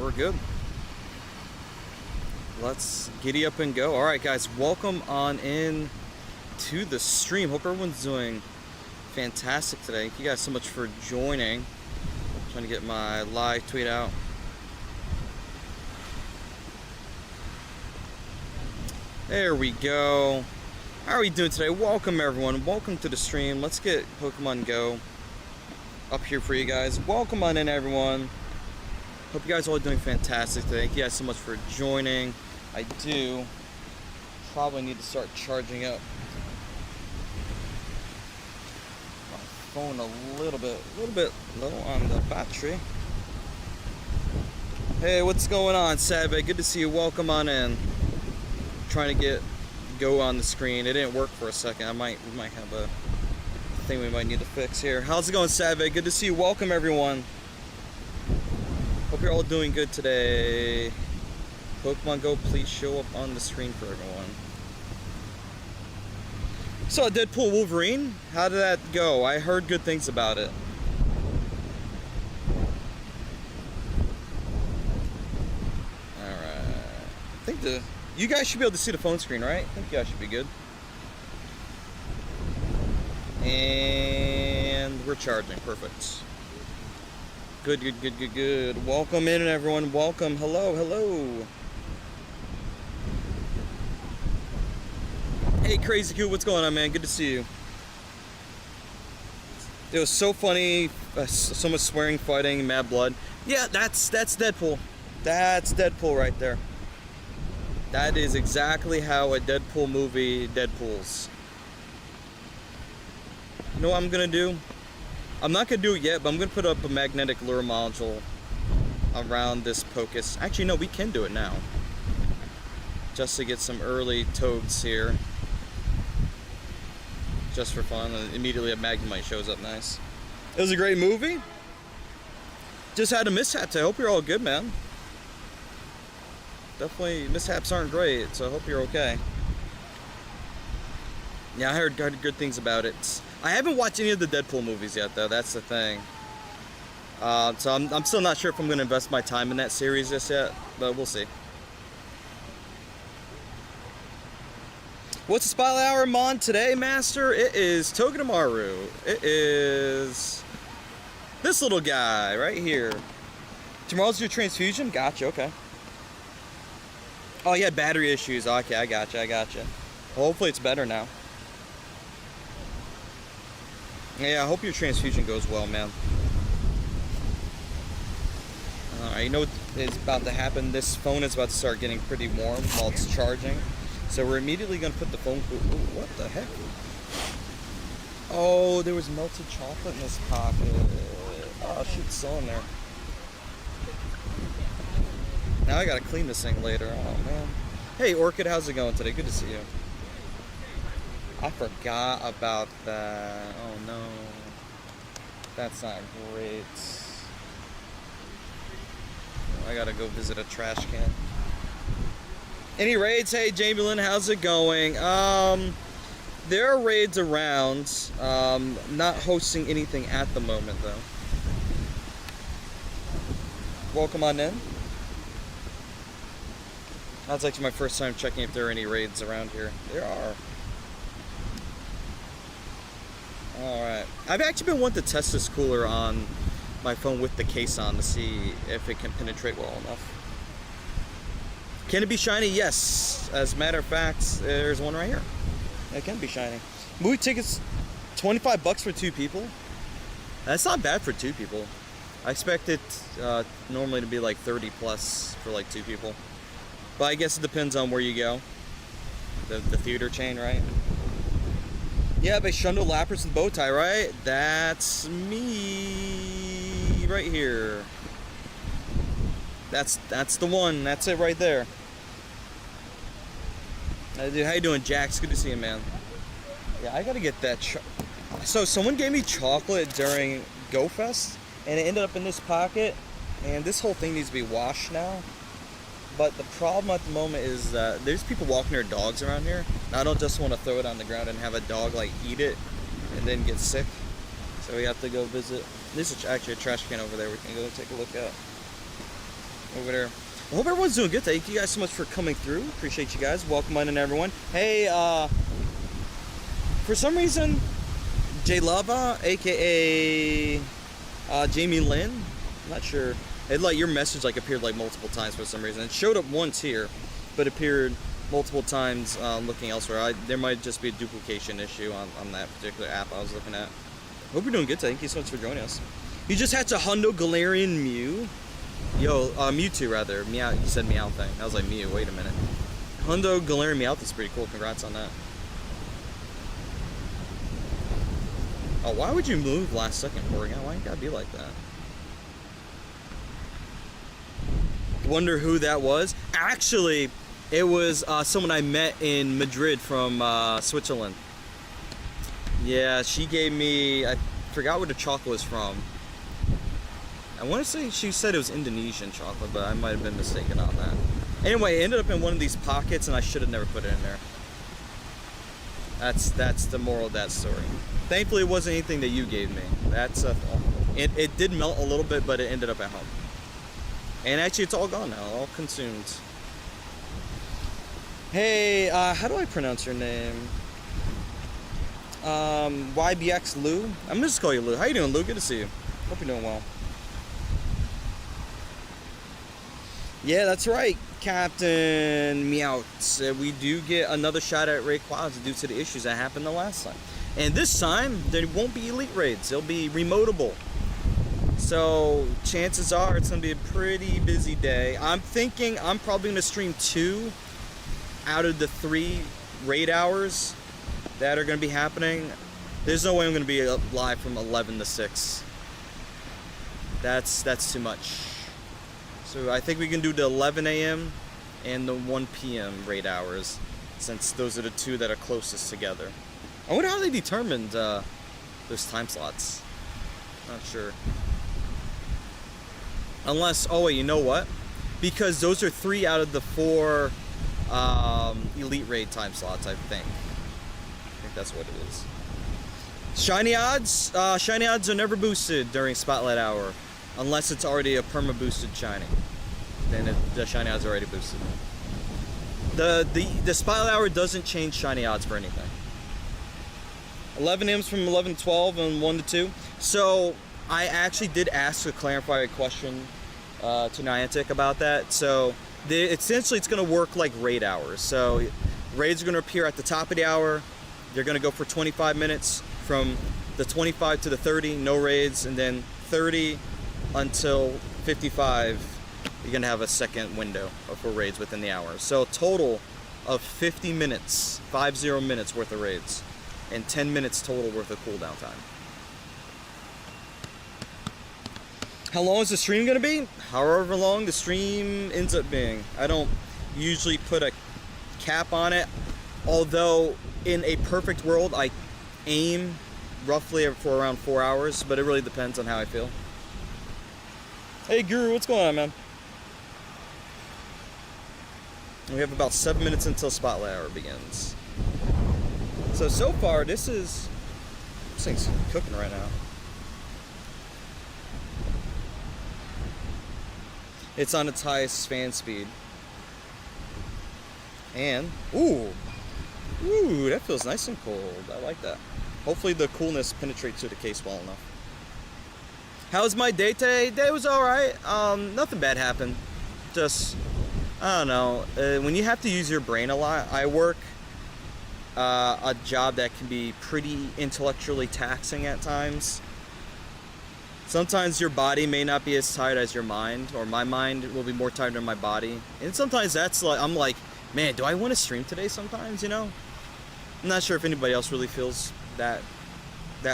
we're good. Let's giddy up and go. Alright guys, welcome on in to the stream. Hope everyone's doing fantastic today. Thank you guys so much for joining. I'm trying to get my live tweet out. There we go. How are we doing today? Welcome everyone. Welcome to the stream. Let's get Pokemon Go up here for you guys. Welcome on in everyone. Hope you guys are all doing fantastic today. Thank you guys so much for joining. I do probably need to start charging up my phone a little bit low on the battery. Hey, what's going on, Sabe? Good to see you. Welcome on in. Trying to get Go on the screen. It didn't work for a second. We might have a thing we might need to fix here. How's it going, Sabe? Good to see you. Welcome everyone. Hope you're all doing good today. Pokemon Go, please show up on the screen for everyone. So, Deadpool Wolverine, how did that go? I heard good things about it. Alright. I think you guys should be able to see the phone screen, right? I think you guys should be good. And we're charging. Perfect. Good. Welcome in, everyone. Welcome. Hello. Hey, Crazy Q, what's going on, man? Good to see you. It was so funny. So much swearing, fighting, mad blood. Yeah, that's Deadpool. That's Deadpool right there. That is exactly how a Deadpool movie Deadpools. You know what I'm gonna do? I'm not going to do it yet, but I'm going to put up a magnetic lure module around this Pocus. Actually, no, we can do it now. Just to get some early toads here. Just for fun. And immediately a Magnemite shows up nice. It was a great movie. Just had a mishap today. I hope you're all good, man. Definitely, mishaps aren't great, so I hope you're okay. Yeah, I heard good things about it. I haven't watched any of the Deadpool movies yet, though. That's the thing. So I'm still not sure if I'm going to invest my time in that series just yet, but we'll see. What's the Spotlight Hour Mon today, Master? It is Togedemaru. It is this little guy right here. Tomorrow's your transfusion? Gotcha, okay. Oh, yeah, battery issues. Okay, I gotcha. Well, hopefully it's better now. Yeah, I hope your transfusion goes well, man. Alright, you know what is about to happen? This phone is about to start getting pretty warm while it's charging. So we're immediately going to put the phone... Ooh, what the heck? Oh, there was melted chocolate in this pocket. Oh, shit, it's still in there. Now I got to clean this thing later. Oh, man. Hey, Orchid, how's it going today? Good to see you. I forgot about that. Oh no. That's not great. I gotta go visit a trash can. Any raids? Hey Jamie Lynn, how's it going? There are raids around. Not hosting anything at the moment though. Welcome on in. That's actually my first time checking if there are any raids around here. There are. Alright. I've actually been wanting to test this cooler on my phone with the case on to see if it can penetrate well enough. Can it be shiny? Yes. As a matter of fact, there's one right here. It can be shiny. Movie tickets, $25 for 2 people. That's not bad for 2 people. I expect it normally to be like 30 plus for like 2 people. But I guess it depends on where you go. The theater chain, right? Yeah, by Shundle Lapras and Bowtie, right? That's me right here. That's the one. That's it right there. How you doing, Jax? Good to see you, man. Yeah, I gotta get that. So someone gave me chocolate during GoFest, and it ended up in this pocket. And this whole thing needs to be washed now. But the problem at the moment is that there's people walking their dogs around here. And I don't just want to throw it on the ground and have a dog like eat it and then get sick. So we have to go visit. This is actually a trash can over there we can go take a look at. over there. I hope everyone's doing good. Thank you guys so much for coming through. Appreciate you guys. Welcome on in, everyone. Hey, for some reason, J Lava, aka Jamie Lynn, I'm not sure. It like your message like appeared like multiple times for some reason. It showed up once here, but appeared multiple times looking elsewhere. There might just be a duplication issue on that particular app I was looking at. Hope you're doing good. Thank you so much for joining us. You just hatched a Hundo Galarian Mew. Yo, Mewtwo rather. Meow. You said meow thing. I was like Mew. Wait a minute. Hundo Galarian Meowth is pretty cool. Congrats on that. Oh, why would you move last second, Morgan? Why you gotta be like that? Wonder who that was? Actually, it was someone I met in Madrid from Switzerland. Yeah, she gave me, I forgot where the chocolate was from. I want to say she said it was Indonesian chocolate, but I might have been mistaken on that. Anyway, it ended up in one of these pockets, and I should have never put it in there. That's the moral of that story. Thankfully, it wasn't anything that you gave me. It did melt a little bit, but it ended up at home. And actually, it's all gone now, all consumed. Hey, how do I pronounce your name? YBX Lou? I'm gonna just call you Lou. How you doing, Lou? Good to see you. Hope you're doing well. Yeah, that's right, Captain Meowth. We do get another shot at Raid Quads due to the issues that happened the last time. And this time, there won't be elite raids. They'll be remotable. So, chances are it's going to be a pretty busy day. I'm thinking I'm probably going to stream 2 out of the 3 raid hours that are going to be happening. There's no way I'm going to be live from 11 to 6. That's too much. So I think we can do the 11 a.m. and the 1 p.m. raid hours, since those are the 2 that are closest together. I wonder how they determined those time slots. Not sure. Unless, oh wait, you know what? Because those are 3 out of the 4 elite raid time slots, I think. I think that's what it is. Shiny odds? Shiny odds are never boosted during Spotlight Hour. Unless it's already a perma-boosted shiny. Then the shiny odds are already boosted. The Spotlight Hour doesn't change shiny odds for anything. 11 M's from 11 to 12 and 1 to 2. So I actually did ask a clarifying question to Niantic about that. So essentially it's going to work like raid hours. So raids are going to appear at the top of the hour. They're going to go for 25 minutes. From the 25 to the 30, no raids, and then 30 until 55, you're going to have a second window for raids within the hour. So a total of 50 minutes, 50 minutes worth of raids, and 10 minutes total worth of cooldown time. How long is the stream going to be? However long the stream ends up being. I don't usually put a cap on it, although in a perfect world I aim roughly for around 4 hours, but it really depends on how I feel. Hey Guru, what's going on, man? We have about 7 minutes until Spotlight Hour begins. So far, this thing's cooking right now. It's on its highest fan speed. And, ooh, that feels nice and cold. I like that. Hopefully the coolness penetrates through the case well enough. How was my day today? Day was alright. Nothing bad happened. Just, I don't know. When you have to use your brain a lot, I work a job that can be pretty intellectually taxing at times. Sometimes your body may not be as tired as your mind, or my mind will be more tired than my body. And sometimes that's like, I'm like, man, do I want to stream today sometimes, you know? I'm not sure if anybody else really feels that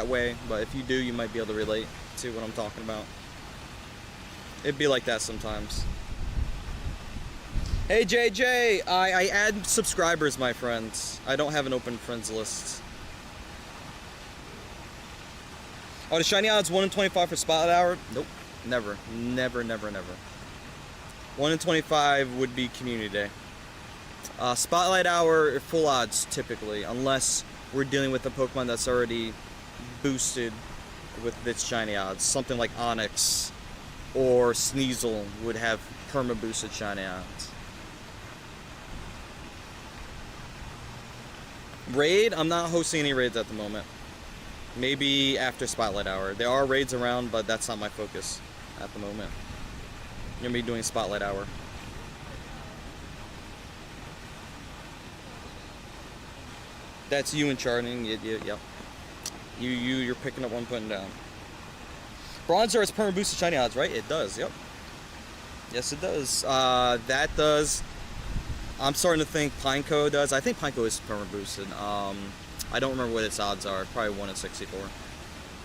way, but if you do, you might be able to relate to what I'm talking about. It'd be like that sometimes. Hey JJ, I add subscribers, my friends. I don't have an open friends list. Oh, the shiny odds 1 in 25 for Spotlight Hour? Nope, never. 1 in 25 would be Community Day. Spotlight Hour, full odds typically, unless we're dealing with a Pokemon that's already boosted with its shiny odds. Something like Onix or Sneasel would have perma boosted shiny odds. Raid, I'm not hosting any raids at the moment. Maybe after Spotlight Hour. There are raids around, but that's not my focus at the moment. I'm gonna be doing Spotlight Hour. That's you in charting. Yep. You're picking up one, putting down. Bronzer has perma boosted shiny odds, right? It does. Yep. Yes, it does. That does. I'm starting to think Pineco does. I think Pineco is perma boosted. I don't remember what its odds are. Probably 1 in 64.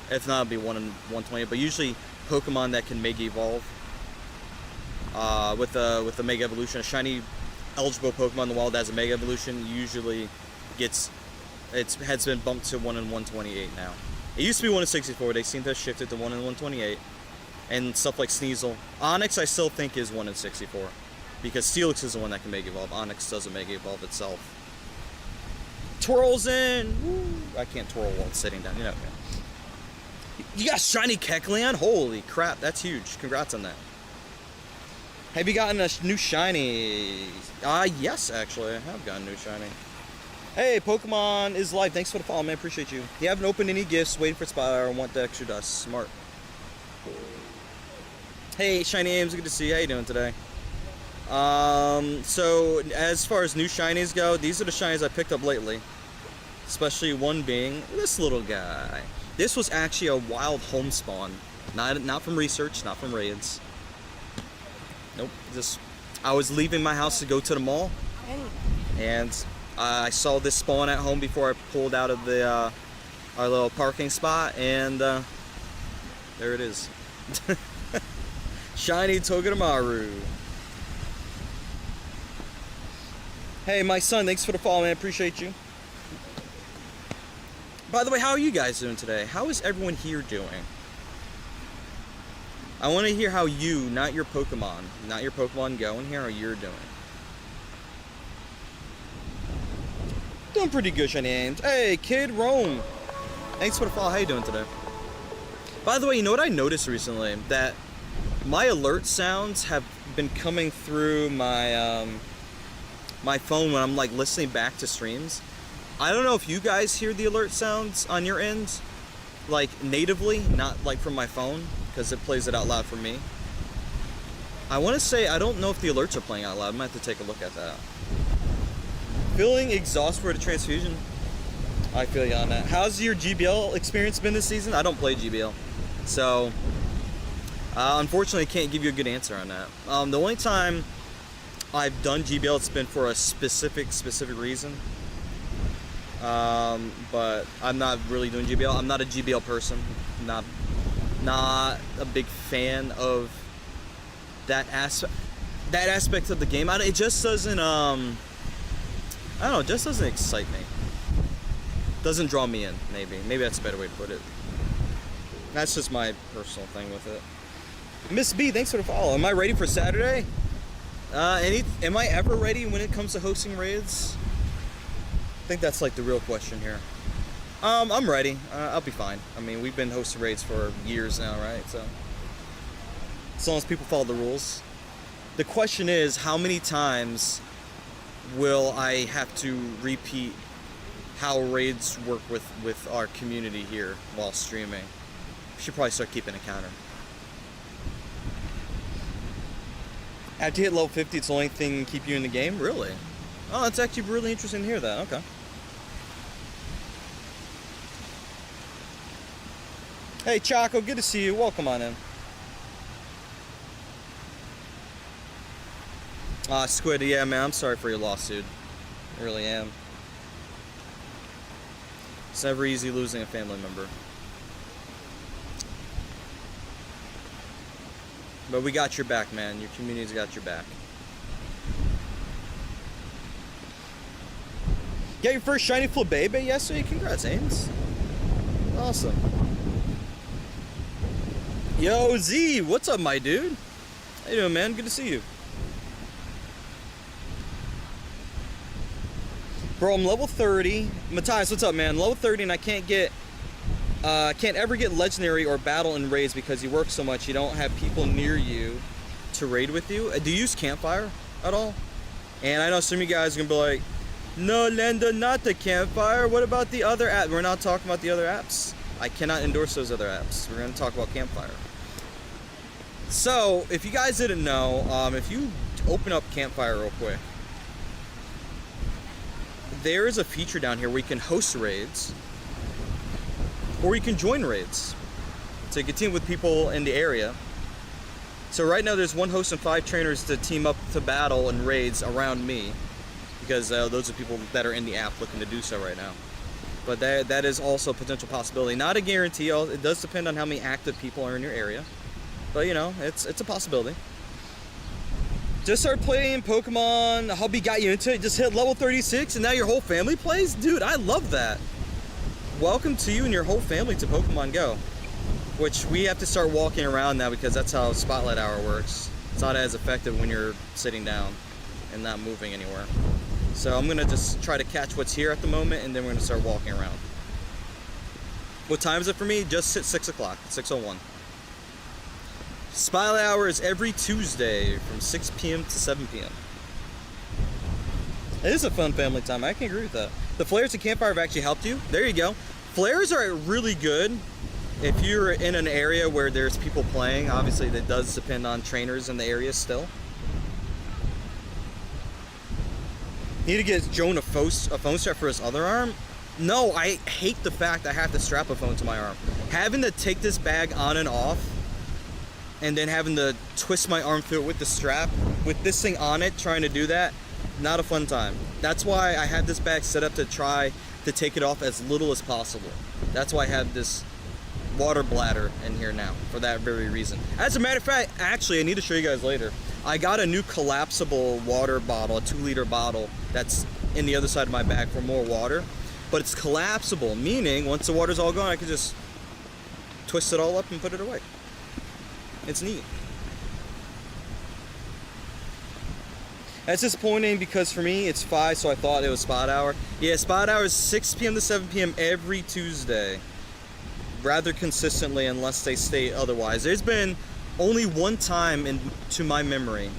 If not, it'll be 1 in 120. But usually, Pokemon that can Mega Evolve with the Mega Evolution, a shiny eligible Pokemon in the wild that has a Mega Evolution usually gets. Has been bumped to 1 in 128 now. It used to be 1 in 64. They seem to have shifted to 1 in 128. And stuff like Sneasel. Onyx, I still think, is 1 in 64. Because Steelix is the one that can Mega Evolve. Onyx doesn't Mega Evolve itself. Twirls in! Woo. I can't twirl while sitting down. You know, you got shiny Kecleon? Holy crap, that's huge. Congrats on that. Have you gotten a new shiny? Yes, actually. I have gotten a new shiny. Hey, Pokemon is live. Thanks for the follow, man. Appreciate you. You haven't opened any gifts, waiting for Spire, and want the extra dust. Smart. Hey, Shiny Ames, good to see you. How you doing today? So, as far as new shinies go, these are the shinies I picked up lately. Especially one being this little guy. This was actually a wild home spawn. Not from research, not from raids. Nope, just I was leaving my house to go to the mall. And I saw this spawn at home before I pulled out of the our little parking spot, and there it is. Shiny Togedemaru. Hey, my son, thanks for the follow, man. Appreciate you. By the way, how are you guys doing today? How is everyone here doing? I want to hear how you, not your Pokemon Go, and hear how you're doing. Doing pretty good, Shiny Ames. Hey, Kid Rome. Thanks for the follow. How you doing today? By the way, you know what I noticed recently? That my alert sounds have been coming through my my phone when I'm like listening back to streams. I don't know if you guys hear the alert sounds on your end, like natively, not like from my phone, because it plays it out loud for me. I want to say I don't know if the alerts are playing out loud. I might have to take a look at that. Feeling exhausted for the transfusion? I feel you on that. How's your GBL experience been this season? I don't play GBL, so unfortunately I can't give you a good answer on that. The only time I've done GBL, it's been for a specific reason. But I'm not really doing GBL. I'm not a GBL person. Not a big fan of that aspect of the game. It just doesn't I don't know, it just doesn't excite me. Doesn't draw me in, maybe. Maybe that's a better way to put it. That's just my personal thing with it. Miss B, thanks for the follow. Am I ready for Saturday? Am I ever ready when it comes to hosting raids? I think that's like the real question here. I'm ready. I'll be fine. I mean, we've been hosting raids for years now, right? So, as long as people follow the rules. The question is, how many times will I have to repeat how raids work with our community here while streaming? We should probably start keeping a counter. After you hit level 50, it's the only thing keep you in the game? Really? Oh, that's actually really interesting to hear that. Okay. Hey, Choco, good to see you. Welcome on in. Squid, yeah, man, I'm sorry for your loss, dude. I really am. It's never easy losing a family member. But we got your back, man. Your community's got your back. Got your first shiny Flabébé yesterday? Congrats, Ames. Awesome. Yo, Z, what's up, my dude? How you doing, man? Good to see you. Bro, I'm level 30. Matthias, what's up, man? Level 30 and I can't ever get legendary or battle in raids because you work so much. You don't have people near you to raid with you. Do you use Campfire at all? And I know some of you guys are gonna be like, no, Lando, not the Campfire. What about the other app? We're not talking about the other apps. I cannot endorse those other apps. We're gonna talk about Campfire. So, if you guys didn't know, if you open up Campfire real quick, there is a feature down here where you can host raids, or you can join raids to get team with people in the area. So right now there's one host and 5 trainers to team up to battle in raids around me, because those are people that are in the app looking to do so right now. But that is also a potential possibility. Not a guarantee. It does depend on how many active people are in your area. But you know, it's a possibility. Just start playing Pokemon. Hubby got you into it. Just hit level 36 and now your whole family plays? Dude, I love that. Welcome to you and your whole family to Pokemon Go. Which we have to start walking around now because that's how Spotlight Hour works. It's not as effective when you're sitting down and not moving anywhere. So I'm gonna just try to catch what's here at the moment, and then we're gonna start walking around. What time is it for me? Just at 6 o'clock, 6:01. Spotlight Hour is every Tuesday from 6 p.m. to 7 p.m. It is a fun family time, I can agree with that. The flares and Campfire have actually helped you. There you go. Flares are really good if you're in an area where there's people playing. Obviously that does depend on trainers in the area still. Need to get Joan a phone strap for his other arm? No, I hate the fact I have to strap a phone to my arm. Having to take this bag on and off, and then having to twist my arm through it with the strap, with this thing on it, trying to do that, not a fun time. That's why I had this bag set up to try to take it off as little as possible. That's why I have this water bladder in here now, for that very reason. As a matter of fact, actually, I need to show you guys later. I got a new collapsible water bottle, a 2-liter bottle that's in the other side of my bag for more water. But it's collapsible, meaning once the water's all gone, I can just twist it all up and put it away. It's neat. That's disappointing because for me it's 5, so I thought it was Spot Hour. Yeah, Spot Hour is 6 p.m. to 7 p.m. every Tuesday. Rather consistently, unless they state otherwise. There's been only one time to my memory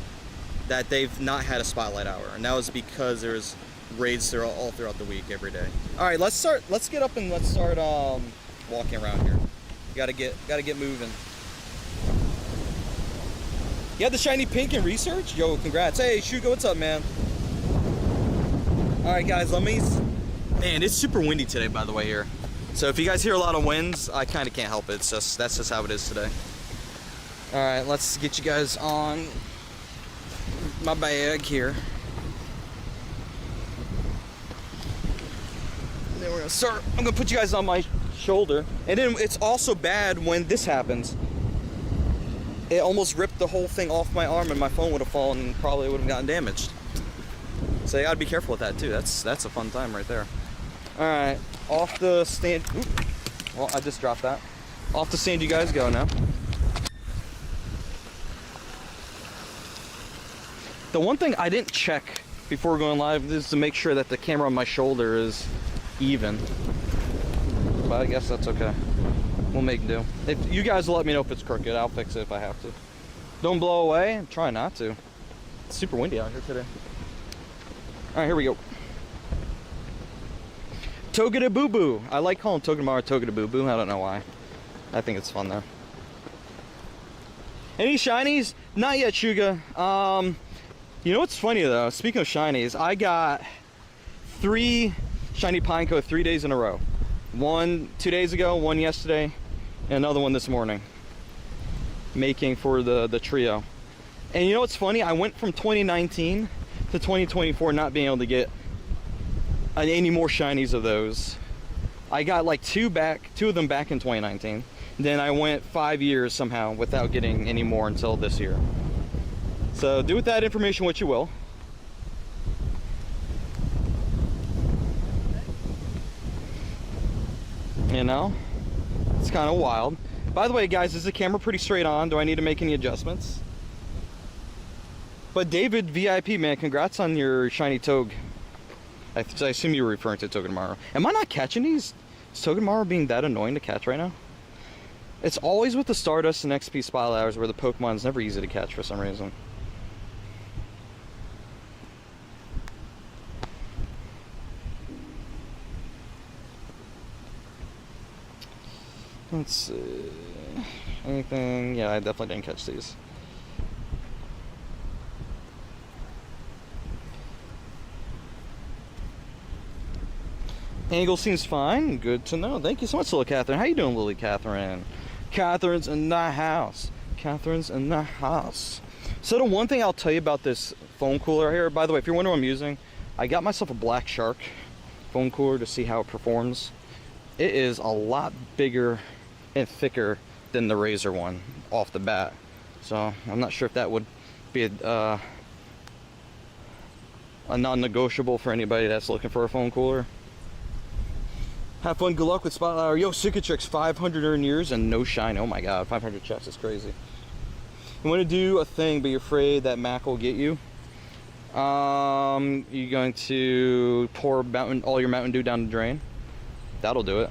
that they've not had a Spotlight Hour, and that was because there's raids all throughout the week, every day. All right, let's get up and let's start walking around here. Gotta get moving. You had the shiny pink in research? Yo, congrats. Hey, Shugo, what's up, man? All right, guys, man, it's super windy today, by the way, here. So if you guys hear a lot of winds, I kind of can't help it. That's just how it is today. All right, let's get you guys on my bag here. And then we're gonna start. I'm gonna put you guys on my shoulder. And then it's also bad when this happens. It almost ripped the whole thing off my arm and my phone would have fallen and probably would have gotten damaged. So you gotta be careful with that too. That's a fun time right there. All right, off the stand. Oop. Well, I just dropped that. Off the stand you guys go now. The one thing I didn't check before going live is to make sure that the camera on my shoulder is even. But I guess that's okay. We'll make do. If you guys will let me know if it's crooked, I'll fix it if I have to. Don't blow away. I'm trying not to. It's super windy out here today. All right, here we go. Togedemaru. I like calling Togedemaru Togedemaru. I don't know why. I think it's fun though. Any shinies? Not yet, Shuga. You know what's funny though? Speaking of shinies, I got 3 shiny Pineco 3 days in a row. One 2 days ago, one yesterday, and another one this morning. Making for the trio. And you know what's funny? I went from 2019 to 2024 not being able to get any more shinies of those. I got like 2 of them back in 2019. Then I went 5 years somehow without getting any more until this year. So do with that information what you will. You know, it's kind of wild. By the way, guys, is the camera pretty straight on? Do I need to make any adjustments? But David VIP, man, congrats on your shiny Tog. I assume you were referring to Togedemaru. Am I not catching these? Is Togedemaru being that annoying to catch right now? It's always with the Stardust and XP spot hours where the Pokemon's never easy to catch for some reason. Let's see. Anything? Yeah, I definitely didn't catch these. Angle seems fine. Good to know. Thank you so much, Lily Catherine. How you doing, Lily Catherine? Catherine's in the house. Catherine's in the house. So the one thing I'll tell you about this foam cooler here, by the way, if you're wondering what I'm using, I got myself a Black Shark foam cooler to see how it performs. It is a lot bigger and thicker than the Razor one off the bat. So I'm not sure if that would be a non-negotiable for anybody that's looking for a foam cooler. Have fun, good luck with Spotlight. Yo, Cicatrix, 500 earned years and no shine. Oh my god, 500 checks is crazy. You want to do a thing, but you're afraid that Mac will get you. You're going to pour all your Mountain Dew down the drain. That'll do it.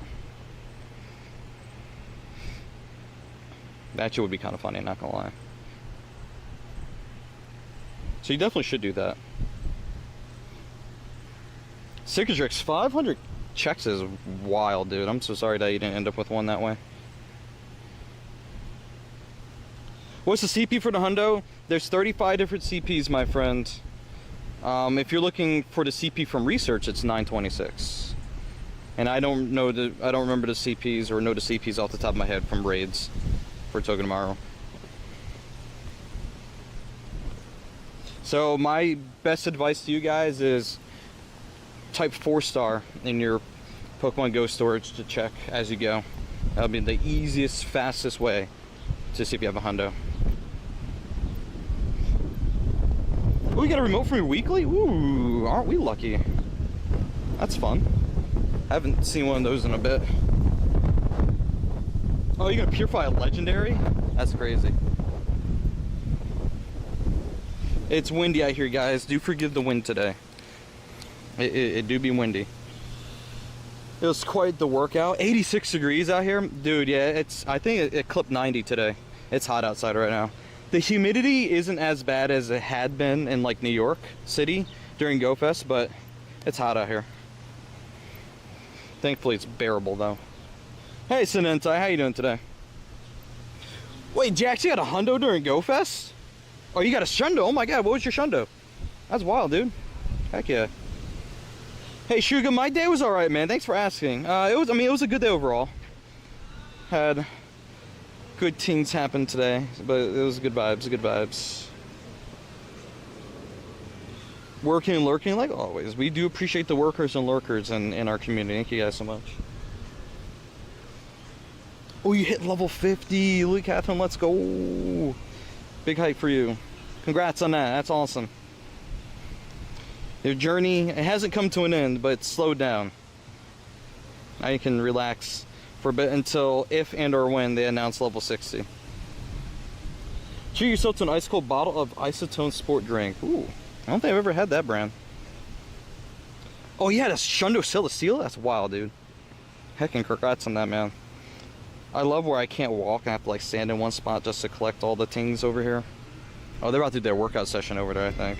That actually would be kind of funny, not gonna lie. So you definitely should do that. Cicatrix, 500 checks is wild, dude. I'm so sorry that you didn't end up with one that way. What's the CP for the hundo? There's 35 different CPs, my friend. If you're looking for the CP from research, it's 926. And I don't remember the CPs or know the CPs off the top of my head from raids for Togedemaru. So my best advice to you guys is type 4-star in your Pokemon Go storage to check as you go. That'll be the easiest, fastest way to see if you have a hundo. Oh, we got a remote from your weekly? Ooh, aren't we lucky? That's fun. I haven't seen one of those in a bit. Oh, you're gonna purify a legendary? That's crazy. It's windy out here, guys. Do forgive the wind today. It do be windy. It was quite the workout. 86 degrees out here. Dude, yeah, I think it clipped 90 today. It's hot outside right now. The humidity isn't as bad as it had been in like New York City during GoFest, but it's hot out here. Thankfully it's bearable though. Hey Sinentai, how you doing today? Wait, Jax, you got a hundo during GoFest? Oh, you got a shundo? Oh my god, what was your shundo? That's wild, dude. Heck yeah. Hey Shuga, my day was alright, man. Thanks for asking. It was a good day overall. Had good things happen today, but it was good vibes, good vibes. Working and lurking like always. We do appreciate the workers and lurkers in our community. Thank you guys so much. Oh, you hit level 50. Louis Catherine, let's go. Big hype for you. Congrats on that. That's awesome. Your journey, it hasn't come to an end, but it's slowed down. Now you can relax for a bit until if and or when they announce level 60. Treat yourself to an ice cold bottle of Isotone Sport drink. Ooh, I don't think I've ever had that brand. Oh yeah, that's Shundo Celesteela? That's wild, dude. Heckin' congrats on that, man. I love where I can't walk and I have to like stand in one spot just to collect all the things over here. Oh, they're about to do their workout session over there, I think.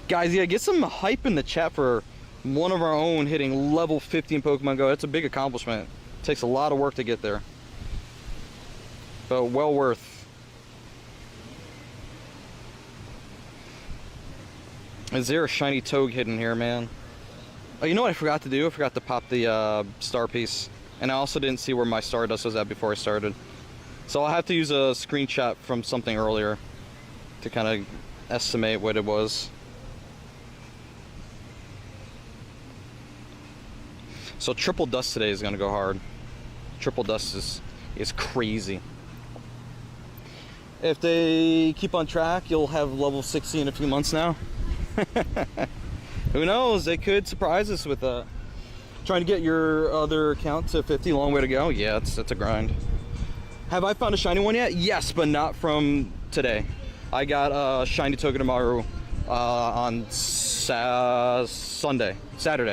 Guys, yeah, get some hype in the chat for one of our own hitting level 50 in Pokemon Go. That's a big accomplishment. It takes a lot of work to get there. But well worth. Is there a shiny Toge hidden here, man? Oh, you know what I forgot to do? I forgot to pop the star piece. And I also didn't see where my Stardust was at before I started. So I'll have to use a screenshot from something earlier to kind of estimate what it was. So triple dust today is going to go hard. Triple dust is crazy. If they keep on track, you'll have level 60 in a few months now. Who knows? They could surprise us with trying to get your other account to 50. Long way to go. Yeah, it's a grind. Have I found a shiny one yet? Yes, but not from today. I got a shiny Togedemaru on Saturday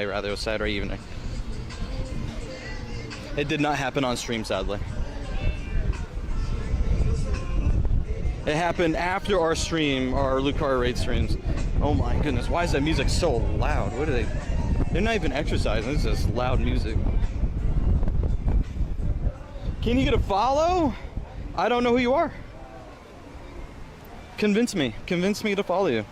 rather. It was Saturday evening. It did not happen on stream, sadly. It happened after our stream, our Lucario raid streams. Oh my goodness, why is that music so loud? What are they? They're not even exercising, it's just loud music. Can you get a follow? I don't know who you are. Convince me to follow you.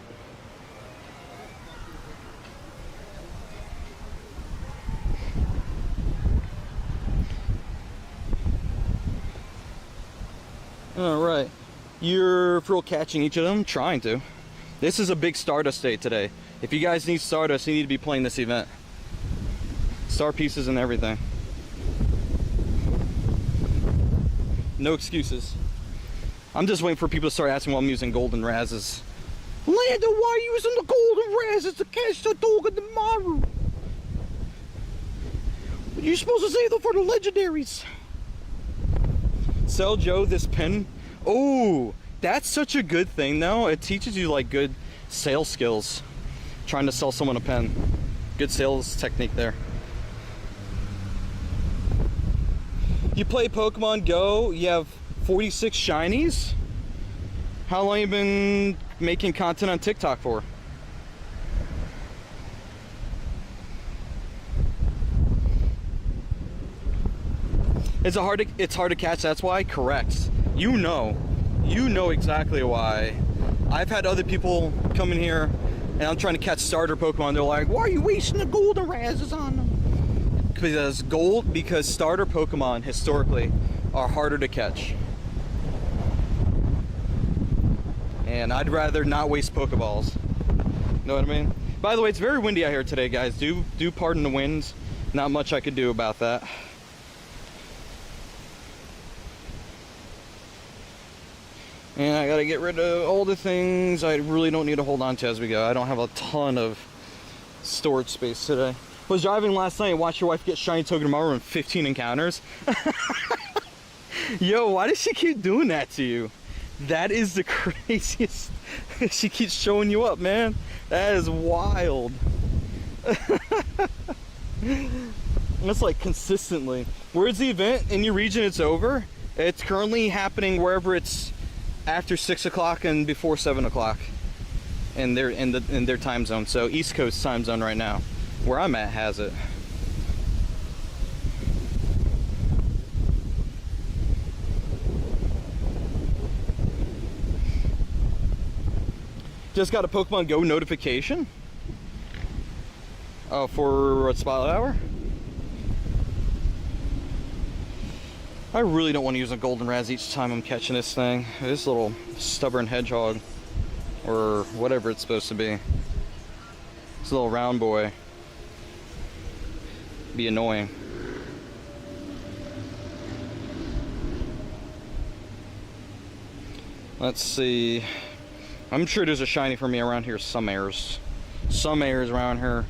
All right. You're for real catching each of them? Trying to. This is a big Stardust day today. If you guys need Stardust, you need to be playing this event. Star pieces and everything. No excuses. I'm just waiting for people to start asking why I'm using golden razzes. Lando, why are you using the golden razzes to catch the Togedemaru? You're supposed to save them for the legendaries. Sell Joe this pin. Oh, that's such a good thing though. It teaches you like good sales skills. Trying to sell someone a pen. Good sales technique there. You play Pokemon Go, you have 46 shinies? How long you been making content on TikTok for? It's hard to catch, that's why? Correct. You know exactly why. I've had other people come in here and I'm trying to catch starter Pokemon. They're like, why are you wasting the golden razzes on them? Because starter Pokemon historically are harder to catch. And I'd rather not waste Pokeballs. Know what I mean? By the way, it's very windy out here today, guys. Do pardon the winds. Not much I could do about that. And I gotta get rid of all the things I really don't need to hold on to as we go. I don't have a ton of storage space today. I was driving last night and watched your wife get shiny Togedemaru in 15 encounters. Yo, why does she keep doing that to you? That is the craziest. She keeps showing you up, man. That is wild. That's like consistently. Where's the event? In your region it's over? It's currently happening wherever it's after 6 o'clock and before 7 o'clock in their time zone. So East Coast time zone right now. Where I'm at has it. Just got a Pokemon Go notification. Oh, for Spotlight Hour? I really don't want to use a golden razz each time I'm catching this thing. This little stubborn hedgehog, or whatever it's supposed to be. This little round boy. Be annoying. Let's see. I'm sure there's a shiny for me around here somewhere. Some airs around here.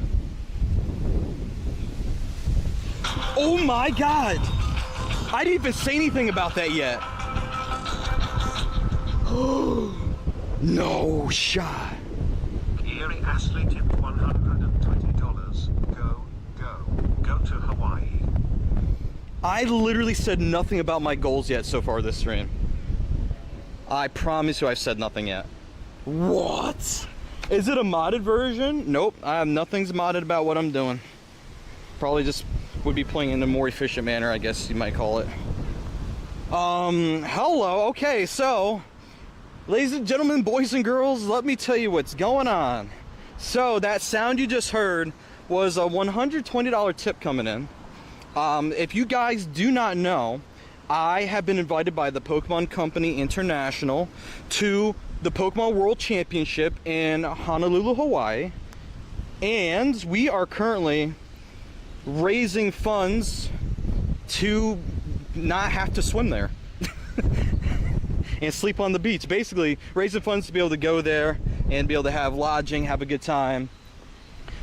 Oh my god! I didn't even say anything about that yet. No shot. Erie Astley tipped $120. Go to Hawaii. I literally said nothing about my goals yet so far this stream. I promise you I've said nothing yet. What? Is it a modded version? Nope, nothing's modded about what I'm doing. Probably just would be playing in a more efficient manner, I guess you might call it. Hello, okay, so, ladies and gentlemen, boys and girls, let me tell you what's going on. So, that sound you just heard was a $120 tip coming in. If you guys do not know, I have been invited by the Pokemon Company International to the Pokemon World Championship in Honolulu, Hawaii. And we are currently raising funds to not have to swim there and sleep on the beach. Basically, raising funds to be able to go there and be able to have lodging, have a good time.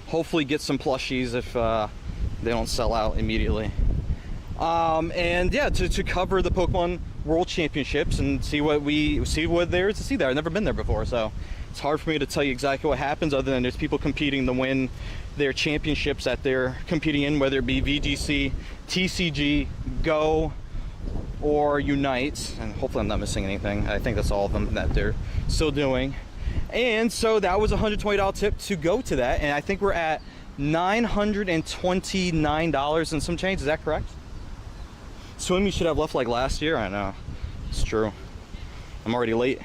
Hopefully get some plushies if they don't sell out immediately. And yeah, to cover the Pokemon World Championships and see what there is to see there. I've never been there before, so it's hard for me to tell you exactly what happens other than there's people competing to win their championships that they're competing in, whether it be VGC, TCG, Go, or Unite. And hopefully I'm not missing anything. I think that's all of them that they're still doing. And so that was a $120 tip to go to that. And I think we're at $929 and some change. Is that correct? Swim you should have left like last year. I know. It's true. I'm already late.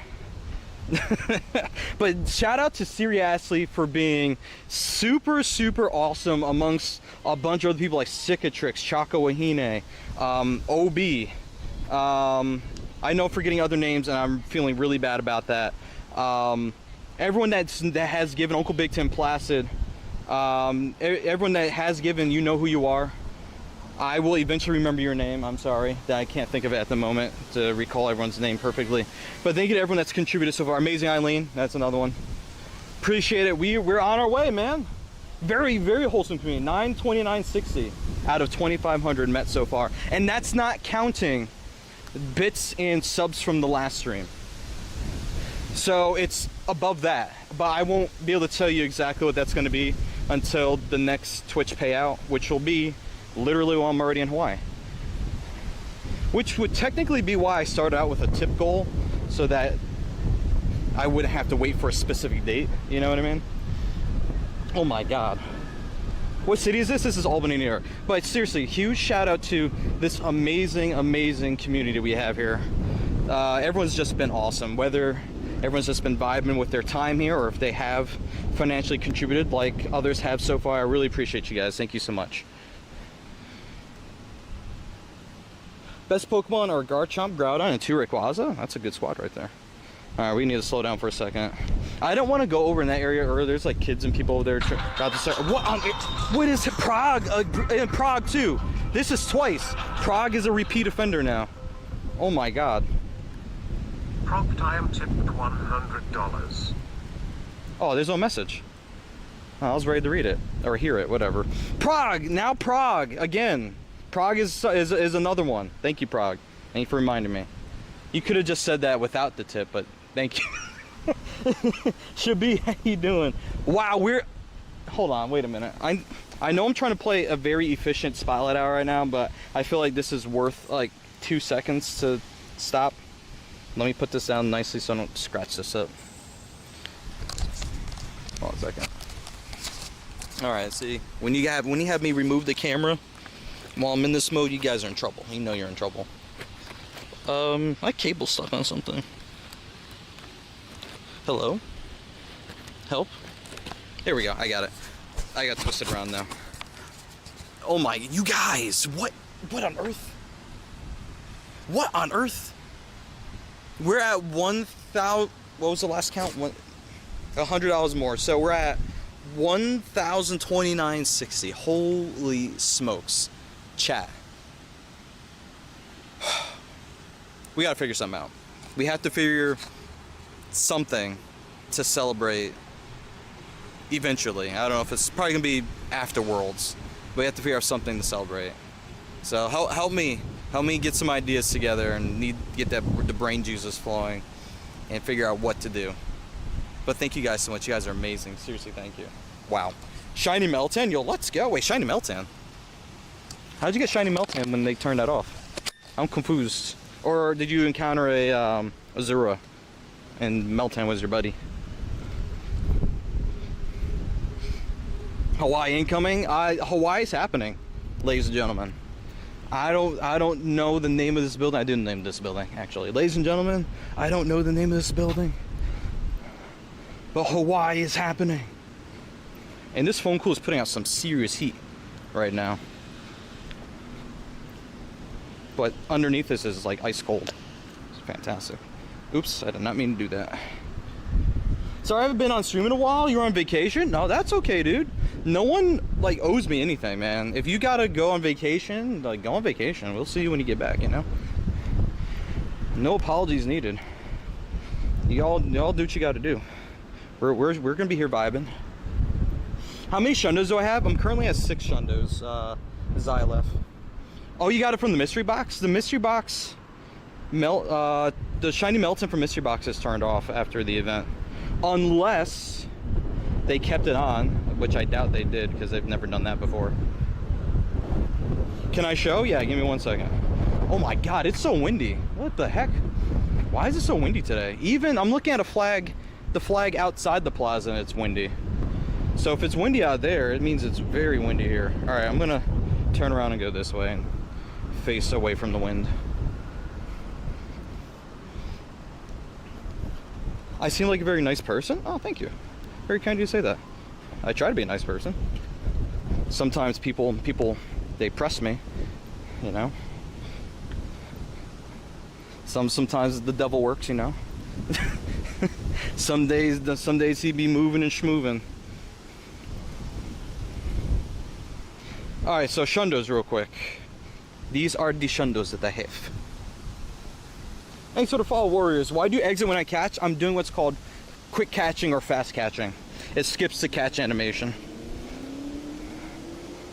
But shout out to Seriously for being super awesome amongst a bunch of other people like Cicatrix, Chaco Wahine, OB. I know I'm forgetting other names and I'm feeling really bad about that. Everyone that has given, Uncle Big Tim Placid, everyone that has given, you know who you are. I will eventually remember your name. I'm sorry that I can't think of it at the moment to recall everyone's name perfectly. But thank you to everyone that's contributed so far. Amazing Eileen, that's another one. Appreciate it. We're on our way, man. Very wholesome community. 929.60 out of 2,500 met so far, and that's not counting bits and subs from the last stream. So it's above that, but I won't be able to tell you exactly what that's going to be until the next Twitch payout, which will be literally while I'm already in Hawaii. Which would technically be why I started out with a tip goal, so that I wouldn't have to wait for a specific date, you know what I mean? Oh my god. What city is this? This is Albany, New York. But seriously, huge shout out to this amazing community we have here. Everyone's just been awesome, whether everyone's just been vibing with their time here or if they have financially contributed like others have so far. I really appreciate you guys. Thank you so much. Best Pokemon are Garchomp, Groudon, and 2 Rayquaza. That's a good squad right there. Alright, we need to slow down for a second. I don't want to go over in that area earlier. There's like kids and people over there about to start. What is Prague? And Prague too. This is twice. Prague is a repeat offender now. Oh my god. Prog time tipped $100. Oh, there's no message. Oh, I was ready to read it or hear it, whatever. Prague, now Prague again. Prague is another one. Thank you, Prague. Thank you for reminding me. You could have just said that without the tip, but thank you. Should be, how you doing? Wow, hold on, wait a minute. I know I'm trying to play a very efficient spotlight hour right now, but I feel like this is worth like 2 seconds to stop. Let me put this down nicely so I don't scratch this up. Hold on a second. All right, see, when you have me remove the camera while I'm in this mode, you guys are in trouble. You know you're in trouble. My cable's stuck on something. Hello? Help? There we go, I got it. I got twisted around now. Oh my, you guys, what on earth? What on earth? We're at 1,000, what was the last count? $100 more, so we're at 1,029.60. Holy smokes. Chat. We gotta figure something out. We have to figure something to celebrate eventually. I don't know if it's probably gonna be after Worlds, but we have to figure out something to celebrate. So help me get some ideas together and get the brain juices flowing and figure out what to do. But thank you guys so much. You guys are amazing. Seriously, thank you. Wow. Shiny Meltan, yo, let's go. Wait, Shiny Meltan? How'd you get Shiny Meltan when they turned that off? I'm confused. Or did you encounter a Azura and Meltan was your buddy? Hawaii incoming? Hawaii's happening, ladies and gentlemen. I don't know the name of this building. I didn't name this building, actually. Ladies and gentlemen, I don't know the name of this building. But Hawaii is happening. And this phone call is putting out some serious heat right now. But underneath this is like ice cold. It's fantastic. Oops, I did not mean to do that. Sorry I haven't been on stream in a while. You're on vacation? No, that's okay, dude. No one like owes me anything, man. If you gotta go on vacation, like go on vacation. We'll see you when you get back, you know? No apologies needed. Y'all do what you gotta do. We're gonna be here vibing. How many shundos do I have? I'm currently at 6 shundos, Xylef. Oh, you got it from the mystery box? The mystery box, the shiny Melton from mystery box is turned off after the event. Unless they kept it on, which I doubt they did because they've never done that before. Can I show? Yeah, give me 1 second. Oh my God, it's so windy. What the heck? Why is it so windy today? Even, I'm looking at a flag, the flag outside the plaza, and it's windy. So if it's windy out there, it means it's very windy here. All right, I'm gonna turn around and go this way and face away from the wind. I seem like a very nice person? Oh, thank you. Very kind of you to say that. I try to be a nice person. Sometimes people, they press me, you know. Sometimes the devil works, you know. Some days he be moving and schmoving. All right, so shundos real quick. These are the shundos that I have. Thanks for the follow, warriors. Why do you exit when I catch? I'm doing what's called quick catching or fast catching. It skips the catch animation.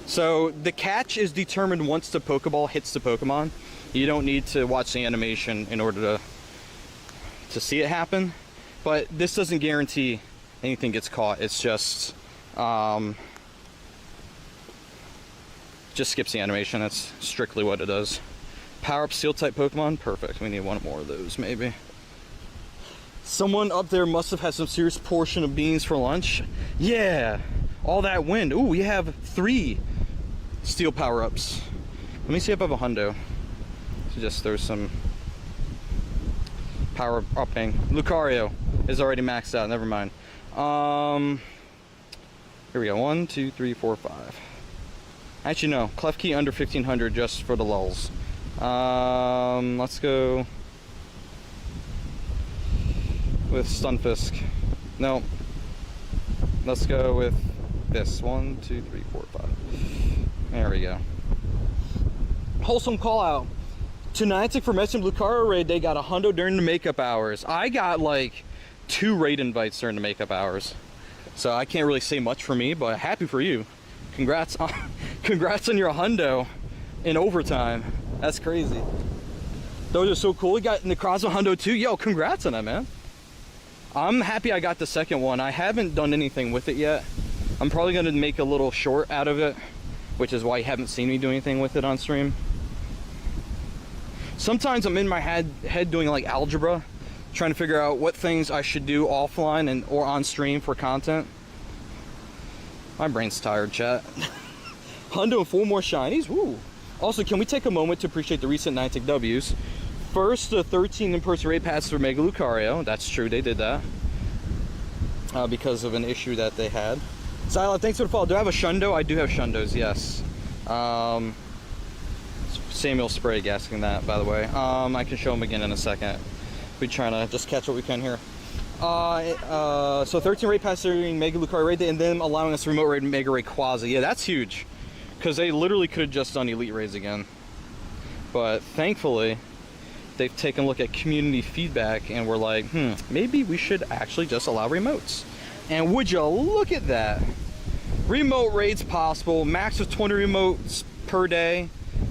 So the catch is determined once the Pokeball hits the Pokemon. You don't need to watch the animation in order to see it happen. But this doesn't guarantee anything gets caught. It's just skips the animation. That's strictly what it does. Power up steel type Pokemon, perfect. We need one more of those maybe. Someone up there must have had some serious portion of beans for lunch. Yeah, all that wind. Ooh, we have 3 steel power ups. Let me see if I have a hundo. So just there's some power upping. Lucario is already maxed out. Never mind. Here we go. 1, 2, 3, 4, 5. Actually, no. Clef key under 1500 just for the lulls. Let's go with Stunfisk. No. Let's go with this. 1, 2, 3, 4, 5. There we go. Wholesome call out. Tonight for Messing Lucario raid, they got a hundo during the makeup hours. I got like 2 raid invites during the makeup hours. So I can't really say much for me, but happy for you. Congrats on your hundo in overtime. That's crazy. Those are so cool. We got Necrozma hundo too. Yo, congrats on that, man. I'm happy I got the second one. I haven't done anything with it yet. I'm probably gonna make a little short out of it, which is why you haven't seen me do anything with it on stream. Sometimes I'm in my head doing like algebra, trying to figure out what things I should do offline or on stream for content. My brain's tired, chat. Hundo and 4 more shinies. Woo. Also, can we take a moment to appreciate the recent Niantic W's? First, the 13 in-person raid passes for Mega Lucario. That's true, they did that. Because of an issue that they had. Silent, thanks for the follow. Do I have a Shundo? I do have Shundos, yes. Samuel Sprague asking that, by the way. I can show him again in a second. We're trying to just catch what we can here. So 13 raid passes during Mega Lucario raid, and then allowing us to remote raid Mega Rayquaza. Yeah, that's huge. Because they literally could have just done Elite Raids again. But thankfully, they've taken a look at community feedback and we're like, maybe we should actually just allow remotes. And would you look at that? Remote raids possible, max of 20 remotes per day.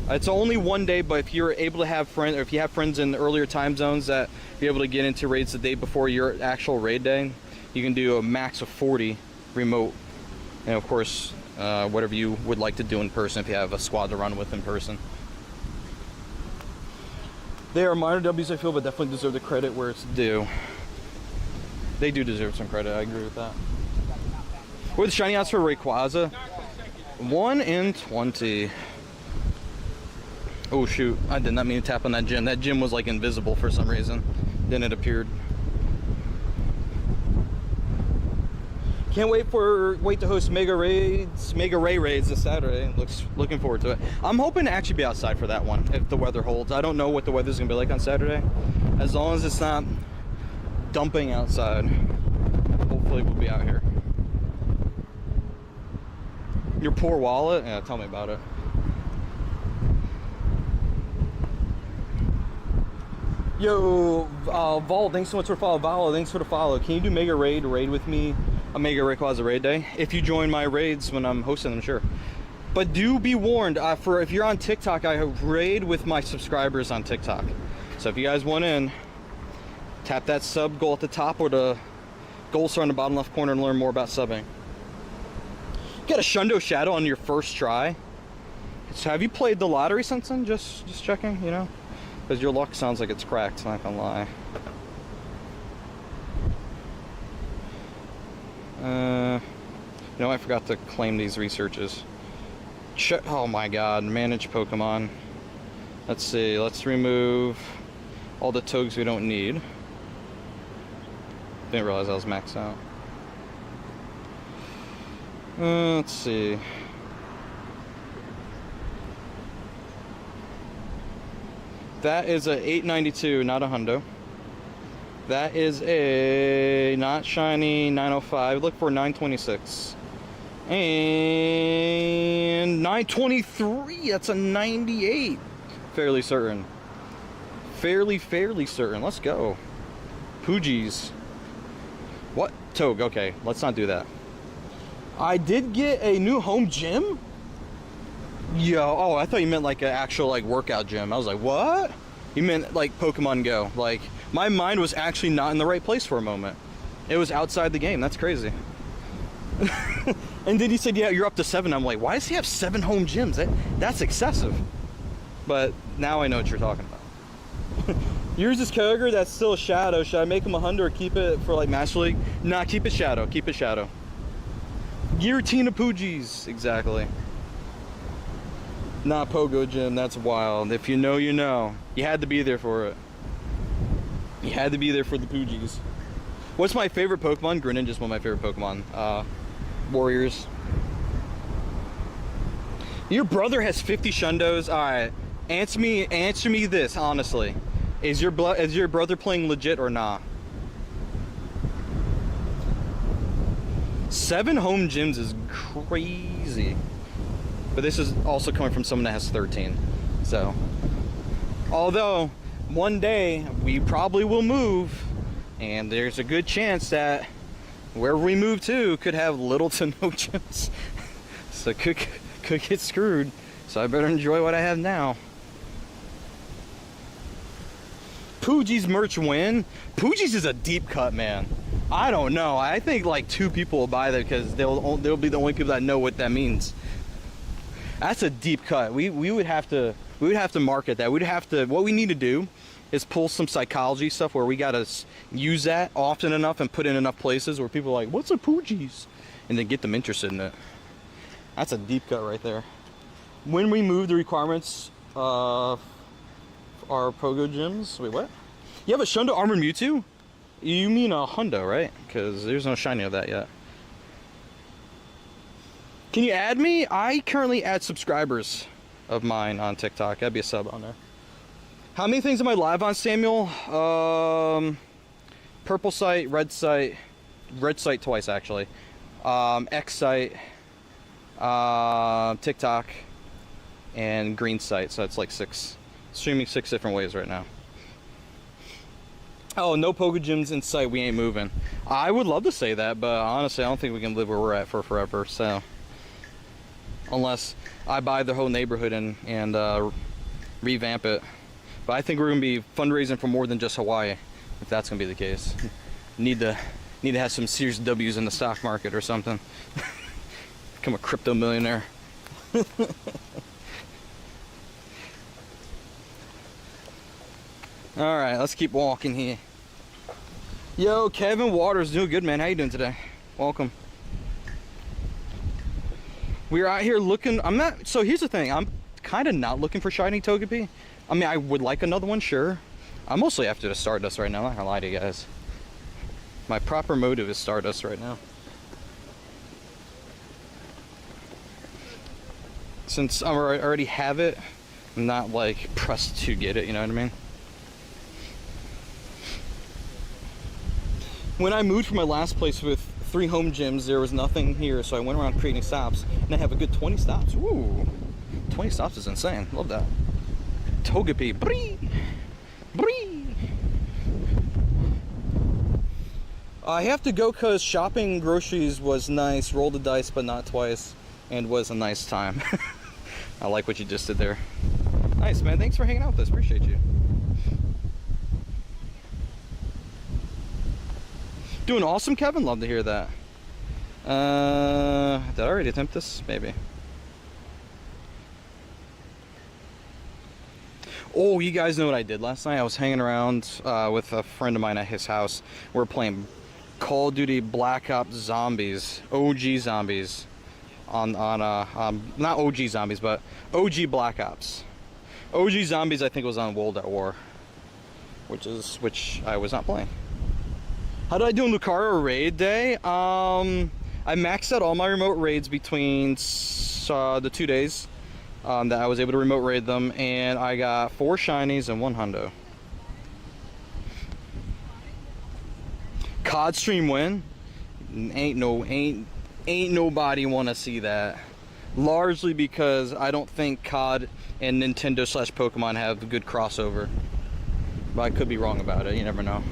It's only 1 day, but if you're able to have friends, or if you have friends in earlier time zones that be able to get into raids the day before your actual raid day, you can do a max of 40 remote. And of course, whatever you would like to do in person if you have a squad to run with in person. They are minor W's, I feel, but definitely deserve the credit where it's due. They do deserve some credit, I agree with that. With shiny outs for Rayquaza, 1 in 20. Oh shoot, I did not mean to tap on that gym. That gym was like invisible for some reason. Then it appeared. Can't wait to host Mega Ray raids this Saturday. Looking forward to it. I'm hoping to actually be outside for that one if the weather holds. I don't know what the weather's gonna be like on Saturday. As long as it's not dumping outside, hopefully we'll be out here. Your poor wallet? Yeah, tell me about it. Yo, Vol, thanks so much for the follow. Vol, thanks for the follow. Can you do Mega Raid with me? A Mega Rayquaza raid day? If you join my raids when I'm hosting them, sure. But do be warned, if you're on TikTok, I raid with my subscribers on TikTok. So if you guys want in, tap that sub goal at the top or the goal star in the bottom left corner and learn more about subbing. Get a Shundo Shadow on your first try. So have you played the lottery since then? Just checking, you know? Because your luck sounds like it's cracked, not gonna lie. You know, I forgot to claim these researches. Oh my god, manage Pokemon. Let's see, let's remove all the Togs we don't need. Didn't realize I was maxed out. Let's see. That is a 892, not a hundo. That is a not shiny 905. Look for 926. And 923. That's a 98. Fairly certain. Fairly certain. Let's go. Poogies. What? Toge. Okay, let's not do that. I did get a new home gym. Yo, oh, I thought you meant like an actual like workout gym. I was like, what? You meant like Pokemon Go. Like, my mind was actually not in the right place for a moment. It was outside the game. That's crazy. And then he said, yeah, you're up to 7. I'm like, why does he have 7 home gyms? That's excessive. But now I know what you're talking about. Yours is Kyogre. That's still a Shadow. Should I make him a Hundo or keep it for like Master League? Nah, keep it Shadow. Keep it Shadow. Giratina Poogies. Exactly. Not Pogo Gym. That's wild. If you know, you know. You had to be there for it. You had to be there for the Poogies. What's my favorite Pokemon? Greninja's one of my favorite Pokemon. Warriors. Your brother has 50 Shundos. All right, answer me this honestly. Is your brother playing legit or nah? 7 home gyms is crazy. But this is also coming from someone that has 13. So, although one day we probably will move, and there's a good chance that wherever we move to could have little to no gyms. So could get screwed. So I better enjoy what I have now. Poogies merch win. Poogies is a deep cut, man. I don't know. I think like 2 people will buy that because they'll be the only people that know what that means. That's a deep cut. We would have to market that. What we need to do is pull some psychology stuff where we gotta use that often enough and put in enough places where people are like, what's a Poogies? And then get them interested in it. That's a deep cut right there. When we move the requirements of our Pogo gyms, wait, what? You have a Shundo Armored Mewtwo? You mean a Hundo, right? Because there's no shiny of that yet. Can you add me? I currently add subscribers of mine on TikTok. I'd be a sub on there. How many things am I live on, Samuel? Purple site, red site twice actually. X site, TikTok, and green site. So that's like 6. Streaming 6 different ways right now. Oh, no Pogo gyms in sight. We ain't moving. I would love to say that, but honestly, I don't think we can live where we're at for forever. So, unless I buy the whole neighborhood and revamp it. But I think we're gonna be fundraising for more than just Hawaii, if that's gonna be the case. Need to have some serious W's in the stock market or something. Become a crypto millionaire. All right, let's keep walking here. Yo, Kevin Waters, doing good, man. How you doing today? Welcome. We're out here looking. So here's the thing. I'm kind of not looking for shiny Togepi. I mean, I would like another one, sure. I'm mostly after the Stardust right now. I'm not gonna lie to you guys. My proper motive is Stardust right now. Since I already have it, I'm not like pressed to get it, you know what I mean? When I moved from my last place with 3 home gyms, there was nothing here, so I went around creating stops, and I have a good 20 stops. Ooh, 20 stops is insane. Love that. Togepi, bree, bree. I have to go because shopping groceries was nice. Roll the dice, but not twice, and was a nice time. I like what you just did there. Nice, man. Thanks for hanging out with us. Appreciate you. Doing awesome, Kevin. Love to hear that. Did I already attempt this? Maybe. Oh, you guys know what I did last night? I was hanging around with a friend of mine at his house. We were playing Call of Duty Black Ops Zombies, OG Zombies, on not OG Zombies, but OG Black Ops. OG Zombies, I think, was on World at War, which I was not playing. How did I do in Lucario raid day? I maxed out all my remote raids between the 2 days that I was able to remote raid them, and I got 4 shinies and 1 hundo. COD stream win? Ain't nobody want to see that. Largely because I don't think COD and Nintendo / Pokemon have a good crossover. But I could be wrong about it. You never know.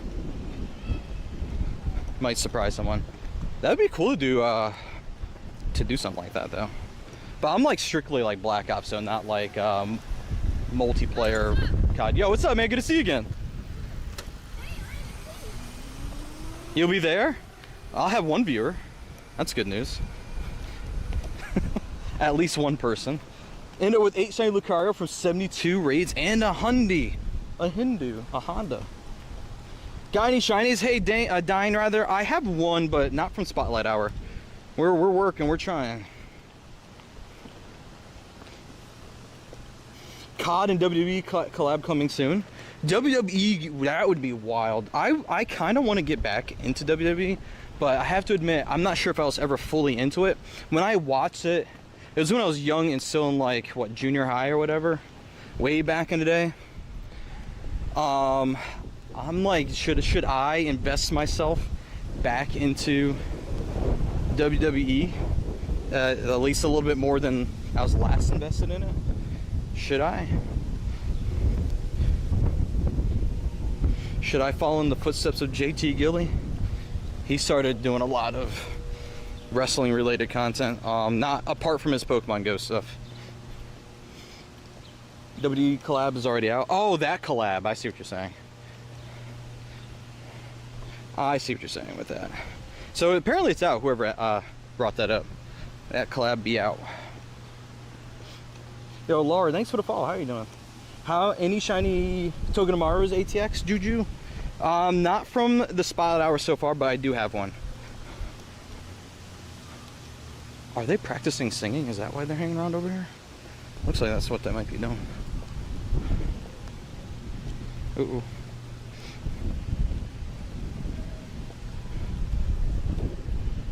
Might surprise someone. That'd be cool to do something like that though. But I'm like strictly like Black Ops, so not like multiplayer COD. Yo, what's up, man? Good to see you again. You'll be there? I'll have 1 viewer. That's good news. At least 1 person. End it with 8 shiny Lucario from 72 raids and a Hyundai. A Honda. Got any shinies? Hey, Dine rather. I have 1, but not from Spotlight Hour. We're working, we're trying. COD and WWE collab coming soon. WWE, that would be wild. I kind of want to get back into WWE, but I have to admit, I'm not sure if I was ever fully into it. When I watched it, it was when I was young and still in like, what, junior high or whatever, way back in the day. I'm like, should I invest myself back into WWE? At least a little bit more than I was last invested in it? Should I? Should I follow in the footsteps of JT Gilly? He started doing a lot of wrestling related content, not apart from his Pokemon Go stuff. WWE collab is already out. Oh, that collab. I see what you're saying. I see what you're saying with that. So apparently it's out. Whoever brought that up. That collab be out. Yo, Laura, thanks for the follow. How are you doing? Any shiny Togedemaru's ATX, Juju? Not from the Spotlight Hour so far, but I do have one. Are they practicing singing? Is that why they're hanging around over here? Looks like that's what they might be doing. Ooh.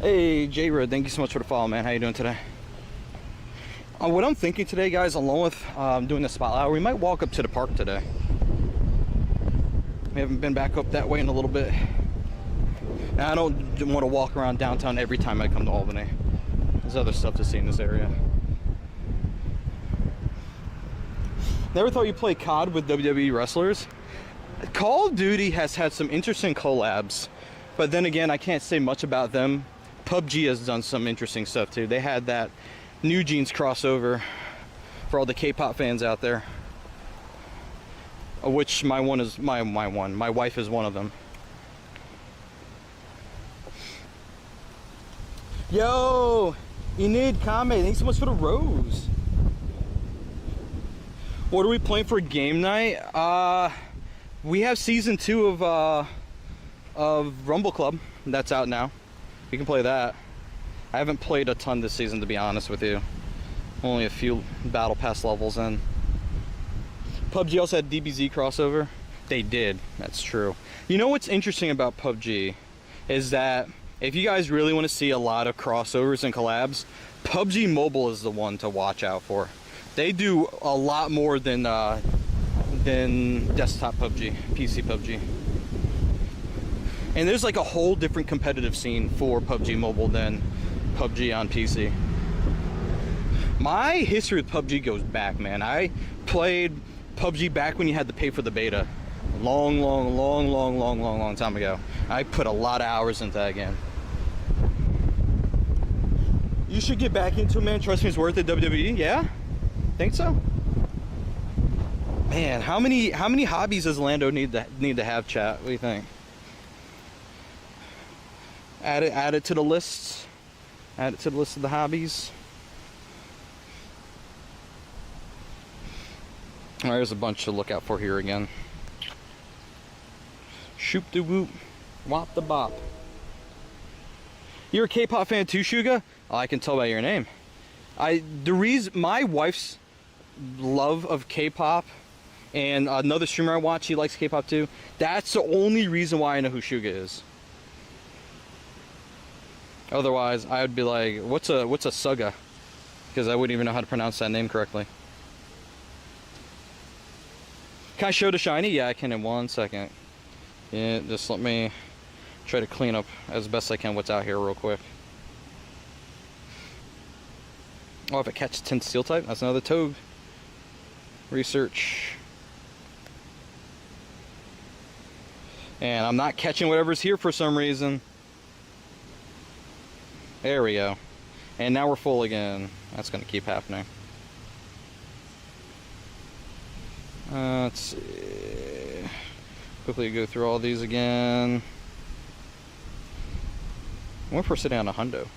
Hey, J-Rod, thank you so much for the follow, man. How you doing today? What I'm thinking today, guys, along with doing the Spotlight Hour, we might walk up to the park today. We haven't been back up that way in a little bit. And I don't want to walk around downtown every time I come to Albany. There's other stuff to see in this area. Never thought you'd play COD with WWE wrestlers? Call of Duty has had some interesting collabs, but then again, I can't say much about them. PUBG has done some interesting stuff too. They had that New Jeans crossover for all the K-pop fans out there, which my wife is one of them. Yo, Enid Kame, thanks so much for the rose. What are we playing for game night? We have season 2 of Rumble Club. That's out now. We can play that. I haven't played a ton this season, to be honest with you. Only a few battle pass levels in. PUBG also had DBZ crossover. They did, that's true. You know what's interesting about PUBG is that if you guys really want to see a lot of crossovers and collabs, PUBG Mobile is the one to watch out for. They do a lot more than desktop PUBG, PC PUBG. And there's like a whole different competitive scene for PUBG Mobile than PUBG on PC. My history with PUBG goes back, man. I played PUBG back when you had to pay for the beta. Long time ago. I put a lot of hours into that game. You should get back into it, man. Trust me, it's worth it. WWE, yeah? Think so? Man, how many hobbies does Lando need to have, chat? What do you think? Add it to the lists. Add it to the list of the hobbies. Alright, there's a bunch to look out for here again. Shoop de whoop, wop the bop. You're a K-pop fan too, Shuga? Oh, I can tell by your name. The reason my wife's love of K-pop, and another streamer I watch, he likes K-pop too. That's the only reason why I know who Shuga is. Otherwise, I would be like, what's a Suga? Because I wouldn't even know how to pronounce that name correctly. Can I show the shiny? Yeah, I can in 1 second. Yeah, just let me try to clean up as best I can what's out here real quick. Oh, if it catches 10 steel type, that's another Toad. Research. And I'm not catching whatever's here for some reason. There we go. And now we're full again. That's going to keep happening. Let's see. Quickly go through all these again. What if we're sitting on a hundo?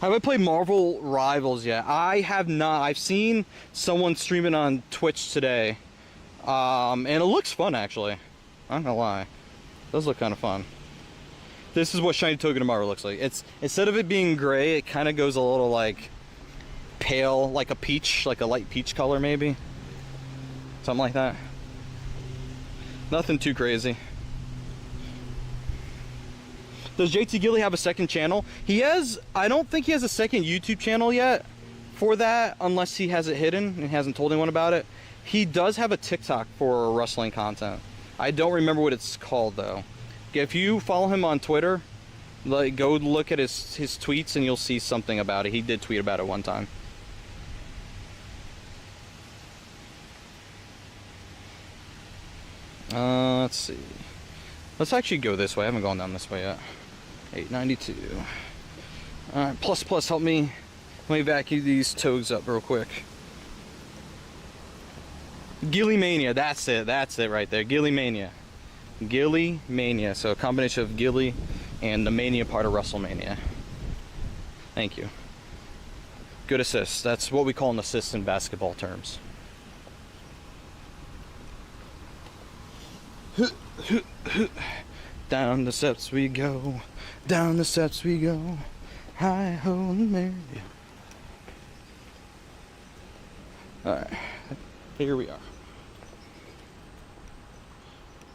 Have I played Marvel Rivals yet? I have not. I've seen someone streaming on Twitch today. And it looks fun, actually. I'm not gonna lie. It does look kind of fun. This is what Shiny Togedemaru looks like. It's, instead of it being gray, it kind of goes a little like pale, like a peach, like a light peach color maybe. Something like that. Nothing too crazy. Does JT Gilly have a second channel? He has, I don't think he has a second YouTube channel yet for that, unless he has it hidden and hasn't told anyone about it. He does have a TikTok for wrestling content. I don't remember what it's called though. If you follow him on Twitter, like, go look at his tweets and you'll see something about it. He did tweet about it one time. Let's see. Let's actually go this way. I haven't gone down this way yet. 892. Alright, plus help me. Let me vacuum these toads up real quick. Gilly Mania, that's it right there. Gilly Mania. Gilly Mania. So a combination of Gilly and the Mania part of WrestleMania. Thank you. Good assist. That's what we call an assist in basketball terms. Down the steps we go. Down the steps we go. Hi ho Mary. Alright. Here we are.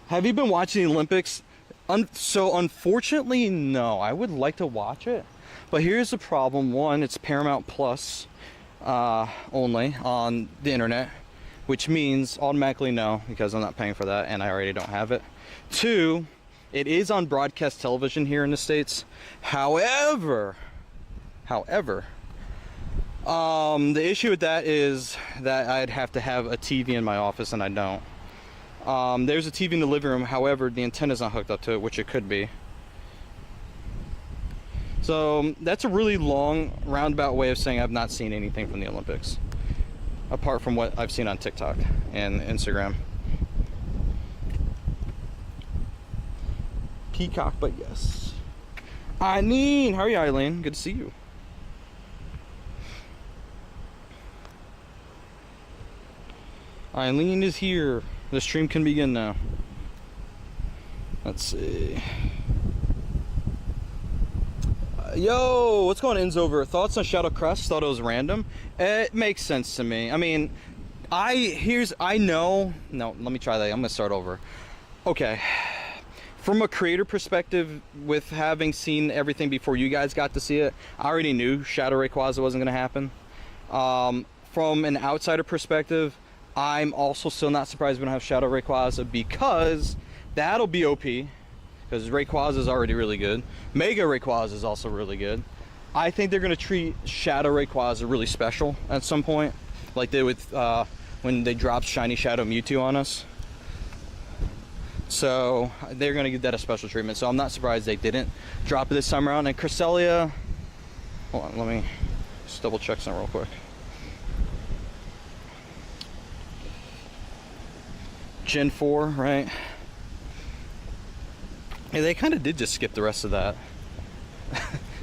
Have you been watching the Olympics? So unfortunately, no. I would like to watch it, but here's the problem. One, it's Paramount Plus only on the internet, which means automatically no, because I'm not paying for that and I already don't have it. Two, it is on broadcast television here in the States. However, the issue with that is that I'd have to have a TV in my office, and I don't. There's a TV in the living room, however, the antenna's not hooked up to it, which it could be. So that's a really long, roundabout way of saying I've not seen anything from the Olympics, apart from what I've seen on TikTok and Instagram. Peacock, but yes. Eileen, how are you, Eileen? Good to see you. Eileen is here. The stream can begin now. Let's see. Yo, what's going on, Inzover? Thoughts on Shadow Crest? Thought it was random. It makes sense to me. I mean, let me try that. I'm gonna start over. Okay. From a creator perspective, with having seen everything before you guys got to see it, I already knew Shadow Rayquaza wasn't gonna happen. From an outsider perspective, I'm also still not surprised we don't have Shadow Rayquaza, because that'll be OP, because Rayquaza is already really good. Mega Rayquaza is also really good. I think they're going to treat Shadow Rayquaza really special at some point, like they would when they dropped Shiny Shadow Mewtwo on us. So they're going to give that a special treatment, so I'm not surprised they didn't drop it this time around. And Cresselia, hold on, let me just double check something real quick. Gen 4, right? Yeah, they kind of did just skip the rest of that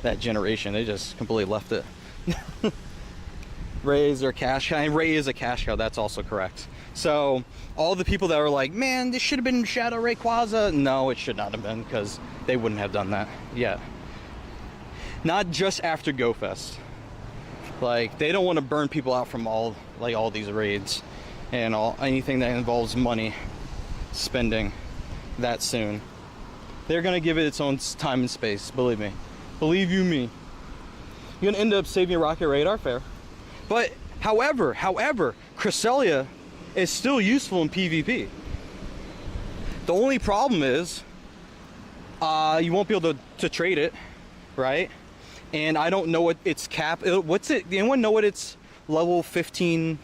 that generation. They just completely left it. Ray is their cash cow. And Ray is a cash cow. That's also correct. So all the people that were like, man, this should have been Shadow Rayquaza. No, it should not have been, because they wouldn't have done that yet. Not just after Go Fest. Like, they don't want to burn people out from all these raids and anything that involves money spending that soon. They're gonna give it its own time and space, believe me. Believe you me. You're gonna end up saving your Rocket Radar, fair. But however, Cresselia is still useful in PvP. The only problem is you won't be able to trade it, right? And I don't know what its cap. What's it? Anyone know what its level 15?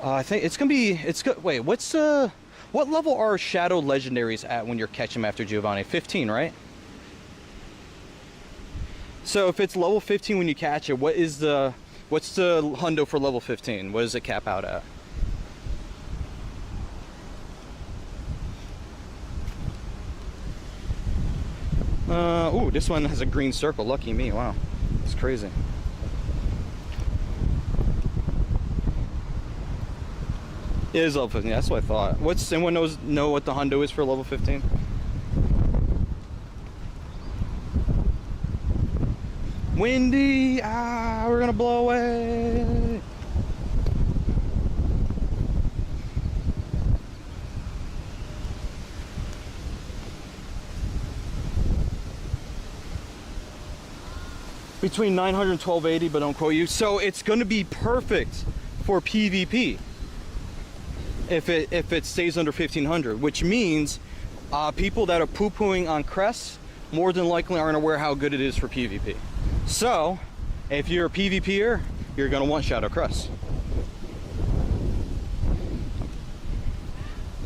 I think it's gonna be. Wait, what level are Shadow Legendaries at when you're catching them after Giovanni? 15, right? So if it's level 15 when you catch it, what's the hundo for level 15? What does it cap out at? Ooh, this one has a green circle. Lucky me. Wow, it's crazy. It is level 15. That's what I thought. Anyone know what the hundo is for level 15? Windy. We're gonna blow away. Between 900 and 1280, but don't quote you. So it's going to be perfect for PvP if it stays under 1500, which means people that are poo-pooing on Crest more than likely aren't aware how good it is for PvP. So if you're a PvPer, you're going to want Shadow Crest.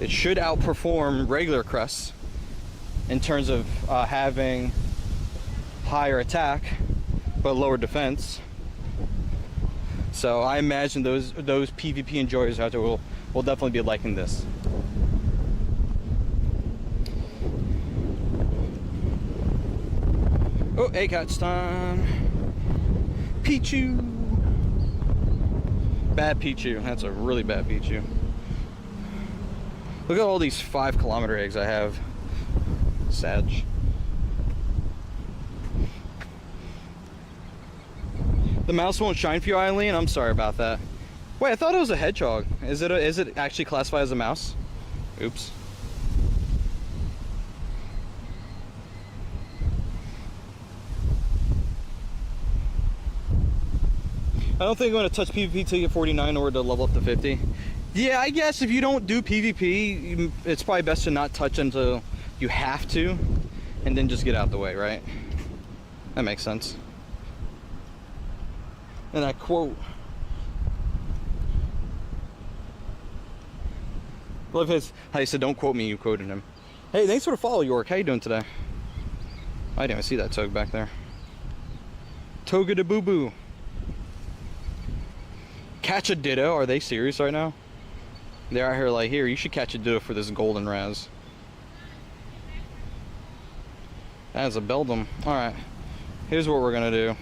It should outperform regular Crests in terms of having higher attack but lower defense. So I imagine those PvP enjoyers out there will definitely be liking this. Oh, hey, catch time. Pichu. Bad Pichu. That's a really bad Pichu. Look at all these 5-kilometer eggs I have. Sag. The mouse won't shine for you, Eileen? I'm sorry about that. Wait, I thought it was a hedgehog. Is it actually classified as a mouse? Oops. I don't think I'm going to touch PvP till you get 49 or to level up to 50. Yeah, I guess if you don't do PvP, it's probably best to not touch until you have to, and then just get out the way, right? That makes sense. And I quote, love how he said, don't quote me, you quoted him. Hey, thanks for the follow, York. How you doing today? I didn't even see that Tog back there. Togedemaru. Catch a Ditto? Are they serious right now? They're out here like, here, you should catch a Ditto for this golden Raz. That's a Beldum. Alright. Here's what we're gonna do.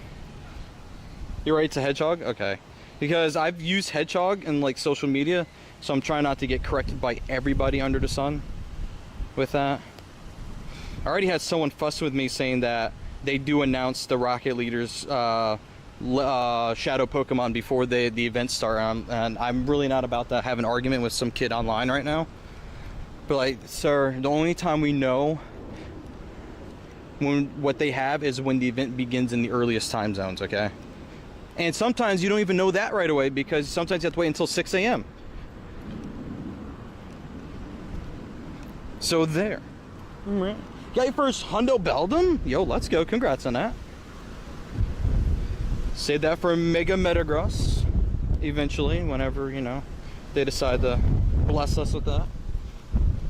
You ready to Hedgehog? Okay. Because I've used Hedgehog in like social media, so I'm trying not to get corrected by everybody under the sun with that. I already had someone fuss with me saying that they do announce the Rocket Leaders shadow Pokemon before the events start, and I'm really not about to have an argument with some kid online right now. But like, sir, the only time we know what they have is when the event begins in the earliest time zones, okay? And sometimes you don't even know that right away, because sometimes you have to wait until 6 a.m. So there. Got your first Hundo Beldum? Yo, let's go. Congrats on that. Save that for Mega Metagross eventually, whenever, you know, they decide to bless us with that.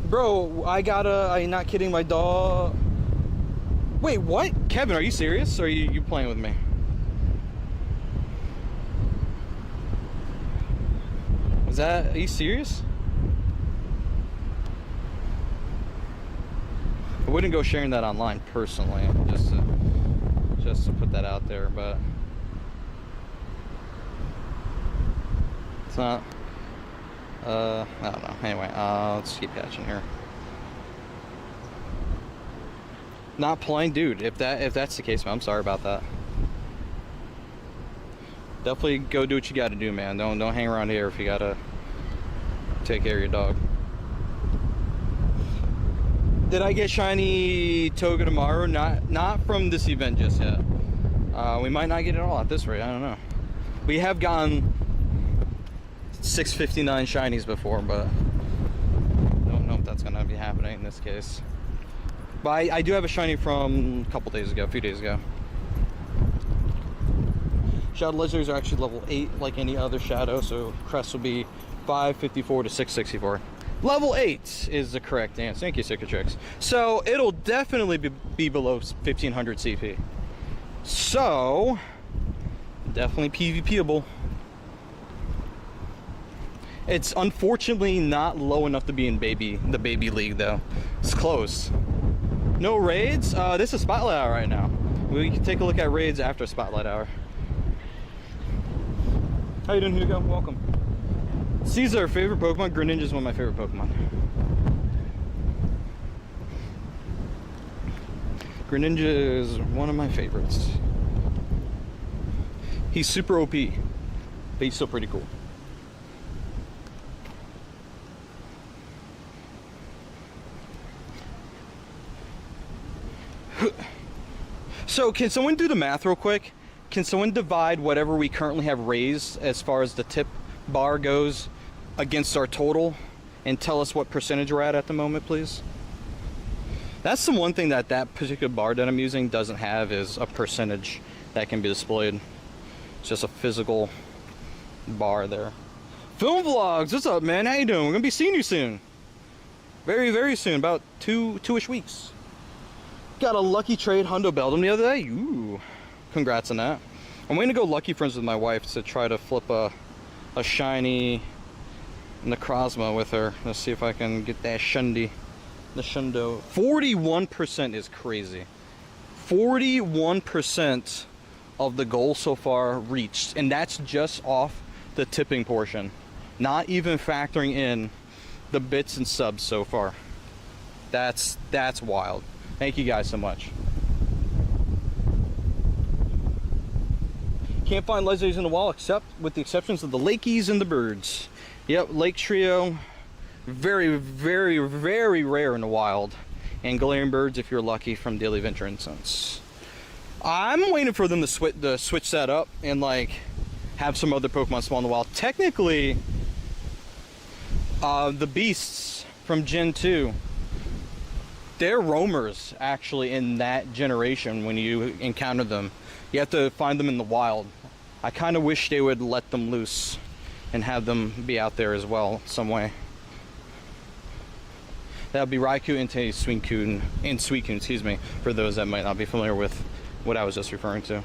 Bro, I'm not kidding, my dog. Wait, what? Kevin, are you serious? Or are you playing with me? Are you serious? wouldn't go sharing that online personally, just to put that out there, but it's not. I don't know. Anyway, let's keep catching here. Not playing, dude. If that's the case, man, I'm sorry about that. Definitely go do what you got to do, man. Don't hang around here if you gotta take care of your dog. Did I get shiny Togedemaru? Not from this event just yet. We might not get it all at this rate. I don't know. We have gotten 659 shinies before, but don't know if that's gonna be happening in this case. But I do have a shiny from a couple days ago, a few days ago. Shadow Lizards are actually level 8 like any other shadow, so crest will be 554 to 664. Level 8 is the correct answer. Thank you, Cicatrix. So it'll definitely be below 1500 CP. So definitely PvPable. It's unfortunately not low enough to be in the baby league though. It's close. No raids. This is Spotlight Hour right now. We can take a look at raids after Spotlight Hour. How you doing, Hugo? Welcome. Caesar, favorite Pokemon? Greninja is one of my favorite Pokemon. Greninja is one of my favorites. He's super OP, but he's still pretty cool. So can someone do the math real quick? Can someone divide whatever we currently have raised as far as the tip bar goes against our total and tell us what percentage we're at the moment, please? That's the one thing that particular bar that I'm using doesn't have, is a percentage that can be displayed. It's just a physical bar there. Film Vlogs, what's up, man? How you doing? We're gonna be seeing you soon. Very, very soon, about two-ish weeks. Got a lucky trade Hundo Beldum the other day. Ooh, congrats on that. I'm waiting to go lucky friends with my wife to try to flip a shiny Necrozma with her. Let's see if I can get that Shundi. The Shundo. 41% is crazy. 41% of the goal so far reached, and that's just off the tipping portion. Not even factoring in the bits and subs so far. That's wild. Thank you guys so much. Can't find legendaries in the wall except with the exceptions of the Lakeys and the birds. Yep, Lake Trio, very, very, very rare in the wild. And Galarian birds if you're lucky from Daily Venture Incense. I'm waiting for them to switch that up and like have some other Pokemon spawn in the wild. Technically, the beasts from Gen 2, they're roamers actually in that generation. When you encounter them, you have to find them in the wild. I kind of wish they would let them loose and have them be out there as well some way. That would be Raikou, Entei, Suicune, and Suicune, excuse me, for those that might not be familiar with what I was just referring to.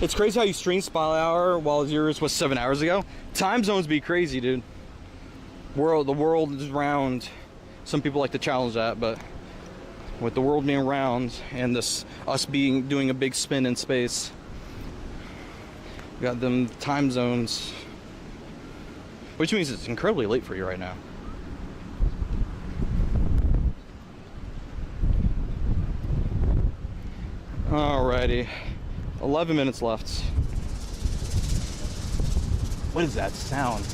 It's crazy how you stream Spotlight Hour while yours was 7 hours ago. Time zones be crazy, dude. The world is round. Some people like to challenge that, but with the world being round and us doing a big spin in space, we got them time zones, which means it's incredibly late for you right now. Alrighty, 11 minutes left. What is that sound?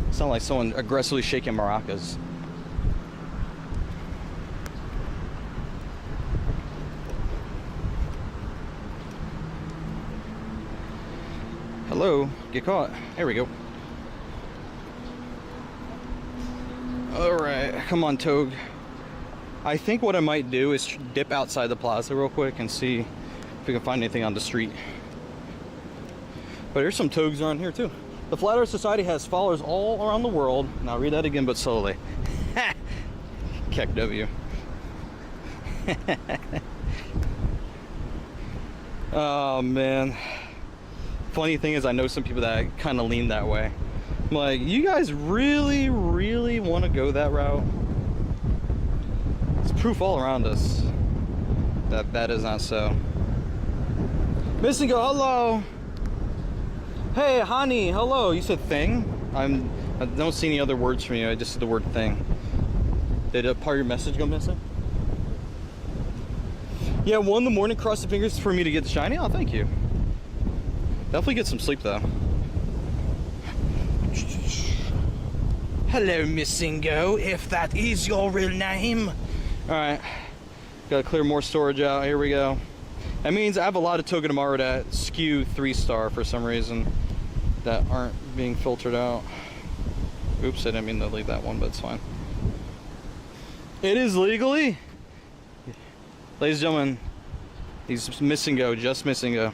Sound like someone aggressively shaking maracas. Hello, get caught. There we go. Alright, come on, Togue. I think what I might do is dip outside the plaza real quick and see if we can find anything on the street. But there's some Togues around here too. The Flat Earth Society has followers all around the world. And I'll read that again, but slowly. Keck W. Oh man. Funny thing is, I know some people that kind of lean that way. I'm like, you guys really, really want to go that route? It's proof all around us that that is not so. Missing go, hello. Hey, honey, hello. You said thing? I don't see any other words from you. I just said the word thing. Did a part of your message go missing? Yeah, 1 in the morning. Cross the fingers for me to get the shiny. Oh, thank you. Definitely get some sleep though. Hello, Missingo, if that is your real name. All right, gotta clear more storage out. Here we go. That means I have a lot of Togedemaru that skew 3-star for some reason that aren't being filtered out. Oops, I didn't mean to leave that one, but it's fine. It is legally, ladies and gentlemen, he's Missingo, just Missingo.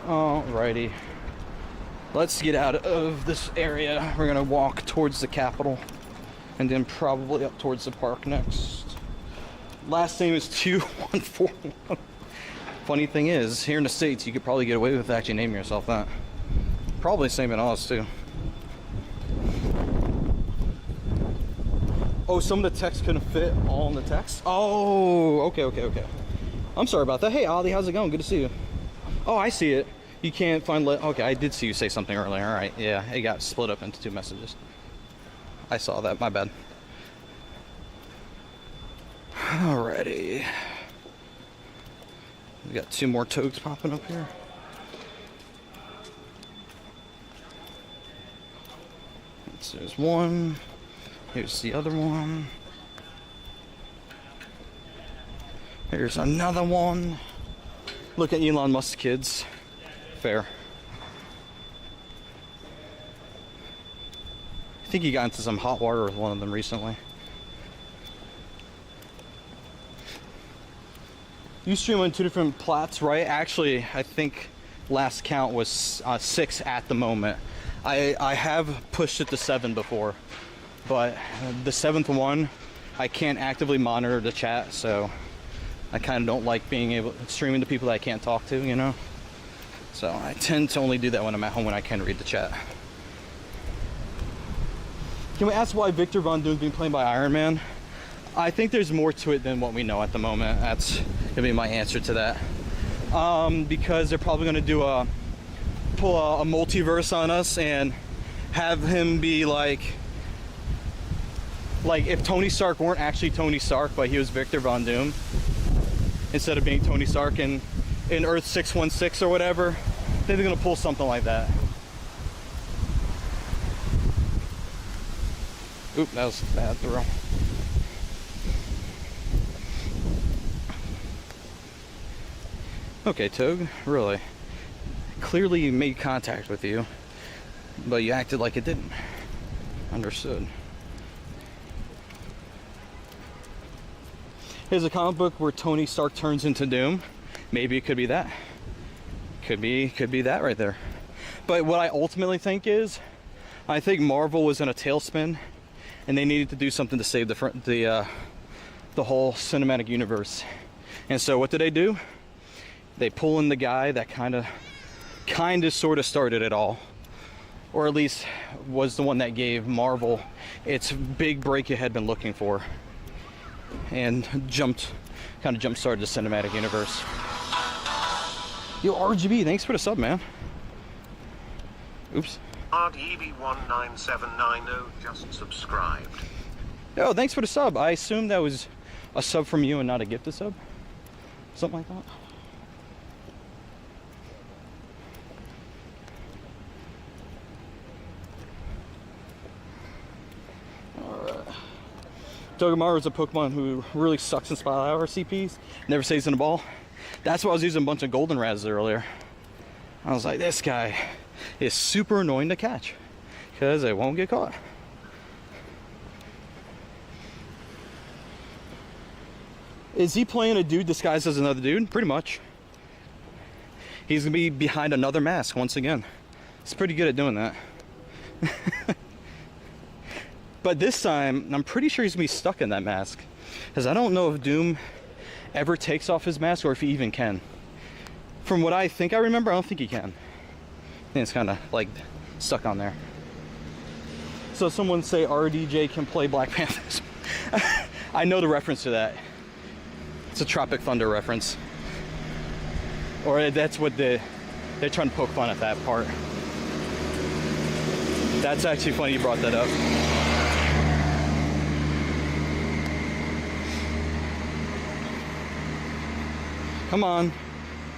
Alrighty, let's get out of this area. We're gonna walk towards the capital and then probably up towards the park next. Last name is 2141. Funny thing is, here in the States, you could probably get away with actually naming yourself that. Probably same in Oz too. Oh, some of the text couldn't fit all in the text? Oh, okay. I'm sorry about that. Hey, Ollie, how's it going? Good to see you. Oh, I see it. You can't find okay, I did see you say something earlier. All right, yeah, it got split up into 2 messages. I saw that, my bad. Alrighty. We got 2 more toads popping up here. So there's one. Here's the other one. Here's another one. Look at Elon Musk's kids. Fair. I think he got into some hot water with one of them recently. You stream on 2 different plats, right? Actually, I think last count was 6 at the moment. I have pushed it to 7 before, but the 7th one, I can't actively monitor the chat, so I kind of don't like being able streaming to people that I can't talk to, you know? So I tend to only do that when I'm at home when I can read the chat. Can we ask why Victor Von Doom's being played by Iron Man? I think there's more to it than what we know at the moment. That's gonna be my answer to that. Because they're probably gonna do pull a multiverse on us and have him be like if Tony Stark weren't actually Tony Stark, but he was Victor Von Doom instead of being Tony Stark in Earth 616 or whatever. I think they're gonna pull something like that. Oop, that was a bad throw. Okay, Tog, really. Clearly made contact with you, but you acted like it didn't. Understood. Here's a comic book where Tony Stark turns into Doom. Maybe it could be that. Could be that right there. But what I ultimately think is, I think Marvel was in a tailspin, and they needed to do something to save the whole cinematic universe. And so what did they do? They pull in the guy that kind of sort of started it all, or at least was the one that gave Marvel its big break it had been looking for, and kind of jump started the cinematic universe. Yo, RGB, thanks for the sub, man. Oops. RDB19790 just subscribed. Yo, thanks for the sub. I assumed that was a sub from you and not a gifted sub, something like that. Togedemaru is a Pokemon who really sucks in Spot Hour CPs, never stays in the ball. That's why I was using a bunch of Golden Raz earlier. I was like, this guy is super annoying to catch because it won't get caught. Is he playing a dude disguised as another dude? Pretty much. He's gonna be behind another mask once again. He's pretty good at doing that. But this time, I'm pretty sure he's gonna be stuck in that mask, because I don't know if Doom ever takes off his mask or if he even can. From what I think I remember, I don't think you can. I think it's kind of like stuck on there. So someone say RDJ can play Black Panthers. I know the reference to that. It's a Tropic Thunder reference. Or that's what they're trying to poke fun at that part. That's actually funny you brought that up. Come on.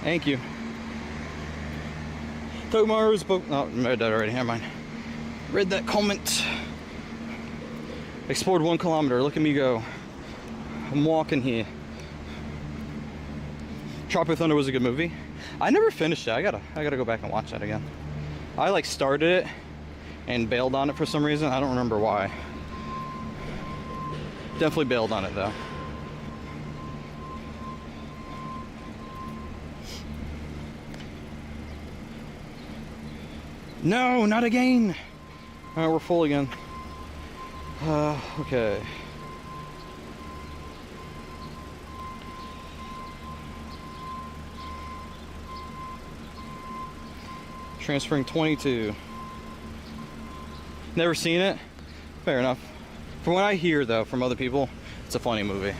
Thank you. Togedemaru's book. Oh, I read that already. Never mind. Read that comment. Explored 1 kilometer. Look at me go. I'm walking here. Tropic Thunder was a good movie. I never finished it. I gotta go back and watch that again. I like started it and bailed on it for some reason. I don't remember why. Definitely bailed on it though. No, not again. All right, we're full again. Okay. Transferring 22. Never seen it? Fair enough. From what I hear though, from other people, it's a funny movie.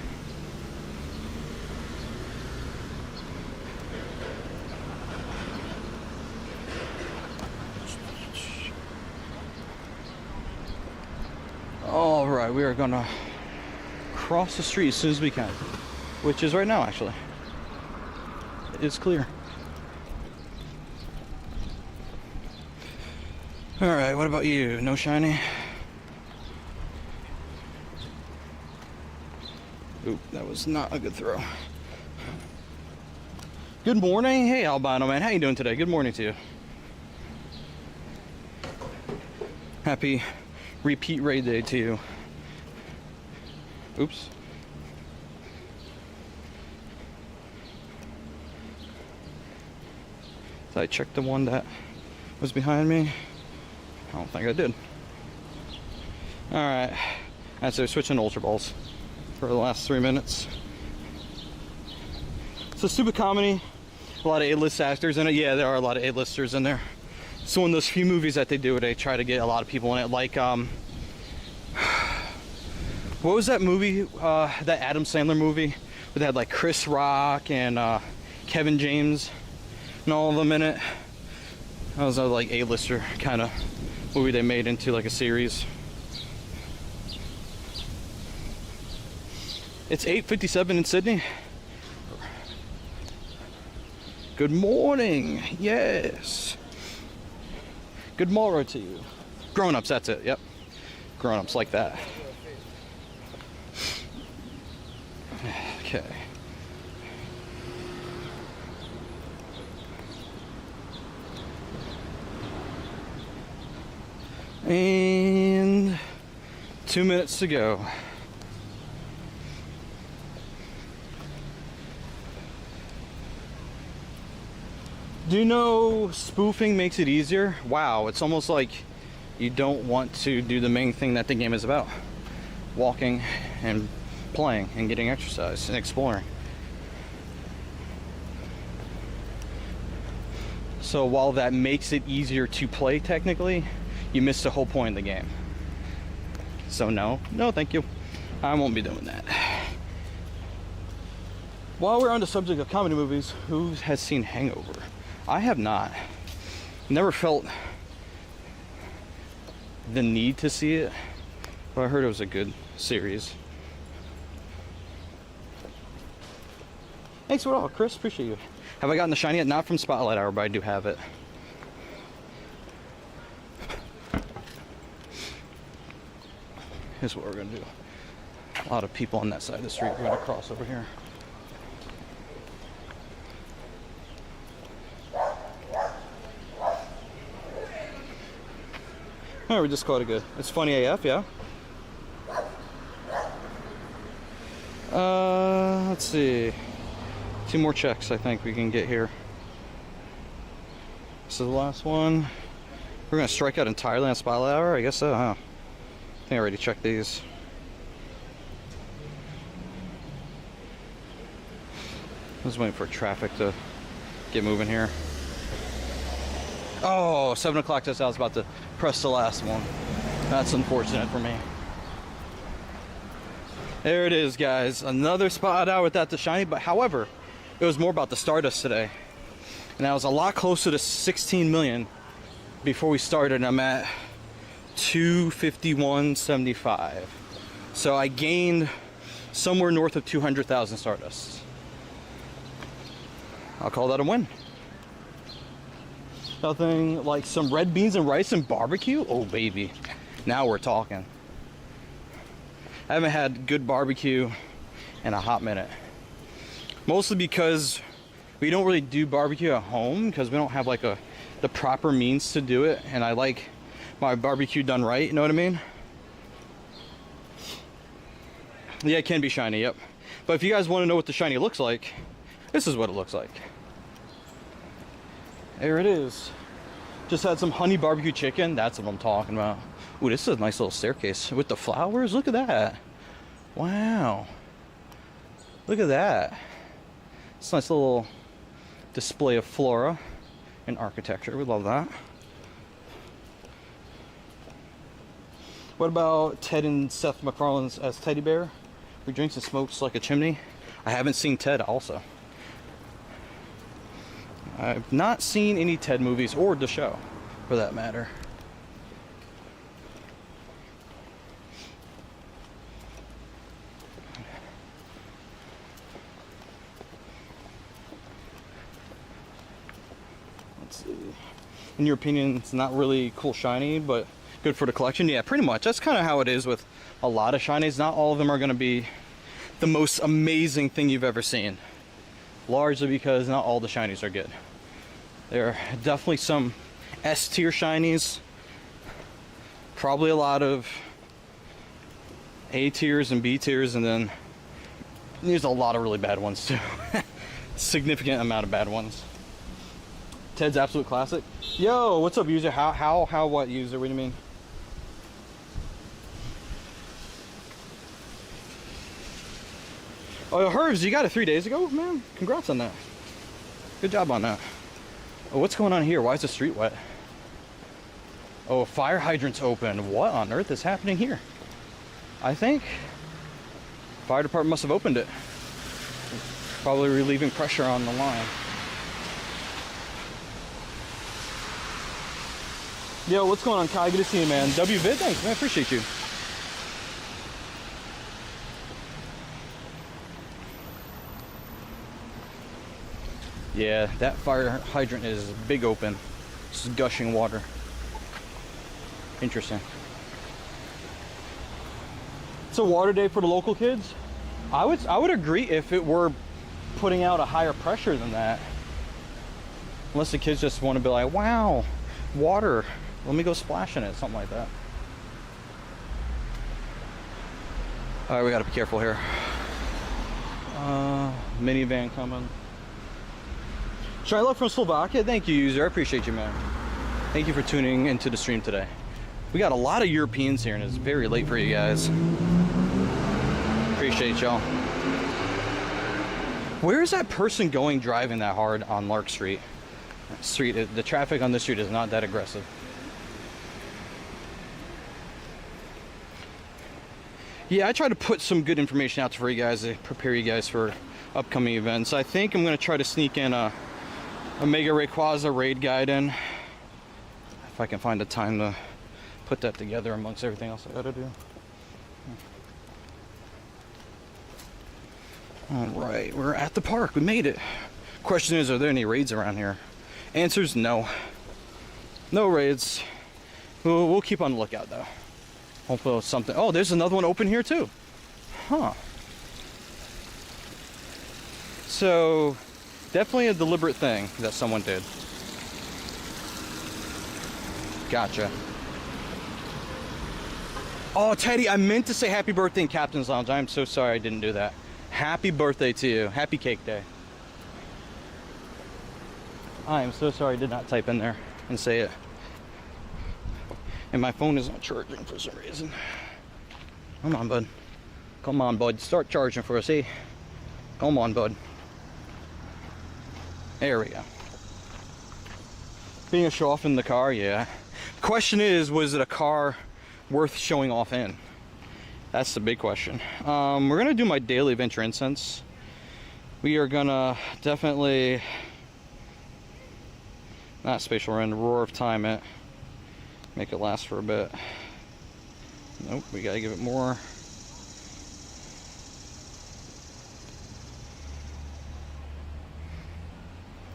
All right, we are gonna cross the street as soon as we can, which is right now actually. It's clear. All right, what about you? No shiny? Oop, that was not a good throw. Good morning. Hey, Albino man, how you doing today? Good morning to you. Happy repeat raid day to you. Oops. Did I check the one that was behind me? I don't think I did. Alright. And so switching to Ultra Balls for the last 3 minutes. It's a stupid comedy. A lot of A-list actors in it. Yeah, there are a lot of A-listers in there. So in those few movies that they do, they try to get a lot of people in it. Like, what was that movie? That Adam Sandler movie? Where they had like Chris Rock and Kevin James and all of them in it. That was a like A-lister kind of movie they made into like a series. It's 8:57 in Sydney. Good morning. Yes. Good morrow to you. Grown-ups, that's it. Yep. Grown-ups like that. Okay. And 2 minutes to go. Do you know spoofing makes it easier? Wow, it's almost like you don't want to do the main thing that the game is about. Walking and playing and getting exercise and exploring. So while that makes it easier to play technically, you missed the whole point of the game. So no, thank you. I won't be doing that. While we're on the subject of comedy movies, who has seen Hangover? I have not. Never felt the need to see it, but I heard it was a good series. Thanks for all, Chris. Appreciate you. Have I gotten the shiny yet? Not from Spotlight Hour, but I do have it. Here's what we're gonna do. A lot of people on that side of the street. We're gonna cross over here. Alright, we just caught it good. It's funny AF, yeah? Let's see. 2 more checks I think we can get here. This is the last one. We're gonna strike out entirely on Spotlight Hour? I guess so, huh? I think I already checked these. I was waiting for traffic to get moving here. Oh, 7 o'clock just I was about to press the last one. That's unfortunate for me. There it is, guys. Another spot out without the shiny, but however, it was more about the Stardust today. And I was a lot closer to 16 million before we started, and I'm at 251.75. So I gained somewhere north of 200,000 Stardust. I'll call that a win. Nothing like some red beans and rice and barbecue. Oh baby, now we're talking. I haven't had good barbecue in a hot minute. Mostly because we don't really do barbecue at home because we don't have like the proper means to do it, and I like my barbecue done right, you know what I mean? Yeah, it can be shiny, yep. But if you guys want to know what the shiny looks like, this is what it looks like. There it is. Just had some honey barbecue chicken. That's what I'm talking about. Ooh, this is a nice little staircase with the flowers. Look at that. Wow. Look at that. It's a nice little display of flora and architecture. We love that. What about Ted and Seth MacFarlane's as Teddy Bear? Who drinks and smokes like a chimney? I haven't seen Ted also. I've not seen any Ted movies or the show, for that matter. Let's see. In your opinion, it's not really cool shiny, but good for the collection? Yeah, pretty much. That's kind of how it is with a lot of shinies. Not all of them are going to be the most amazing thing you've ever seen. Largely because not all the shinies are good. There are definitely some S tier shinies. Probably a lot of A tiers and B tiers, and then there's a lot of really bad ones too. Significant amount of bad ones. Ted's absolute classic. Yo, what's up, user? How, what user? What do you mean? Oh, Herbs, you got it 3 days ago, man. Congrats on that. Good job on that. Oh, what's going on here? Why is the street wet? Oh, a fire hydrant's open. What on earth is happening here? I think fire department must have opened it. Probably relieving pressure on the line. Yo, what's going on, Kai? Good to see you, man. WVid, thanks, man. Appreciate you. Yeah, that fire hydrant is big open. It's gushing water. Interesting. It's a water day for the local kids. I would agree if it were putting out a higher pressure than that. Unless the kids just want to be like, wow, water. Let me go splash in it, something like that. All right, we gotta be careful here. Minivan coming. Shylock from Slovakia, thank you, user. I appreciate you, man. Thank you for tuning into the stream today. We got a lot of Europeans here, and it's very late for you guys. Appreciate y'all. Where is that person going driving that hard on Lark Street? The traffic on this street is not that aggressive. Yeah, I try to put some good information out for you guys to prepare you guys for upcoming events. I think I'm going to try to sneak in a Mega Rayquaza raid guide in. If I can find the time to put that together amongst everything else I got to do. Alright, we're at the park. We made it. Question is, are there any raids around here? Answer's no. No raids. We'll keep on the lookout though. Hopefully something. Oh, there's another one open here too. Huh. So, definitely a deliberate thing that someone did. Gotcha. Oh, Teddy, I meant to say happy birthday in Captain's Lounge. I am so sorry I didn't do that. Happy birthday to you. Happy cake day. I am so sorry I did not type in there and say it. And my phone is not charging for some reason. Come on, bud. Come on, bud. Start charging for us, eh? Come on, bud. There we go. Being a show off in the car, yeah. Question is, was it a car worth showing off in? That's the big question. We're gonna do my daily venture incense. We are gonna definitely, not spatial run, roar of time it. Make it last for a bit. Nope, we gotta give it more.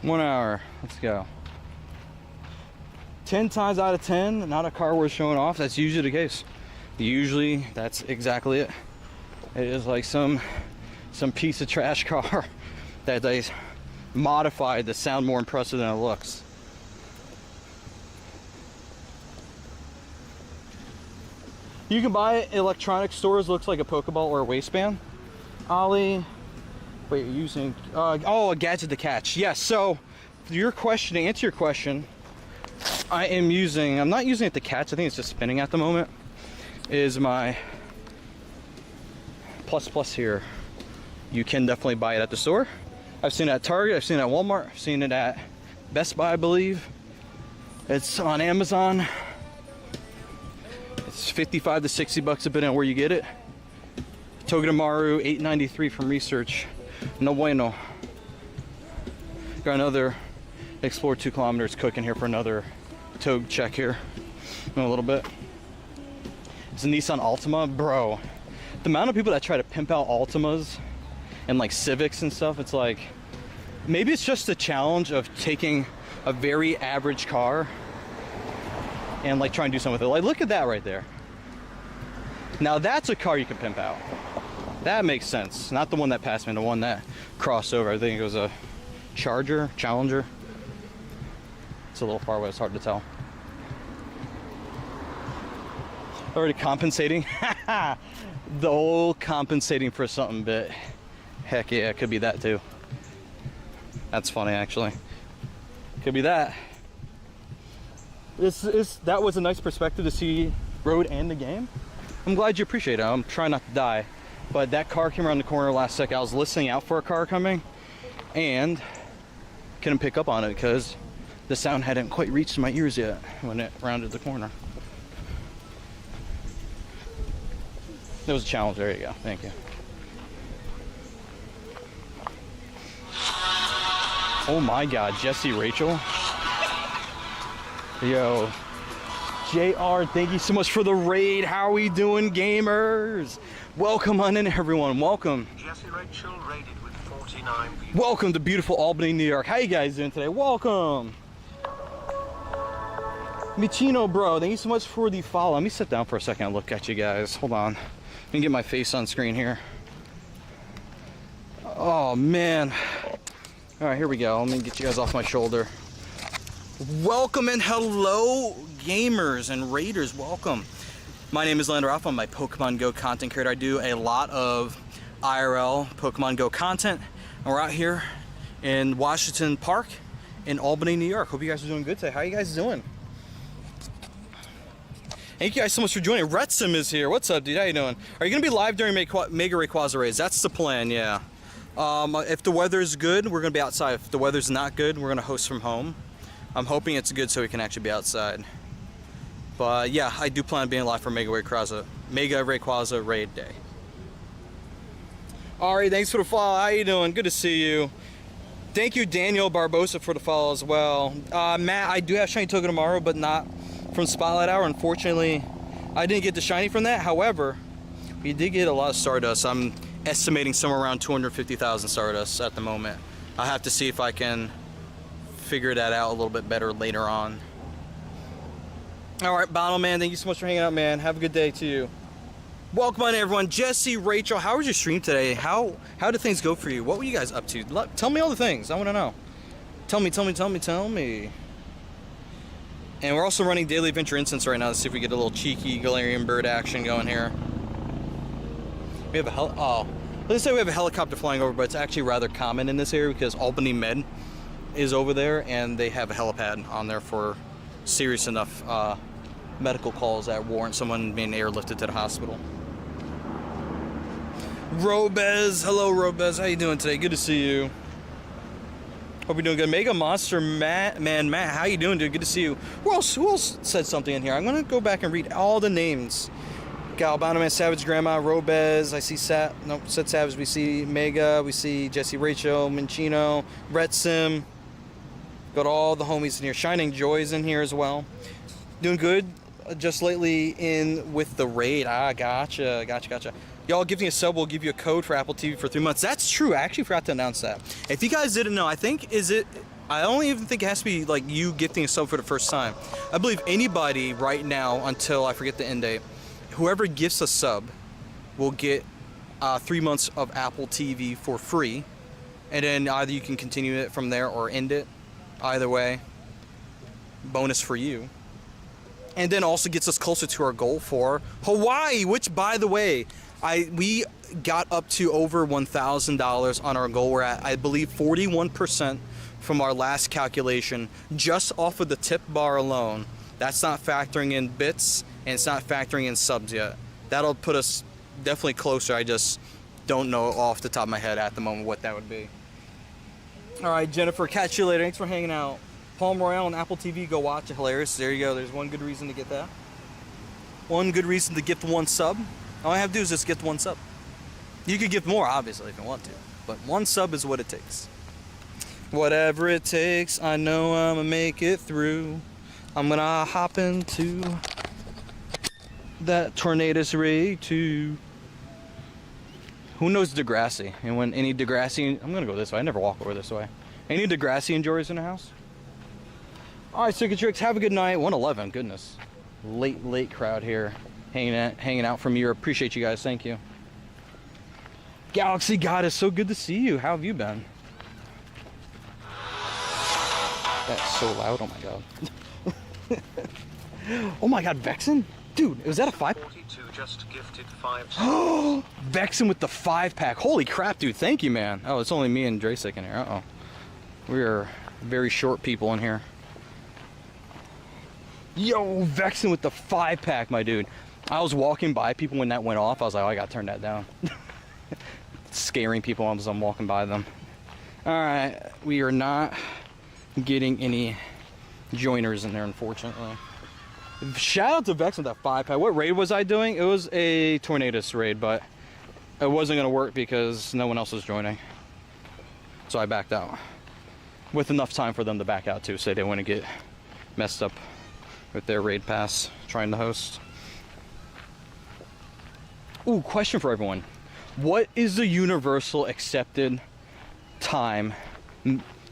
One hour, let's go. 10 times out of 10, not a car worth showing off. That's usually the case. Usually, that's exactly it. It is like some piece of trash car that they modified to sound more impressive than it looks. You can buy it in electronic stores. Looks like a Pokeball or a waistband. Ollie, wait, you're using, oh, a gadget to catch. Yes, so your question, to answer your question, I am using, I'm not using it to catch, I think it's just spinning at the moment, is my plus here. You can definitely buy it at the store. I've seen it at Target, I've seen it at Walmart, I've seen it at Best Buy, I believe. It's on Amazon. It's 55 to 60 bucks depending on where you get it. Togedemaru, $8.93 from research. No bueno. Got another Explore 2 kilometers cooking here for another Toge check here in a little bit. It's a Nissan Altima. Bro, the amount of people that try to pimp out Altimas and like Civics and stuff, it's like, maybe it's just the challenge of taking a very average car and like trying to do something with it. Like, look at that right there. Now that's a car you can pimp out. That makes sense. Not the one that passed me, the one that crossed over. I think it was a Challenger. It's a little far away, it's hard to tell. Already compensating. The old compensating for something bit. Heck yeah, it could be that too. That's funny actually. Could be that. That was a nice perspective to see road and the game. I'm glad you appreciate it. I'm trying not to die. But that car came around the corner last second. I was listening out for a car coming and couldn't pick up on it because the sound hadn't quite reached my ears yet when it rounded the corner. There was a challenge. There you go. Thank you. Oh my God, Jesse Rachel. Yo, JR, thank you so much for the raid. How are we doing, gamers? Welcome on in, everyone. Welcome. Jesse Rachel rated with 49 views. Welcome to beautiful Albany, New York. How you guys doing today? Welcome. Michino, bro, thank you so much for the follow. Let me sit down for a second and look at you guys. Hold on. Let me get my face on screen here. Oh, man. All right, here we go. Let me get you guys off my shoulder. Welcome and hello, gamers and raiders. Welcome. My name is Lander Off. I'm my Pokemon Go content creator. I do a lot of IRL Pokemon Go content. And we're out here in Washington Park in Albany, New York. Hope you guys are doing good today. How are you guys doing? Thank you guys so much for joining. Retsim is here. What's up, dude? How you doing? Are you going to be live during Mega Rayquaza raids? That's the plan, yeah. If the weather's good, we're going to be outside. If the weather's not good, we're going to host from home. I'm hoping it's good so we can actually be outside. But yeah, I do plan on being live for Mega Rayquaza raid day. Ari, thanks for the follow. How you doing? Good to see you. Thank you, Daniel Barbosa, for the follow as well. Matt, I do have Shiny Togedemaru, but not from Spotlight Hour. Unfortunately, I didn't get the Shiny from that. However, we did get a lot of Stardust. I'm estimating somewhere around 250,000 Stardust at the moment. I'll have to see if I can figure that out a little bit better later on. All right, Bottle Man, thank you so much for hanging out, man. Have a good day to you. Welcome on, everyone. Jesse, Rachel, how was your stream today? How did things go for you? What were you guys up to? Tell me all the things. I want to know. Tell me. And we're also running Daily Adventure Instance right now to see if we get a little cheeky Galarian bird action going here. We have let's say we have a helicopter flying over, but it's actually rather common in this area because Albany Med is over there and they have a helipad on there for serious enough medical calls that warrant someone being airlifted to the hospital. Robez, hello Robez, how you doing today? Good to see you. Hope you're doing good. Mega Monster Matt, how you doing, dude? Good to see you. Who else said something in here? I'm gonna go back and read all the names. Got Albino Man, Savage Grandma, Robez. I see Said Savage. We see Mega. We see Jesse Rachel, Minchino, Rhett Sim. Got all the homies in here. Shining Joy's in here as well. Doing good. Just lately in with the raid. Ah, gotcha. Y'all give me a sub, we'll give you a code for Apple TV for 3 months. That's true. I actually forgot to announce that. If you guys didn't know, I don't even think it has to be like you gifting a sub for the first time. I believe anybody right now until I forget the end date, whoever gifts a sub will get 3 months of Apple TV for free. And then either you can continue it from there or end it. Either way, bonus for you. And then also gets us closer to our goal for Hawaii, which, by the way, we got up to over $1,000 on our goal. We're at, I believe, 41% from our last calculation, just off of the tip bar alone. That's not factoring in bits, and it's not factoring in subs yet. That'll put us definitely closer. I just don't know off the top of my head at the moment what that would be. All right, Jennifer, catch you later. Thanks for hanging out. Palm Royale on Apple TV, go watch it. Hilarious. There you go. There's one good reason to get that. One good reason to gift one sub. All I have to do is just gift one sub. You could gift more, obviously, if you want to. But one sub is what it takes. Whatever it takes, I know I'm gonna make it through. I'm gonna hop into that Tornadus raid too. Who knows Degrassi? And when any Degrassi, I'm gonna go this way. I never walk over this way. Any Degrassi enjoyers in the house? All right, Circuit Tricks, have a good night. 111, goodness. Late crowd here, hanging out from Europe. Appreciate you guys, thank you. Galaxy Goddess, so good to see you. How have you been? That's so loud, oh my god. Oh my god, Vexen? Dude, was that a 5? 42 just gifted 5. Vexen with the 5-pack. Holy crap, dude, thank you, man. Oh, it's only me and Drasic in here, uh-oh. We are very short people in here. Yo, Vexen with the 5-pack, my dude. I was walking by people when that went off. I was like, oh, I gotta turn that down. Scaring people as I'm walking by them. All right, we are not getting any joiners in there, unfortunately. Shout out to Vex with that 5-pack. What raid was I doing? It was a Tornadus raid, but it wasn't gonna work because no one else was joining. So I backed out. With enough time for them to back out too, so they didn't want to get messed up with their raid pass trying to host. Ooh, question for everyone. What is the universal accepted time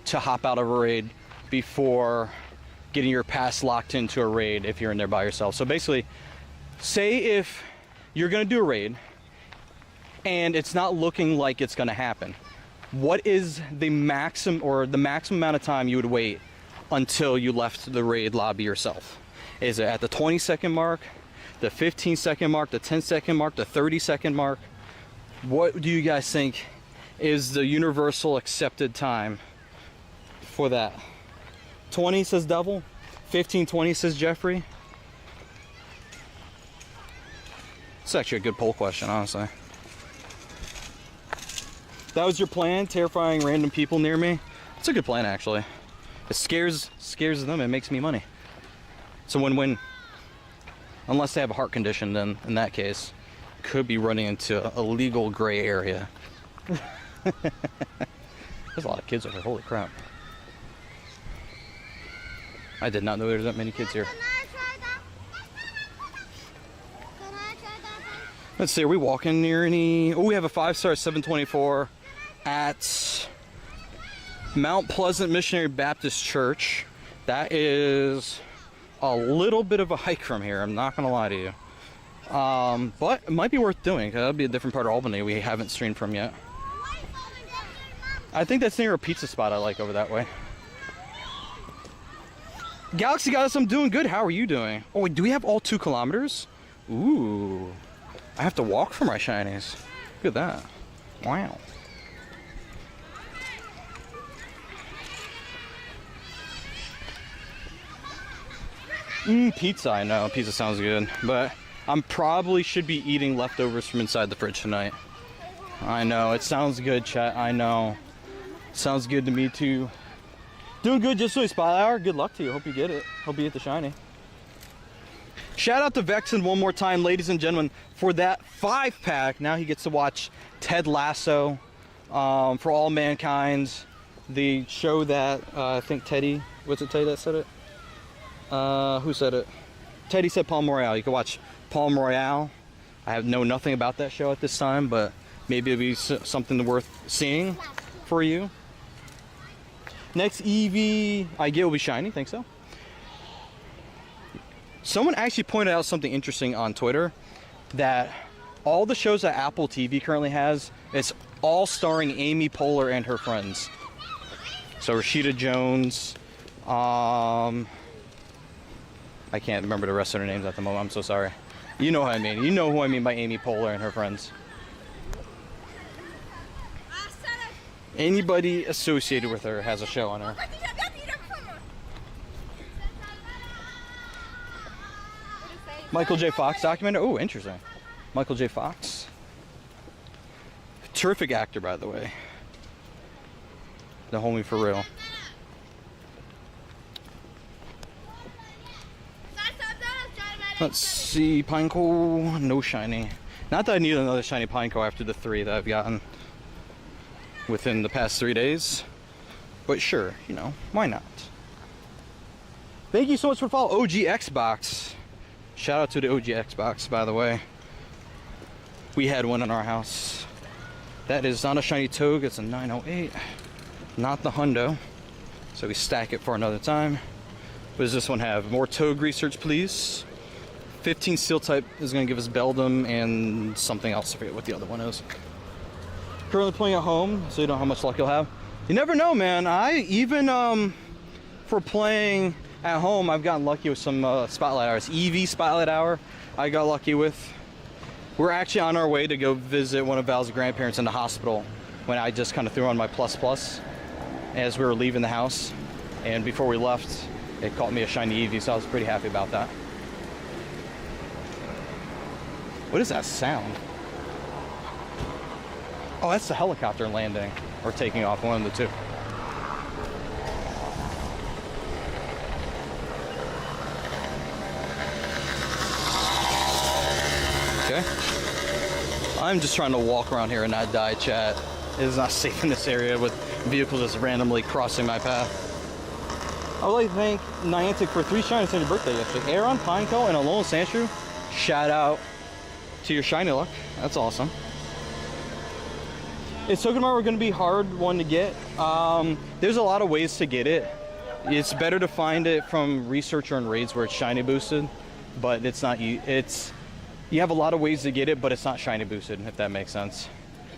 to hop out of a raid before getting your pass locked into a raid if you're in there by yourself? So basically, say if you're gonna do a raid and it's not looking like it's gonna happen, what is the maximum amount of time you would wait until you left the raid lobby yourself? Is it at the 20-second mark, the 15-second mark, the 10-second mark, the 30-second mark? What do you guys think is the universal accepted time for that? 20 says Devil, 15-20 says Jeffrey. It's actually a good poll question, honestly. That was your plan, terrifying random people near me? It's a good plan, actually. It scares them, it makes me money. It's a win-win. Unless they have a heart condition, then in that case, could be running into a legal gray area. There's a lot of kids over here, holy crap. I did not know there were that many kids here. Let's see, are we walking near any? Oh, we have a 5-star 724 at Mount Pleasant Missionary Baptist Church. That is a little bit of a hike from here, I'm not gonna lie to you. But it might be worth doing, because that'll be a different part of Albany we haven't streamed from yet. I think that's near a pizza spot I like over that way. Galaxy Goddess, I'm doing good. How are you doing? Oh, wait, do we have all 2 kilometers? Ooh. I have to walk for my shinies. Look at that. Wow. Pizza, I know. Pizza sounds good. But I'm probably should be eating leftovers from inside the fridge tonight. I know. It sounds good, chat. I know. Sounds good to me, too. Doing good, just doing spot hour. Good luck to you. Hope you get it. Hope you get the shiny. Shout out to Vexen one more time, ladies and gentlemen, for that 5-pack. Now he gets to watch Ted Lasso, For All Mankind, the show that I think Teddy, was it Teddy that said it? Who said it? Teddy said Palm Royale. You can watch Palm Royale. I know nothing about that show at this time, but maybe it'll be something worth seeing for you. Next EV I get will be shiny. Think so? Someone actually pointed out something interesting on Twitter, that all the shows that Apple TV currently has, it's all starring Amy Poehler and her friends. So Rashida Jones, I can't remember the rest of their names at the moment. I'm so sorry. You know what I mean. You know who I mean by Amy Poehler and her friends. Anybody associated with her has a show on her. Michael J. Fox documentary. Oh, interesting. Michael J. Fox. Terrific actor, by the way. The homie for real. Let's see. Pineco. No shiny. Not that I need another shiny Pineco after the 3 that I've gotten within the past 3 days. But sure, you know, why not? Thank you so much for the follow. OG Xbox. Shout out to the OG Xbox, by the way. We had one in our house. That is not a shiny Toge, it's a 908. Not the Hundo. So we stack it for another time. What does this one have? More Toge research, please. 15 Steel type is going to give us Beldum and something else. I forget what the other one is. Currently playing at home, so you don't know how much luck you'll have. You never know, man. I even, for playing at home, I've gotten lucky with some spotlight hours. EV spotlight hour, I got lucky with. We're actually on our way to go visit one of Val's grandparents in the hospital when I just kind of threw on my plus as we were leaving the house. And before we left, it caught me a shiny EV, so I was pretty happy about that. What is that sound? Oh, that's the helicopter landing or taking off, one of the two. Okay. I'm just trying to walk around here and not die, chat. It is not safe in this area with vehicles just randomly crossing my path. I would like to thank Niantic for 3 shinies on your birthday yesterday. Aaron, Pineco, and Alolan Sandshrew. Shout out to your shiny luck. That's awesome. Is Togedemaru going to be hard one to get? There's a lot of ways to get it. It's better to find it from researcher and raids where it's shiny boosted, but it's not. You have a lot of ways to get it, but it's not shiny boosted, if that makes sense.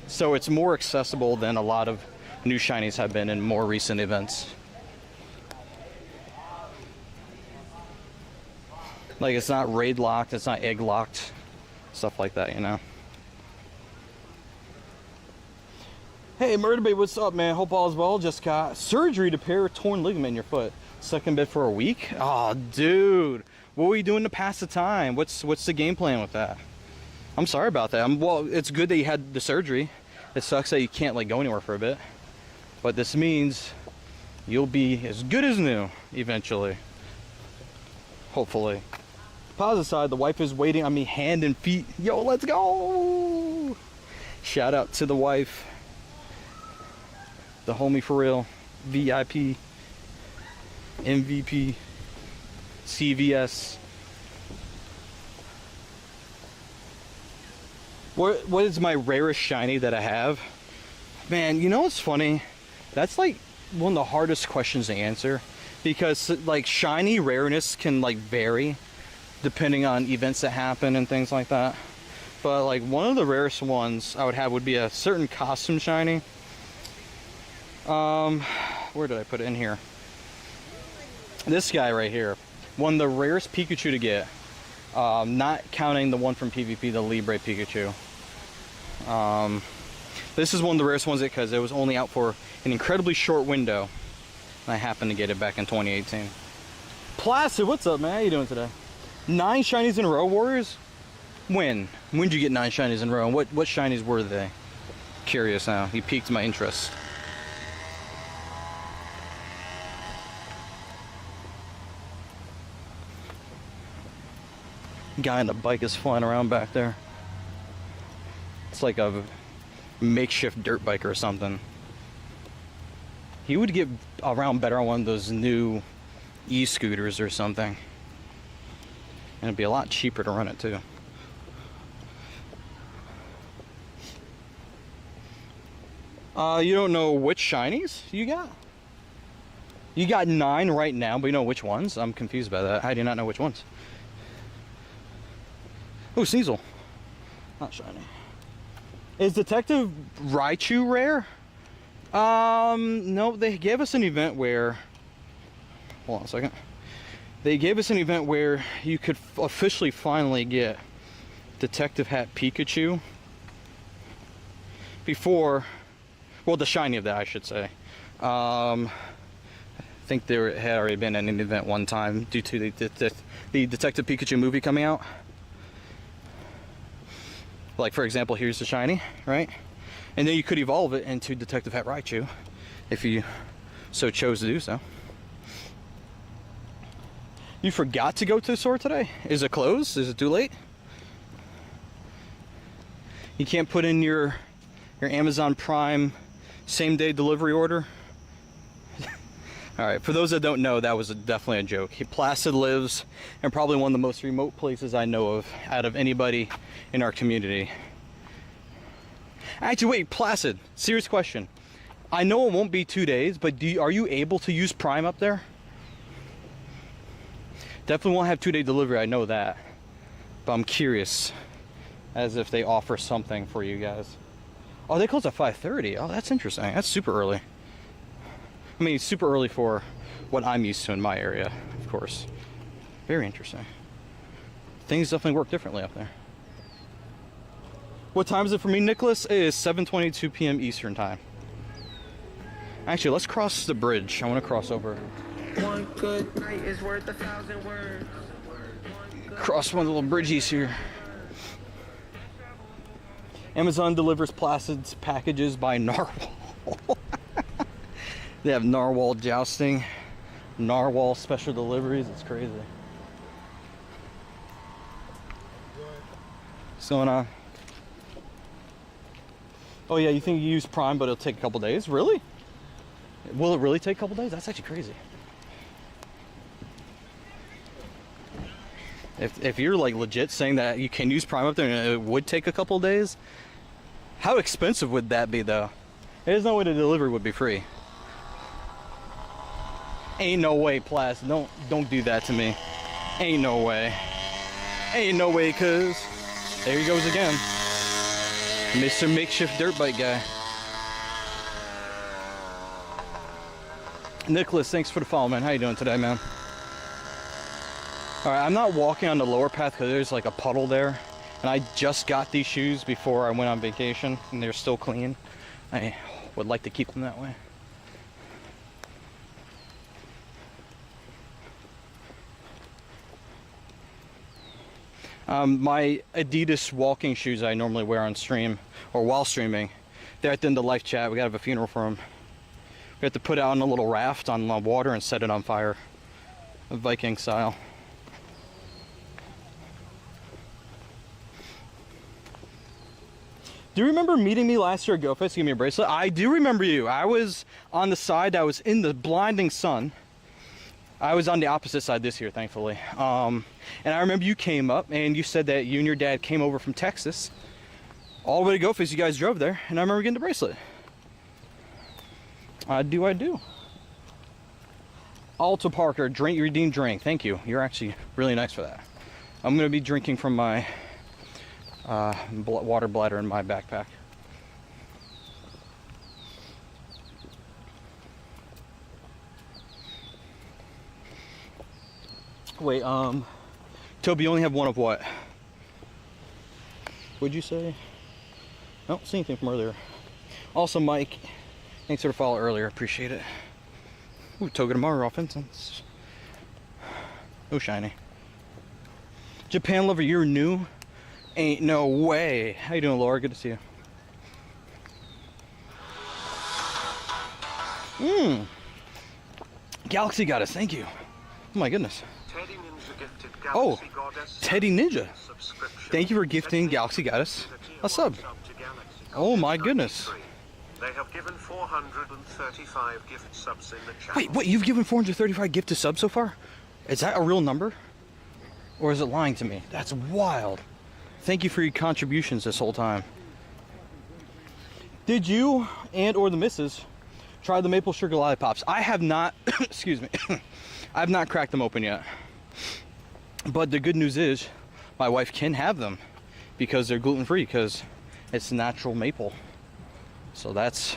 So it's more accessible than a lot of new shinies have been in more recent events. Like, it's not raid locked, it's not egg locked, stuff like that, you know. Hey, Murder Babe, what's up, man? Hope all is well. Just got surgery to repair a torn ligament in your foot. Stuck in bed for a week? Oh, dude. What were you doing to pass the time? What's the game plan with that? I'm sorry about that. Well, it's good that you had the surgery. It sucks that you can't, like, go anywhere for a bit. But this means you'll be as good as new eventually. Hopefully. Positive side, the wife is waiting on me hand and feet. Yo, let's go! Shout out to the wife. The homie for real, VIP, MVP, CVS. What is my rarest shiny that I have? Man, you know what's funny? That's like one of the hardest questions to answer, because like shiny rareness can like vary depending on events that happen and things like that. But like one of the rarest ones I would have would be a certain costume shiny. Where did I put it in here? This guy right here. One of the rarest Pikachu to get. Not counting the one from PvP, the Libre Pikachu. This is one of the rarest ones because it was only out for an incredibly short window. And I happened to get it back in 2018. Placid, what's up, man? How you doing today? 9 shinies in a row, Warriors? When? When did you get 9 shinies in a row? And what shinies were they? Curious now. You piqued my interest. Guy on the bike is flying around back there. It's like a makeshift dirt bike or something. He would get around better on one of those new e-scooters or something. And it'd be a lot cheaper to run it too. You don't know which shinies you got? You got 9 right now, but you know which ones? I'm confused by that. How do you not know which ones? Oh, Sneasel. Not shiny. Is Detective Raichu rare? No, they gave us an event where... Hold on a second. They gave us an event where you could officially finally get Detective Hat Pikachu before... Well, the shiny of that, I should say. I think there had already been an event one time due to the Detective Pikachu movie coming out. Like, for example, here's the shiny, right? And then you could evolve it into Detective Hat Raichu if you so chose to do so. You forgot to go to the store today? Is it closed? Is it too late? You can't put in your Amazon Prime same-day delivery order? Alright, for those that don't know, that was definitely a joke. Placid lives in probably one of the most remote places I know of out of anybody in our community. Actually, wait, Placid, serious question. I know it won't be 2 days, but are you able to use Prime up there? Definitely won't have 2-day delivery, I know that. But I'm curious, as if they offer something for you guys. Oh, they close at 5:30. Oh, that's interesting. That's super early. I mean, super early for what I'm used to in my area, of course. Very interesting. Things definitely work differently up there. What time is it for me, Nicholas? It is 7:22 p.m. Eastern time. Actually, let's cross the bridge. I want to cross over. One good night is worth 1,000 words. Cross one of the little bridges here. Amazon delivers Placid's packages by Narwhal. They have Narwhal jousting, Narwhal special deliveries. It's crazy. What's going on? Oh yeah, you think you use Prime, but it'll take a couple days? Really? Will it really take a couple days? That's actually crazy. If you're like legit saying that you can use Prime up there and it would take a couple days, how expensive would that be though? There's no way the delivery would be free. Ain't no way, Plas. Don't do that to me. Ain't no way. Ain't no way, cuz. There he goes again. Mr. Makeshift Dirt Bike Guy. Nicholas, thanks for the follow, man. How you doing today, man? Alright, I'm not walking on the lower path because there's like a puddle there. And I just got these shoes before I went on vacation, and they're still clean. I would like to keep them that way. My Adidas walking shoes I normally wear on stream, or while streaming, they're at the end of life chat. We gotta have a funeral for them. We have to put it on a little raft on water and set it on fire, Viking style. Do you remember meeting me last year at GoFest to give me a bracelet? I do remember you. I was on the side, I was in the blinding sun. I was on the opposite side this year, thankfully. And I remember you came up and you said that you and your dad came over from Texas. All the way to GoFest, you guys drove there, and I remember getting the bracelet. I do. Alto Parker, drink, redeem drink. Thank you. You're actually really nice for that. I'm gonna be drinking from my water bladder in my backpack. Wait, Toby, you only have one of what? What'd you say? I don't see anything from earlier. Also, Mike, thanks for the follow earlier. Appreciate it. Ooh, Togedemaru offense. Oh, shiny. Japan lover, you're new? Ain't no way. How you doing, Laura? Good to see you. Galaxy Goddess, thank you. Oh my goodness. Teddy Ninja gifted Oh, Galaxy Goddess Teddy Ninja. subscription. Thank you for gifting Galaxy Goddess a sub. To Galaxy Oh my Goddess goodness. 93. They have given 435 gift subs in the chat. Wait, what? You've given 435 gifted subs so far? Is that a real number? Or is it lying to me? That's wild. Thank you for your contributions this whole time. Did you and or the missus try the maple sugar lollipops? I have not, excuse me, I have not cracked them open yet. But the good news is my wife can have them because they're gluten-free because it's natural maple. So that's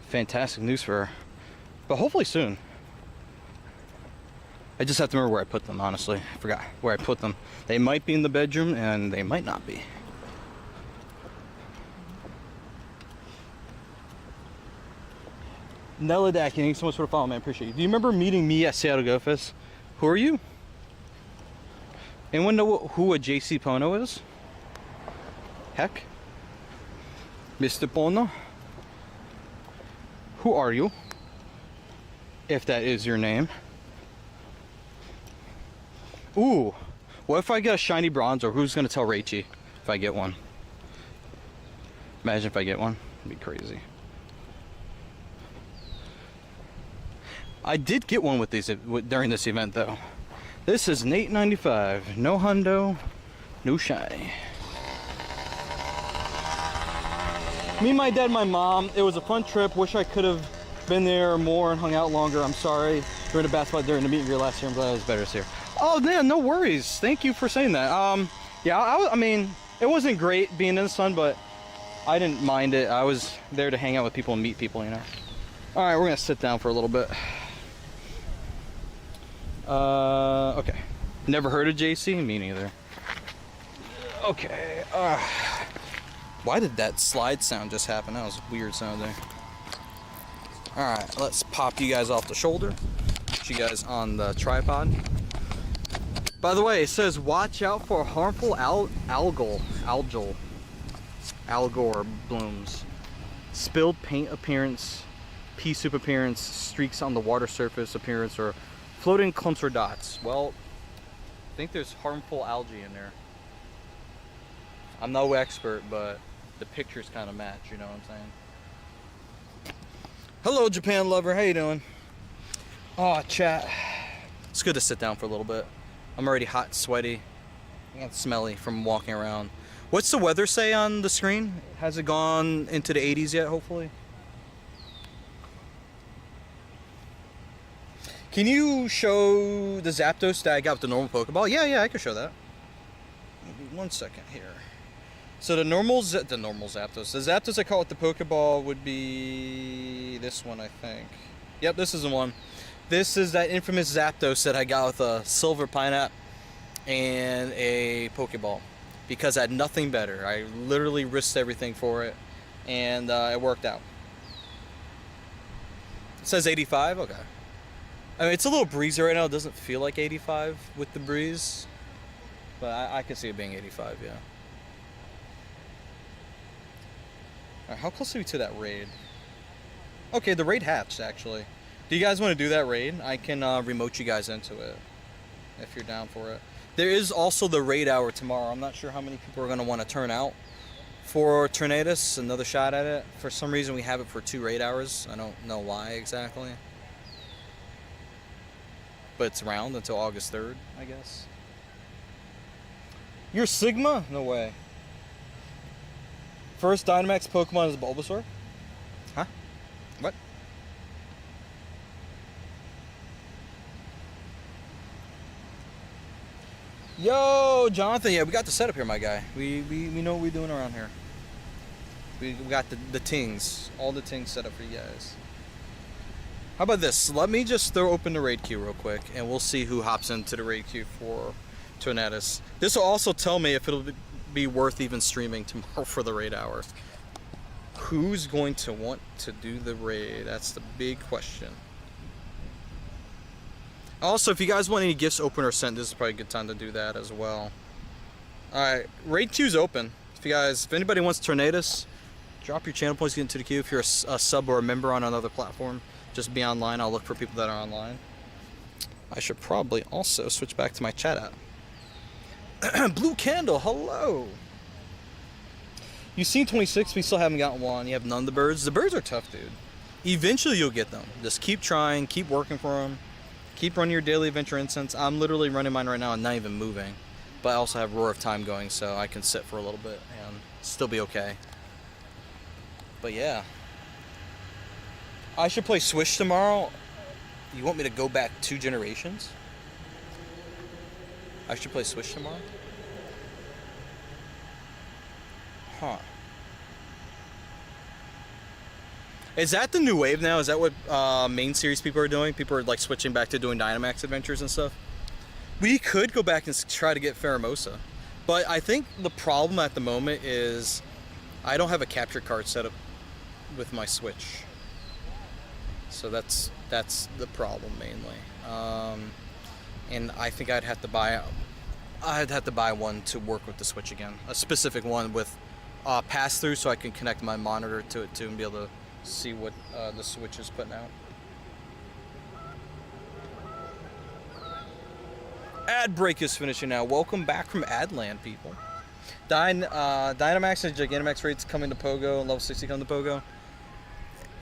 fantastic news for her. But hopefully soon. I just have to remember where I put them, honestly. I forgot where I put them. They might be in the bedroom and they might not be. Nella Dak, thanks so much for the follow, man. Appreciate you. Do you remember meeting me at Seattle Go Fest? Who are you? Anyone know who a JC Pono is? Heck? Mr. Pono? Who are you? If that is your name. Ooh, what if I get a shiny bronze, or who's gonna tell Raichi if I get one? Imagine if I get one. It'd be crazy. I did get one with these during this event though. This is an $8.95. No hundo, no shiny. Me, my dad, my mom. It was a fun trip. Wish I could have been there more and hung out longer. I'm sorry. During the basketball during the meet and greet last year. I'm glad it was better this year. Oh man, no worries. Thank you for saying that. Yeah, I mean, it wasn't great being in the sun, but I didn't mind it. I was there to hang out with people and meet people, you know. All right, we're gonna sit down for a little bit. Okay. Never heard of JC? Me neither. Okay. Why did that slide sound just happen? That was weird sounding. All right, let's pop you guys off the shoulder. Put you guys on the tripod. By the way, it says watch out for harmful algal blooms, spilled paint appearance, pea soup appearance, streaks on the water surface appearance, or floating clumps or dots. Well, I think there's harmful algae in there. I'm no expert, but the pictures kind of match, you know what I'm saying? Hello, Japan lover, how you doing? Oh, chat. It's good to sit down for a little bit. I'm already hot and sweaty and smelly from walking around. What's the weather say on the screen? Has it gone into the 80s yet, hopefully? Can you show the Zapdos that I got with the normal Pokeball? Yeah, I can show that. Maybe 1 second here. So the normal Zapdos, the Zapdos I caught with the Pokeball would be this one, I think. Yep, this is the one. This is that infamous Zapdos that I got with a silver pineapple and a Pokeball because I had nothing better. I literally risked everything for it, and it worked out. It says 85. Okay. I mean, it's a little breezy right now. It doesn't feel like 85 with the breeze, but I can see it being 85. Yeah. All right, how close are we to that raid? Okay, the raid hatched actually. Do you guys want to do that raid? I can remote you guys into it if you're down for it. There is also the raid hour tomorrow. I'm not sure how many people are going to want to turn out for Tornadus, another shot at it. For some reason we have it for 2 raid hours. I don't know why exactly. But it's around until August 3rd, I guess. You're Sigma? No way. First Dynamax Pokemon is Bulbasaur? Huh? What? Yo, Jonathan, yeah, we got the setup here, my guy. We know what we're doing around here. We got the tings, all the tings set up for you guys. How about this? Let me just throw open the raid queue real quick, and we'll see who hops into the raid queue for Tornadus. This will also tell me if it'll be worth even streaming tomorrow for the raid hour. Who's going to want to do the raid? That's the big question. Also, if you guys want any gifts open or sent, this is probably a good time to do that as well. Alright, raid queue's open. If anybody wants Tornadus, drop your channel points, get into the queue. If you're a sub or a member on another platform, just be online. I'll look for people that are online. I should probably also switch back to my chat app. Blue Candle, hello. You've seen 26, we still haven't gotten one. You have none of the birds. The birds are tough, dude. Eventually you'll get them. Just keep trying, keep working for them. Keep running your daily adventure incense. I'm literally running mine right now and not even moving. But I also have Roar of Time going, so I can sit for a little bit and still be okay. But yeah. I should play Switch tomorrow. You want me to go back 2 generations? I should play Switch tomorrow? Huh. Is that the new wave now? Is that what main series people are doing? People are like switching back to doing Dynamax adventures and stuff? We could go back and try to get Pheromosa. But I think the problem at the moment is I don't have a capture card set up with my Switch. So that's the problem mainly. And I think I'd have to buy one to work with the Switch again. A specific one with pass-through so I can connect my monitor to it too and be able to see what the Switch is putting out. Ad break is finishing now. Welcome back from Adland, people. Dynamax and Gigantamax rates coming to Pogo, and level 60 coming to Pogo.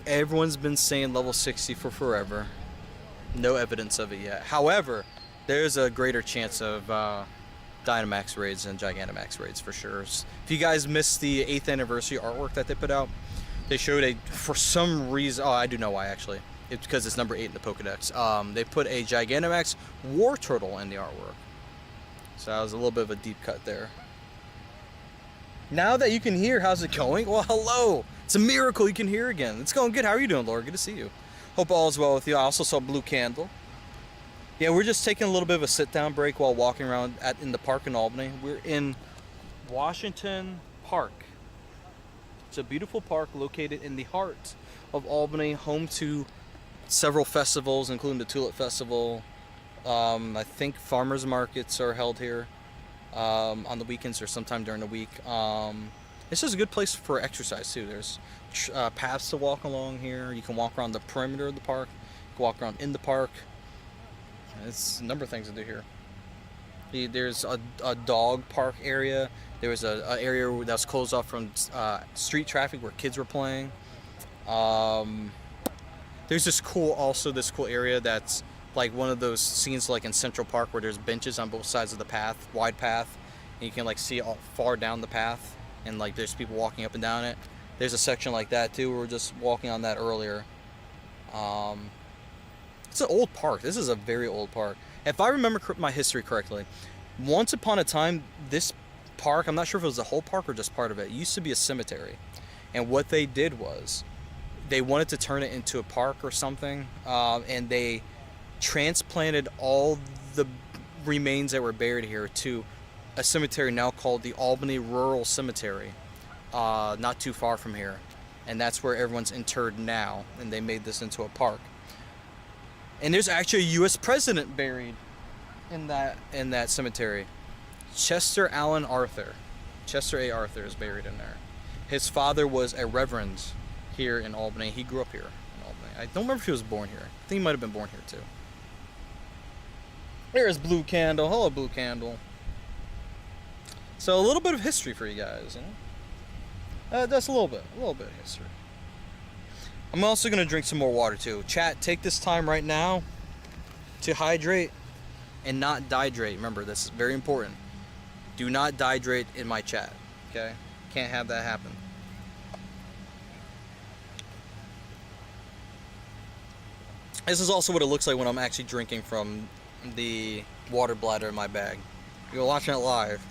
Everyone's been saying level 60 for forever. No evidence of it yet. However, there's a greater chance of Dynamax raids and Gigantamax raids for sure. If you guys missed the 8th anniversary artwork that they put out, they showed for some reason, I do know why actually. It's because it's number 8 in the Pokedex. They put a Gigantamax War Turtle in the artwork. So that was a little bit of a deep cut there. Now that you can hear, how's it going? Well, hello. It's a miracle you can hear again. It's going good. How are you doing, Laura? Good to see you. Hope all is well with you. I also saw Blue Candle. Yeah, we're just taking a little bit of a sit-down break while walking around in the park in Albany. We're in Washington Park. It's a beautiful park located in the heart of Albany, home to several festivals, including the Tulip Festival. I think farmers markets are held here on the weekends or sometime during the week. It's just a good place for exercise too. There's paths to walk along here. You can walk around the perimeter of the park. You can walk around in the park. It's a number of things to do here. There's a dog park area. There was an area that was closed off from street traffic where kids were playing. There's this cool area that's like one of those scenes like in Central Park where there's benches on both sides of the path, wide path, and you can like see all far down the path, and like there's people walking up and down it. There's a section like that too. We were just walking on that earlier. It's an old park. This is a very old park. If I remember my history correctly, once upon a time, this park, I'm not sure if it was the whole park or just part of it, used to be a cemetery. And what they did was they wanted to turn it into a park or something, and they transplanted all the remains that were buried here to a cemetery now called the Albany Rural Cemetery, not too far from here. And that's where everyone's interred now, and they made this into a park. And there's actually a U.S. president buried in that cemetery. Chester Allen Arthur. Chester A. Arthur is buried in there. His father was a reverend here in Albany. He grew up here in Albany. I don't remember if he was born here. I think he might have been born here too. There's Blue Candle. Hello, Blue Candle. So a little bit of history for you guys, you know? That's a little bit of history. I'm also going to drink some more water too. Chat, take this time right now to hydrate and not dehydrate. Remember, this is very important. Do not dehydrate in my chat, okay? Can't have that happen. This is also what it looks like when I'm actually drinking from the water bladder in my bag. You're watching it live.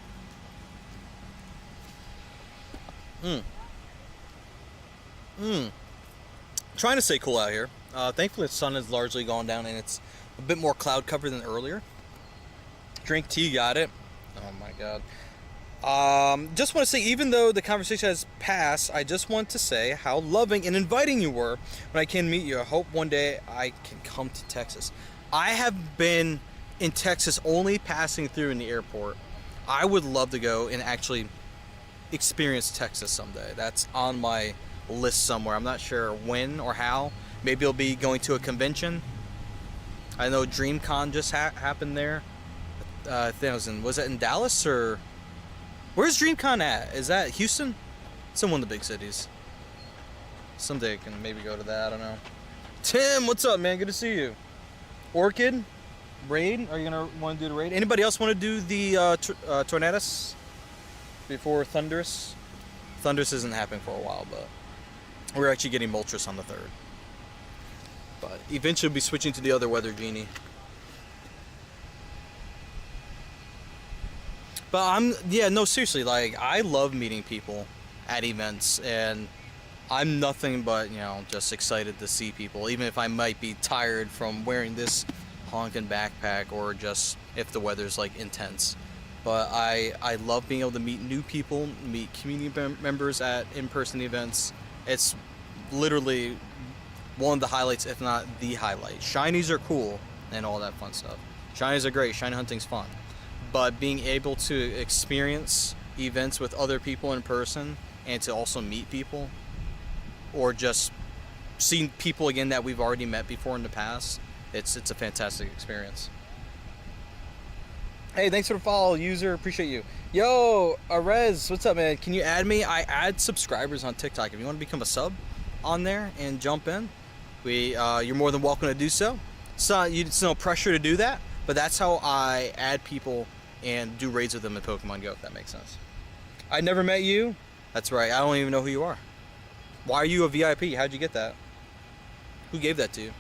Trying to stay cool out here. Thankfully the sun has largely gone down and it's a bit more cloud covered than earlier. Drink tea, got it. Oh my god. Just want to say, even though the conversation has passed, I just want to say how loving and inviting you were when I came to meet you. I hope one day I can come to Texas. I have been in Texas only passing through in the airport. I would love to go and actually experience Texas someday. That's on my list somewhere. I'm not sure when or how. Maybe it'll be going to a convention. I know DreamCon just happened there. I think was that in Dallas or where's DreamCon at? Is that Houston? It's in one of the big cities. Someday I can maybe go to that. I don't know. Tim, what's up, man? Good to see you. Orchid, raid. Are you gonna want to do the raid? Anybody else want to do the Tornadus before Thundurus? Thundurus isn't happening for a while, but we're actually getting Moltres on the 3rd. But eventually we'll be switching to the other Weather Genie. But no, seriously, like, I love meeting people at events, and I'm nothing but, just excited to see people, even if I might be tired from wearing this honking backpack or just if the weather's, like, intense. But I love being able to meet new people, meet community members at in-person events. It's literally one of the highlights, if not the highlight. Shinies are cool and all that fun stuff. Shinies are great. Shiny hunting's fun. But being able to experience events with other people in person and to also meet people or just see people again that we've already met before in the past, it's a fantastic experience. Hey, thanks for the follow, user. Appreciate you. Yo, Arez, what's up, man? Can you add me? I add subscribers on TikTok. If you want to become a sub on there and jump in, you're more than welcome to do so. It's no pressure to do that, but that's how I add people and do raids with them in Pokemon Go, if that makes sense. I never met you. That's right. I don't even know who you are. Why are you a VIP? How'd you get that? Who gave that to you?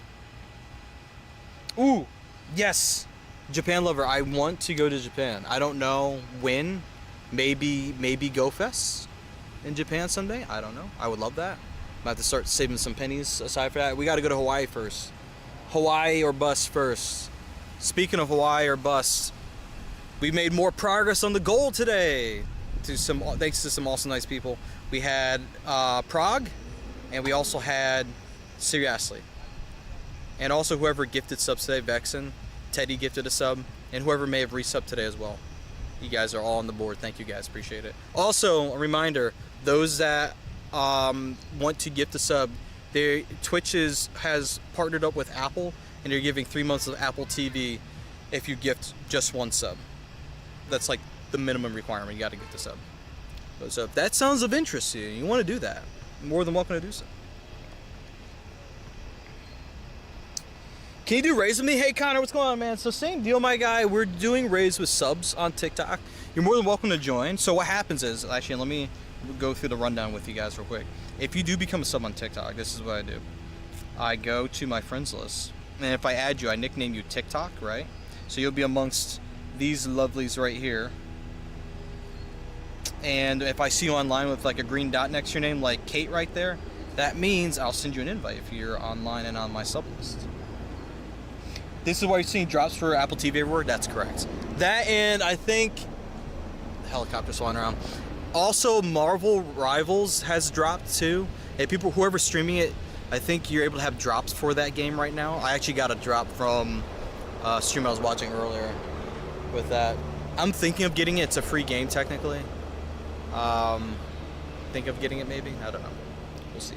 Ooh, yes. Japan lover. I want to go to Japan. I don't know when. Maybe Go Fest in Japan someday. I don't know. I would love that. I'm about to start saving some pennies aside for that. We got to go to Hawaii first. Hawaii or bust first. Speaking of Hawaii or bust, we made more progress on the goal today. Thanks to some awesome nice people. We had Prague, and we also had Seriously. And also whoever gifted subs today, Vexen, Teddy gifted a sub, and whoever may have resubbed today as well. You guys are all on the board. Thank you guys, appreciate it. Also, a reminder, those that want to gift a sub, Twitch has partnered up with Apple, and they're giving 3 months of Apple TV if you gift just one sub. That's like the minimum requirement. You got to gift a sub. So if that sounds of interest to you, you want to do that, you're more than welcome to do so. Can you do raids with me? Hey Connor, what's going on, man? So same deal, my guy. We're doing raids with subs on TikTok. You're more than welcome to join. So what happens is, actually, let me go through the rundown with you guys real quick. If you do become a sub on TikTok, this is what I do. I go to my friends list, and if I add you, I nickname you TikTok, right? So you'll be amongst these lovelies right here. And if I see you online with like a green dot next to your name, like Kate right there, that means I'll send you an invite if you're online and on my sub list. This is why you're seeing drops for Apple TV everywhere. That's correct. That, and I think helicopters flying around. Also, Marvel Rivals has dropped too. And whoever's streaming it, I think you're able to have drops for that game right now. I actually got a drop from a stream I was watching earlier with that. I'm thinking of getting it. It's a free game technically. Think of getting it maybe. I don't know. We'll see.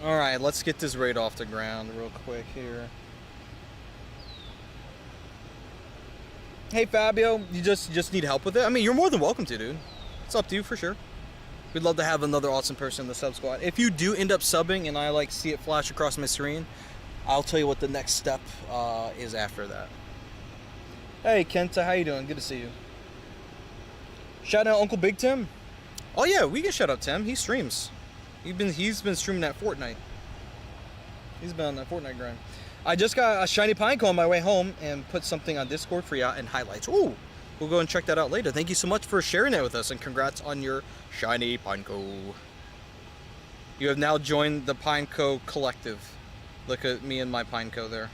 All right, let's get this raid off the ground real quick here. Hey Fabio, you just need help with it? I mean, you're more than welcome to, dude. It's up to you for sure. We'd love to have another awesome person in the sub squad. If you do end up subbing and I like see it flash across my screen, I'll tell you what the next step is after that. Hey Kenta, how you doing? Good to see you. Shout out Uncle Big Tim. Oh yeah, we can shout out Tim. He streams. He's been streaming that Fortnite. He's been on that Fortnite grind. I just got a shiny pinecone on my way home and put something on Discord for you in highlights. Ooh, we'll go and check that out later. Thank you so much for sharing that with us, and congrats on your shiny pinecone. You have now joined the Pineco collective. Look at me and my Pineco there.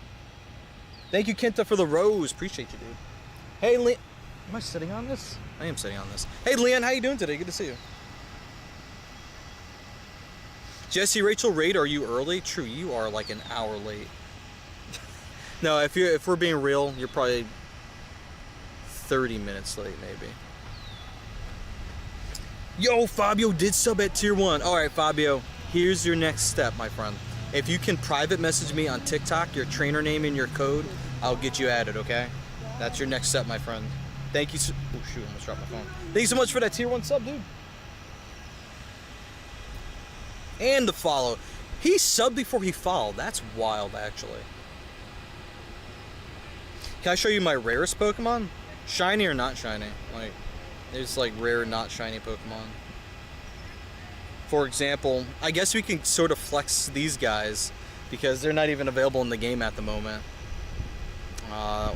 Thank you, Kenta, for the rose. Appreciate you, dude. Hey, Leon. Am I sitting on this? I am sitting on this. Hey, Leon, how you doing today? Good to see you. Jesse Rachel raid, are you early? True, you are like an hour late. No, if we're being real, you're probably 30 minutes late, maybe. Yo, Fabio did sub at tier 1. All right, Fabio, here's your next step, my friend. If you can private message me on TikTok, your trainer name and your code, I'll get you added, okay? That's your next step, my friend. Thank you so... Oh, shoot, I almost dropped my phone. Thank you so much for that tier 1 sub, dude. And the follow. He subbed before he followed. That's wild, actually. Can I show you my rarest Pokemon? Shiny or not shiny? Like, there's like rare, not shiny Pokemon. For example, I guess we can sort of flex these guys because they're not even available in the game at the moment.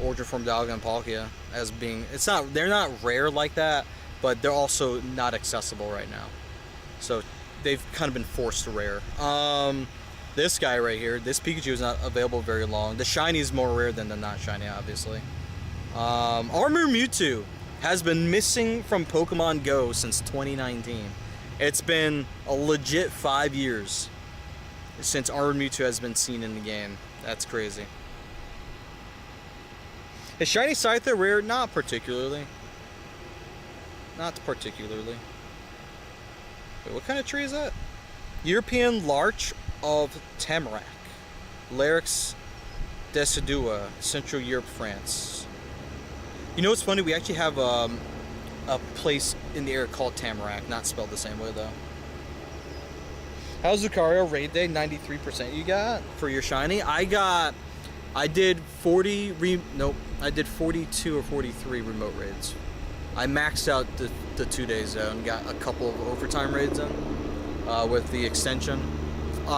Origin Form Dialga and Palkia as being, they're not rare like that, but they're also not accessible right now. So they've kind of been forced to rare. This guy right here, this Pikachu is not available very long. The shiny is more rare than the not shiny, obviously. Armor Mewtwo has been missing from Pokemon Go since 2019. It's been a legit 5 years since Armor Mewtwo has been seen in the game. That's crazy. Is shiny Scyther rare? Not particularly. Not particularly. Wait, what kind of tree is that? European Larch of Tamarack. Larix decidua, Central Europe, France. You know what's funny? We actually have a place in the area called Tamarack, not spelled the same way though. How's Lucario raid day? 93% you got for your shiny? I did 42 or 43 remote raids. I maxed out the 2 days though and got a couple of overtime raids in with the extension. 4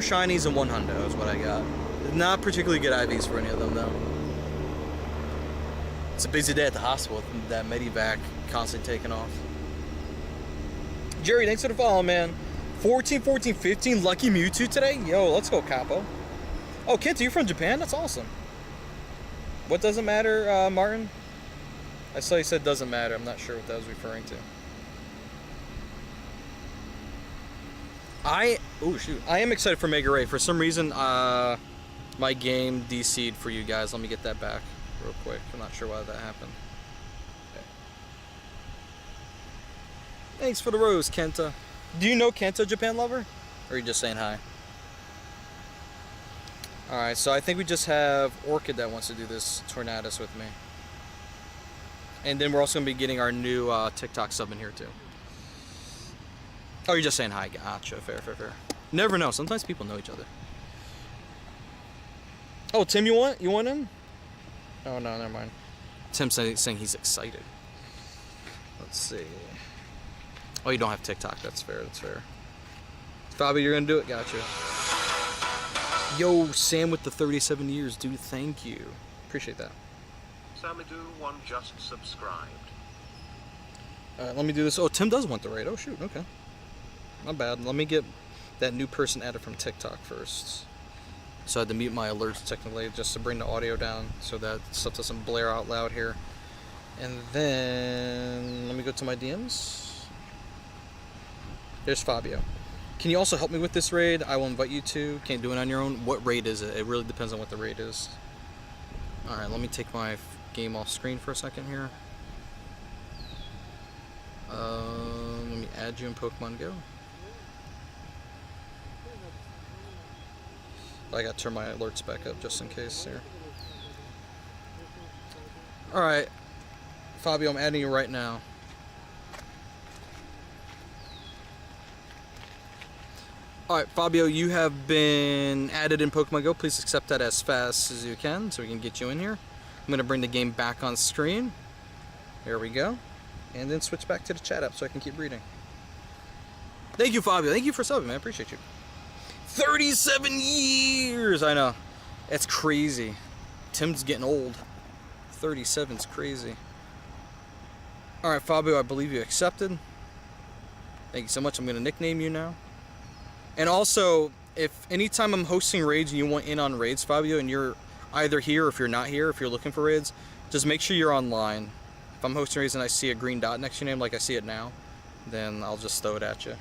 shinies and 1 hundo is what I got. Not particularly good IVs for any of them though. It's a busy day at the hospital with that Medivac constantly taking off. Jerry, thanks for the follow, man. 14, 14, 15, lucky Mewtwo today? Yo, let's go, Capo. Oh, Kenta, you're from Japan? That's awesome. What doesn't matter, Martin? I saw you said doesn't matter. I'm not sure what that was referring to. Oh, shoot. I am excited for Mega Ray. For some reason, my game DC'd for you guys. Let me get that back real quick. I'm not sure why that happened. Okay. Thanks for the rose, Kenta. Do you know Kenta, Japan lover? Or are you just saying hi? Alright, so I think we just have Orchid that wants to do this Tornadus with me. And then we're also going to be getting our new TikTok sub in here too. Oh, you're just saying hi. Gotcha. Fair, fair, fair. Never know. Sometimes people know each other. Oh, Tim, you want in? Oh, no, never mind. Tim's saying he's excited. Let's see. Oh, you don't have TikTok. That's fair. That's fair. Fabi, you're going to do it? Gotcha. Yo, Sam with the 37 years, dude. Thank you. Appreciate that. Samadou1 just subscribed. Alright, let me do this. Oh, Tim does want the raid. Oh, shoot. Okay. Not bad. Let me get that new person added from TikTok first. So I had to mute my alerts technically just to bring the audio down so that stuff doesn't blare out loud here. And then let me go to my DMs. There's Fabio. Can you also help me with this raid? I will invite you to. Can't do it on your own. What raid is it? It really depends on what the raid is. Alright, let me take my game off screen for a second here. Let me add you in Pokemon Go. I gotta turn my alerts back up just in case here. Alright, Fabio, I'm adding you right now. Alright, Fabio, you have been added in Pokemon Go. Please accept that as fast as you can so we can get you in here. I'm going to bring the game back on screen. There we go. And then switch back to the chat app so I can keep reading. Thank you, Fabio. Thank you for subbing, man. I appreciate you. 37 years! I know. That's crazy. Tim's getting old. 37's crazy. Alright, Fabio, I believe you accepted. Thank you so much. I'm going to nickname you now. And also, if anytime I'm hosting raids and you want in on raids, Fabio, and you're either here or if you're not here, if you're looking for raids, just make sure you're online. If I'm hosting raids and I see a green dot next to your name like I see it now, then I'll just throw it at you.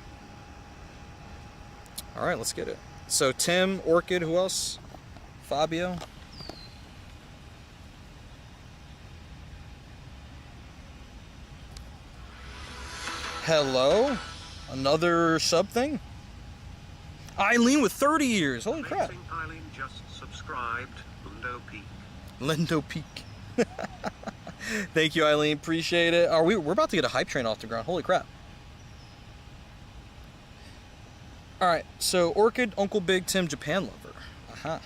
Alright, let's get it. So Tim, Orchid, who else? Fabio. Hello? Another sub thing? Eileen with 30 years. Holy crap. Amazing Eileen just subscribed. Lindo Peak. Lindo Peak. Thank you, Eileen. Appreciate it. We're about to get a hype train off the ground. Holy crap. All right. So Orchid, Uncle Big Tim, Japan Lover. Uh-huh.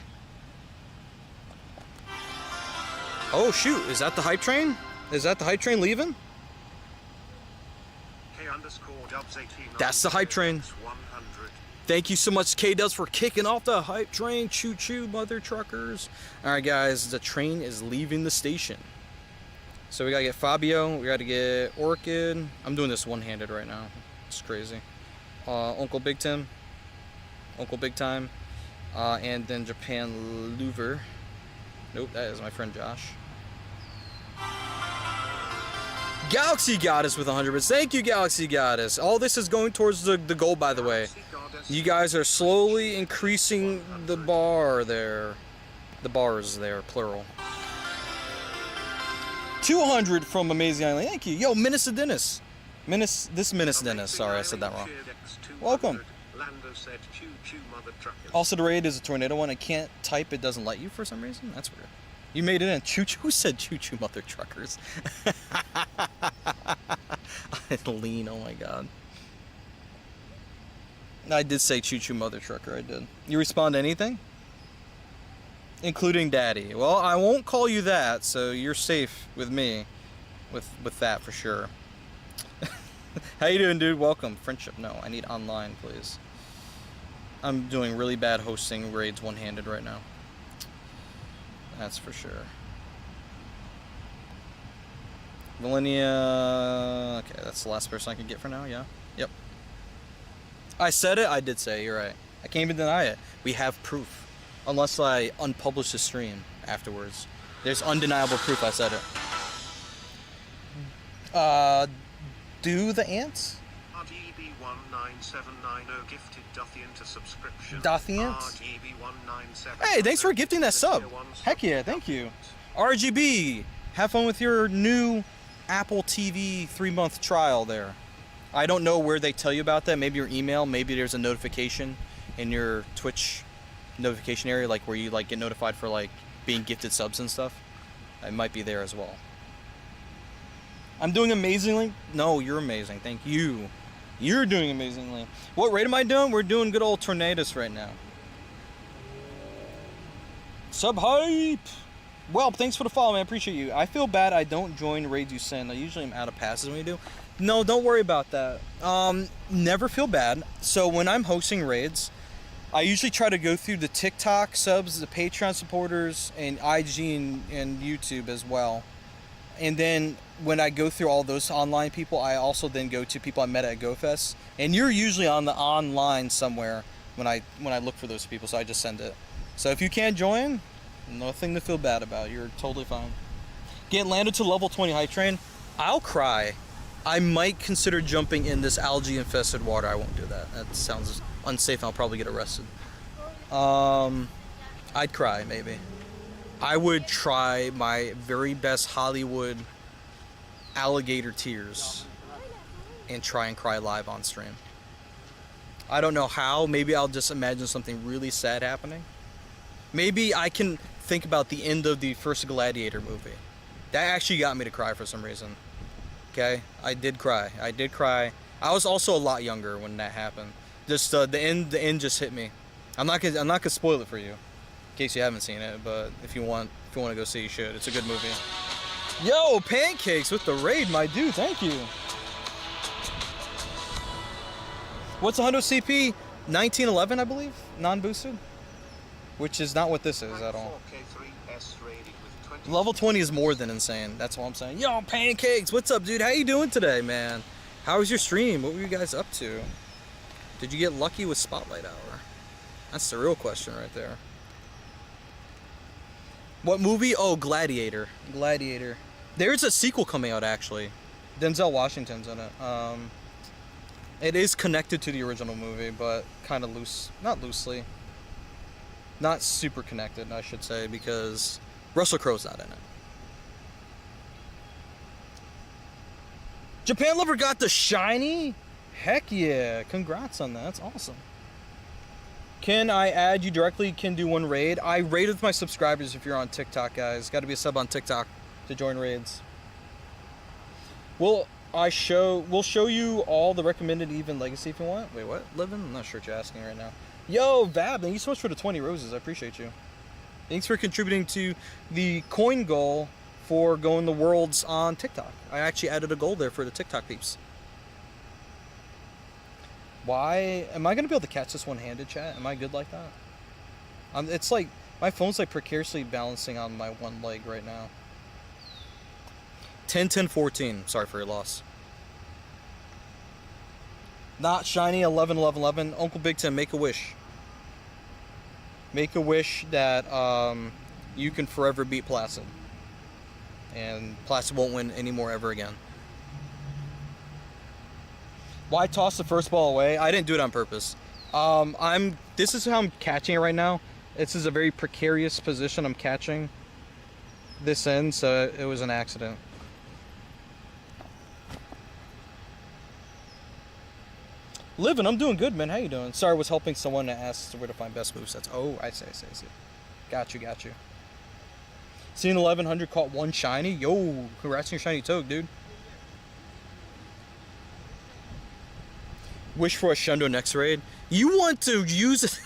Oh, shoot. Is that the hype train? Is that the hype train leaving? That's the hype train. 100. Thank you so much, K-Dubs, for kicking off the hype train. Choo-choo, mother truckers. All right, guys. The train is leaving the station. So we got to get Fabio. We got to get Orchid. I'm doing this one-handed right now. It's crazy. Uncle Big Tim. Uncle Big Time. And then Japan Lover. Nope, that is my friend Josh. Galaxy Goddess with 100 bits. Thank you, Galaxy Goddess. All this is going towards the goal, by the way. You guys are slowly increasing the bar there. The bars there, plural. 200 from Amazing Island. Thank you. Yo, Menace Dennis. Menace Dennis. Sorry, I said that wrong. Welcome. Also, the raid is a tornado one. I can't type. It doesn't let you for some reason. That's weird. You made it in. Choo-choo. Who said choo-choo, mother truckers? Lean. Oh my god. I did say choo-choo, mother trucker. I did. You respond to anything? Including daddy. Well, I won't call you that, so you're safe with me. With that for sure. How you doing, dude? Welcome. Friendship. No, I need online, please. I'm doing really bad hosting raids one-handed right now. That's for sure. Millennia. Okay, that's the last person I can get for now, yeah? Yep. I said it, I did say it, you're right. I can't even deny it. We have proof. Unless I unpublish the stream afterwards. There's undeniable proof I said it. Do the ants? RGB19790 gifted Dothian to subscription. Dothian? RGB197. Hey, thanks for gifting that sub. Heck yeah, thank you. RGB, have fun with your new Apple TV 3-month trial there. I don't know where they tell you about that. Maybe your email, maybe there's a notification in your Twitch notification area, like where you like get notified for like being gifted subs and stuff. It might be there as well. I'm doing amazingly. No, you're amazing. Thank you. You're doing amazingly. What rate am I doing? We're doing good old Tornadoes right now. Sub hype. Well, thanks for the follow, man. I appreciate you. I feel bad I don't join raids you send. I usually am out of passes when you do. No, don't worry about that. Never feel bad. So when I'm hosting raids, I usually try to go through the TikTok subs, the Patreon supporters, and IG and YouTube as well. And then when I go through all those online people, I also then go to people I met at GoFest. And you're usually on the online somewhere when I look for those people, so I just send it. So if you can't join, nothing to feel bad about. You're totally fine. Get landed to level 20 hype train. I'll cry. I might consider jumping in this algae-infested water. I won't do that. That sounds unsafe. I'll probably get arrested. I'd cry, maybe. I would try my very best Hollywood alligator tears and try and cry live on stream. I don't know how. Maybe I'll just imagine something really sad happening. Maybe I can think about the end of the first Gladiator movie. That actually got me to cry for some reason. Okay? I did cry. I did cry. I was also a lot younger when that happened. Just the end just hit me. I'm not gonna spoil it for you, in case you haven't seen it. But if you want to go see, you should. It's a good movie. Yo, Pancakes with the raid, my dude. Thank you. What's a Hundo CP? 1911, I believe, non-boosted, which is not what this is at all. Level 20 is more than insane. That's all I'm saying. Yo, Pancakes, what's up, dude? How you doing today, man? How was your stream? What were you guys up to? Did you get lucky with Spotlight Hour? That's the real question right there. What movie? Oh, Gladiator. Gladiator. There's a sequel coming out, actually. Denzel Washington's in it. It is connected to the original movie, but kind of loose. Not loosely. Not super connected, I should say, because Russell Crowe's not in it. Japan Lover got the shiny? Heck yeah. Congrats on that. That's awesome. Can I add you directly? Can do one raid. I raid with my subscribers if you're on TikTok, guys. Got to be a sub on TikTok to join raids. We'll show you all the recommended even legacy if you want. Wait, what? Living? I'm not sure what you're asking right now. Yo, Vab, thank you so much for the 20 roses. I appreciate you. Thanks for contributing to the coin goal for going the worlds on TikTok. I actually added a goal there for the TikTok peeps. Why am I gonna be able to catch this one-handed, chat? Am I good like that? It's like my phone's like precariously balancing on my one leg right now. 10, 10, 14. Sorry for your loss. Not shiny. 11, 11, 11. Uncle Big Tim, make a wish. Make a wish that you can forever beat Placid, and Placid won't win anymore ever again. Why toss the first ball away? I didn't do it on purpose. This is how I'm catching it right now. This is a very precarious position I'm catching this in, so it was an accident. Living, I'm doing good, man. How you doing? Sorry, I was helping someone that asked where to find best movesets. Oh, I see. Got you. Seen 1100, caught one shiny. Yo, congrats on your shiny Toge, dude. Wish for a Shundo next raid. You want to use it?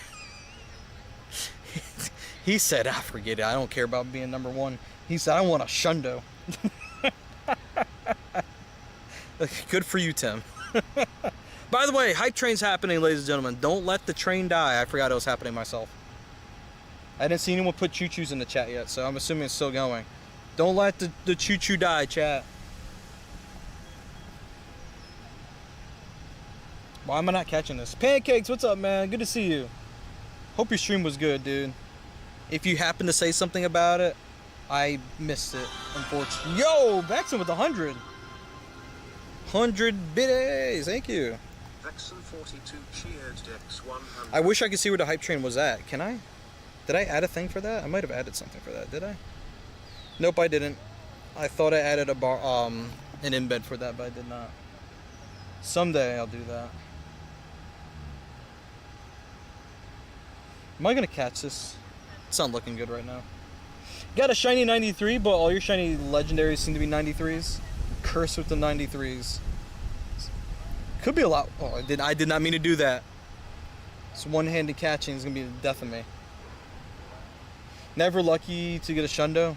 He said, "I forget it. I don't care about being number one." He said, "I want a Shundo." Good for you, Tim. By the way, hype train's happening, ladies and gentlemen. Don't let the train die. I forgot it was happening myself. I didn't see anyone put choo-choos in the chat yet, so I'm assuming it's still going. Don't let the choo-choo die, chat. Why am I not catching this? Pancakes, what's up, man? Good to see you. Hope your stream was good, dude. If you happen to say something about it, I missed it, unfortunately. Yo, Vexen with 100. 100 biddies, thank you. Vexen 42 cheered Dex 100. I wish I could see where the hype train was at. Can I? Did I add a thing for that? I might have added something for that. Did I? Nope, I didn't. I thought I added a an embed for that, but I did not. Someday I'll do that. Am I gonna catch this? It's not looking good right now. Got a shiny 93, but all your shiny legendaries seem to be 93s. Curse with the 93s. Could be a lot. Oh, I did not mean to do that. This one-handed catching is gonna be the death of me. Never lucky to get a Shundo.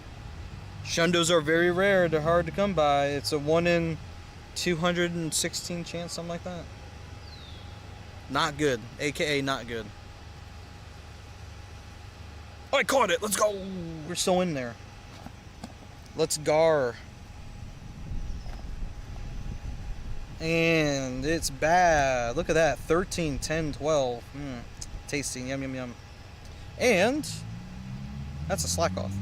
Shundos are very rare. They're hard to come by. It's a 1 in 216 chance, something like that. Not good. AKA not good. Oh, I caught it. Let's go. We're still in there. Let's gar. And it's bad. Look at that. 13, 10, 12. Tasty. Yum, yum, yum. And that's a slack off.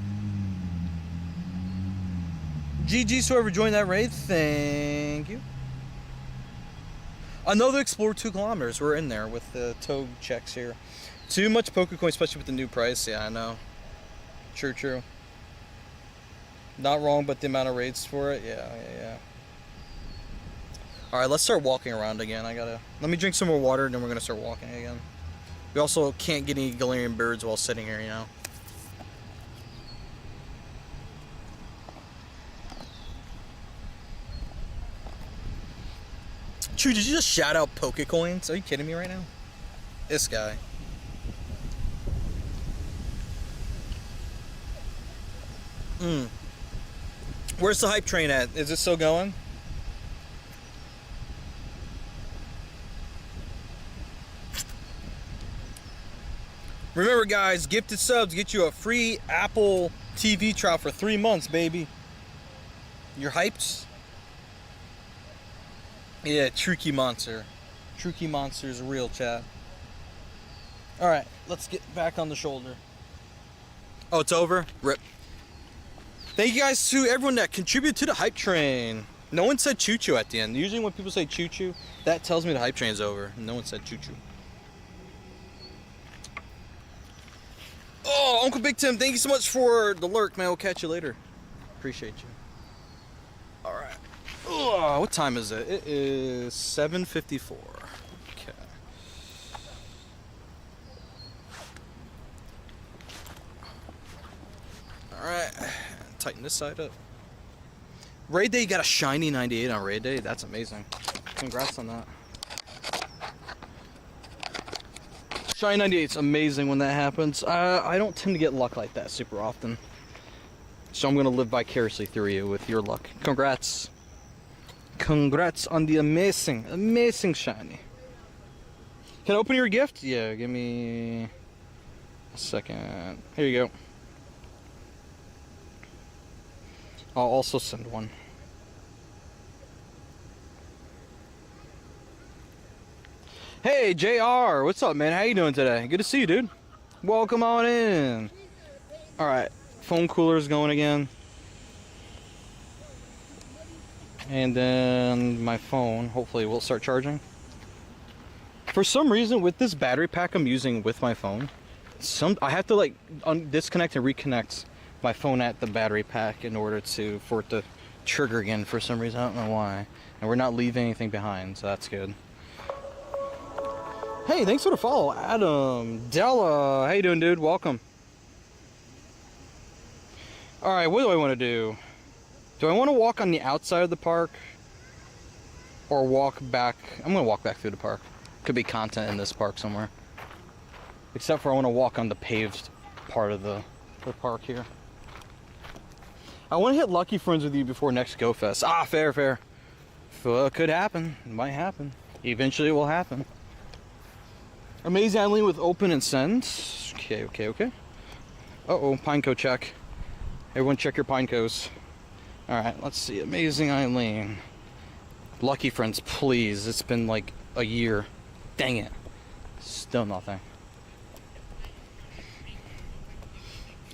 GG's whoever joined that raid. Thank you. Another Explore 2 kilometers. We're in there with the Toge checks here. Too much Pokecoin, especially with the new price. Yeah, I know. True. Not wrong, but the amount of raids for it. Yeah. Alright, let's start walking around again. Let me drink some more water, and then we're gonna start walking again. We also can't get any Galarian birds while sitting here, you know. True, did you just shout out Pokecoins? Are you kidding me right now? This guy. Where's the hype train at? Is it still going? Remember, guys, gifted subs get you a free Apple TV trial for 3 months, baby. You're hyped? Yeah, Truky Monster. Truky Monster is real, chat. Alright, let's get back on the shoulder. Oh, it's over? Rip. Thank you guys to everyone that contributed to the hype train. No one said choo-choo at the end. Usually when people say choo-choo, that tells me the hype train's over. No one said choo-choo. Oh, Uncle Big Tim, thank you so much for the lurk, man. We'll catch you later. Appreciate you. Alright. Oh, what time is it? It is 7:54. Okay. this side up. Raid Day, you got a shiny 98 on Raid Day. That's amazing. Congrats on that. Shiny 98 is amazing when that happens. I don't tend to get luck like that super often. So I'm going to live vicariously through you with your luck. Congrats. Congrats on the amazing, amazing shiny. Can I open your gift? Yeah, give me a second. Here you go. I'll also send one. Hey, JR, what's up, man? How you doing today? Good to see you, dude. Welcome on in. All right, phone cooler's going again. And then my phone, hopefully, will start charging. For some reason, with this battery pack I'm using with my phone, I have to like disconnect and reconnect my phone at the battery pack in order for it to trigger again for some reason. I don't know why. And we're not leaving anything behind, so that's good. Hey, thanks for the follow, Adam. Della, how you doing, dude? Welcome. All right, what do I want to do? Do I want to walk on the outside of the park or walk back? I'm going to walk back through the park. Could be content in this park somewhere. Except for I want to walk on the paved part of the park here. I want to hit Lucky Friends with you before next Go Fest. Ah, fair. Well, it could happen. It might happen. Eventually it will happen. Amazing Eileen with open and send. Okay. Uh-oh, Pineco check. Everyone check your Pinecos. Alright, let's see. Amazing Eileen. Lucky Friends, please. It's been like a year. Dang it. Still nothing.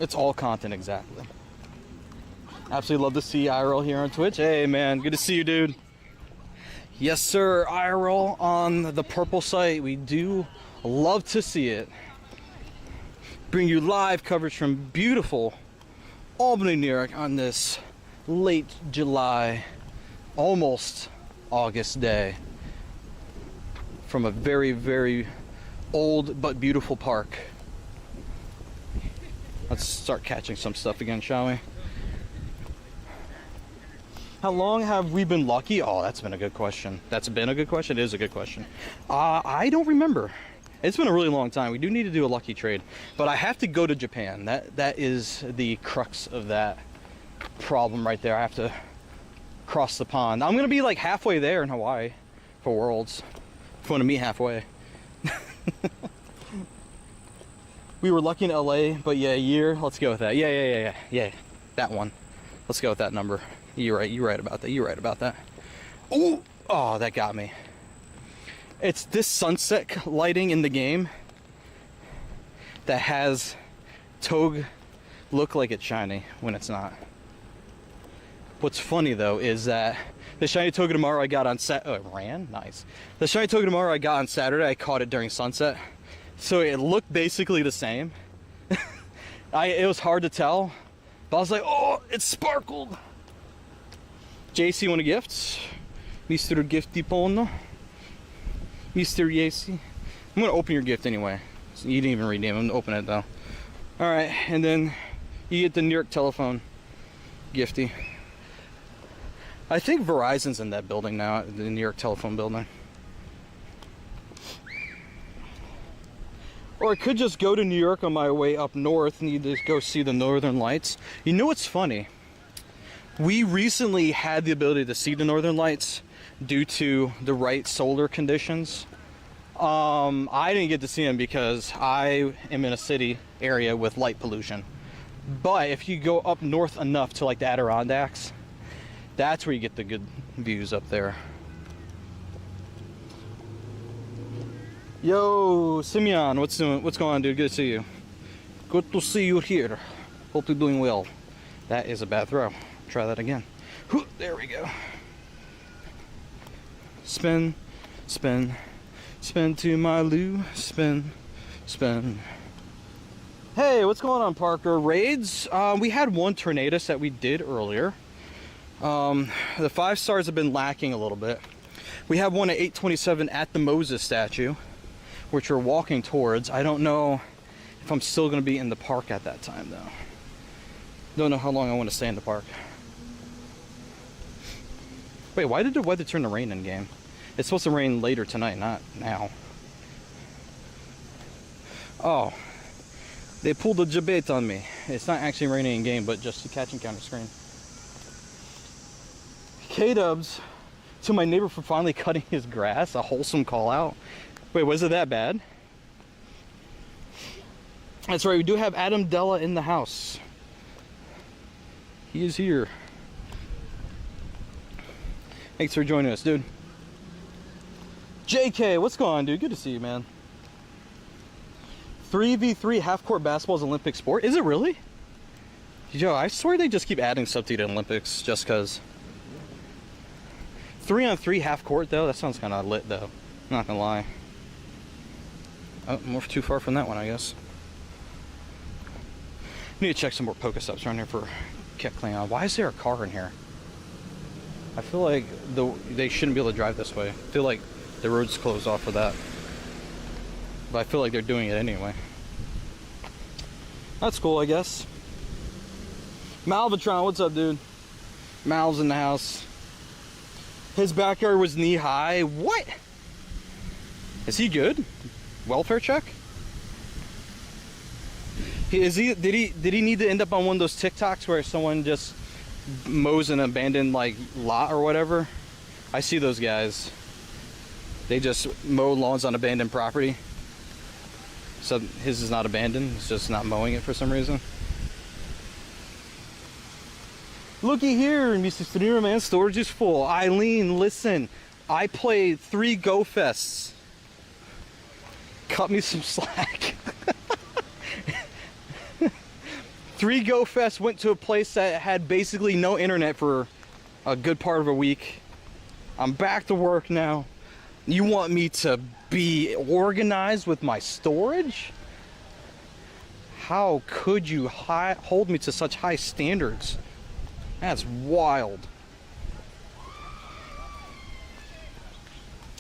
It's all content, exactly. Absolutely love to see IRL here on Twitch. Hey, man. Good to see you, dude. Yes, sir. IRL on the purple site. We do love to see it. Bring you live coverage from beautiful Albany, New York on this late July, almost August day from a very, very old but beautiful park. Let's start catching some stuff again, shall we? How long have we been lucky? Oh, that's been a good question. That's been a good question? It is a good question. I don't remember. It's been a really long time. We do need to do a lucky trade, but I have to go to Japan. That is the crux of that problem right there. I have to cross the pond. I'm gonna be like halfway there in Hawaii for Worlds. If you want to meet halfway. We were lucky in LA, but yeah, a year. Let's go with that. Yeah. That one. Let's go with that number. You're right about that. Ooh! Oh, that got me. It's this sunset lighting in the game that has Toge look like it's shiny when it's not. What's funny though is that the shiny Togedemaru I got on Nice. The shiny Togedemaru I got on Saturday, I caught it during sunset. So it looked basically the same. It was hard to tell, but I was like, oh, it sparkled. JC, want a gift? Mr. Gifty Pono? Mr. Yacy? I'm gonna open your gift anyway. So you didn't even rename it. I'm gonna open it though. Alright, and then you get the New York telephone gifty. I think Verizon's in that building now, the New York telephone building. Or I could just go to New York on my way up north and you just go see the Northern Lights. You know what's funny? We recently had the ability to see the Northern Lights due to the right solar conditions. I didn't get to see them because I am in a city area with light pollution. But if you go up north enough to like the Adirondacks, that's where you get the good views up there. Yo, Simeon, what's going on, dude? Good to see you. Good to see you here. Hope you're doing well. That is a bad throw. Try that again. There we go. Spin, spin, spin to my loo. Spin, spin. Hey, what's going on, Parker? Raids? We had one Tornadus that we did earlier. The 5 stars have been lacking a little bit. We have one at 827 at the Moses statue, which we're walking towards. I don't know if I'm still going to be in the park at that time, though. Don't know how long I want to stay in the park. Wait, why did the weather turn to rain in game? It's supposed to rain later tonight, not now. Oh, they pulled a debate on me. It's not actually raining in game, but just to catch and counter screen. K-dubs to my neighbor for finally cutting his grass. A wholesome call out. Wait, was it that bad? That's right, we do have Adam Della in the house. He is here. Thanks for joining us, dude. JK, what's going on, dude? Good to see you, man. 3v3 half-court basketball is Olympic sport? Is it really? Yo, I swear they just keep adding stuff to the Olympics just because. 3-on-3 half-court, though? That sounds kind of lit, though. Not gonna lie. Oh, more too far from that one, I guess. Need to check some more Pokestops around here for Kekleon. Why is there a car in here? I feel like they shouldn't be able to drive this way. I feel like the road's closed off for that. But I feel like they're doing it anyway. That's cool, I guess. Malvatron, what's up, dude? Mal's in the house. His backyard was knee-high. What? Is he good? Welfare check? Did he need to end up on one of those TikToks where someone just mows an abandoned like lot or whatever? I see those guys. They just mow lawns on abandoned property. So his is not abandoned, it's just not mowing it for some reason. Looky here, Mr. Sneer, man, storage is full. Eileen, listen, I played 3 Go Fests. Cut me some slack. 3 Go Fest, went to a place that had basically no internet for a good part of a week. I'm back to work now. You want me to be organized with my storage? How could you hold me to such high standards? That's wild.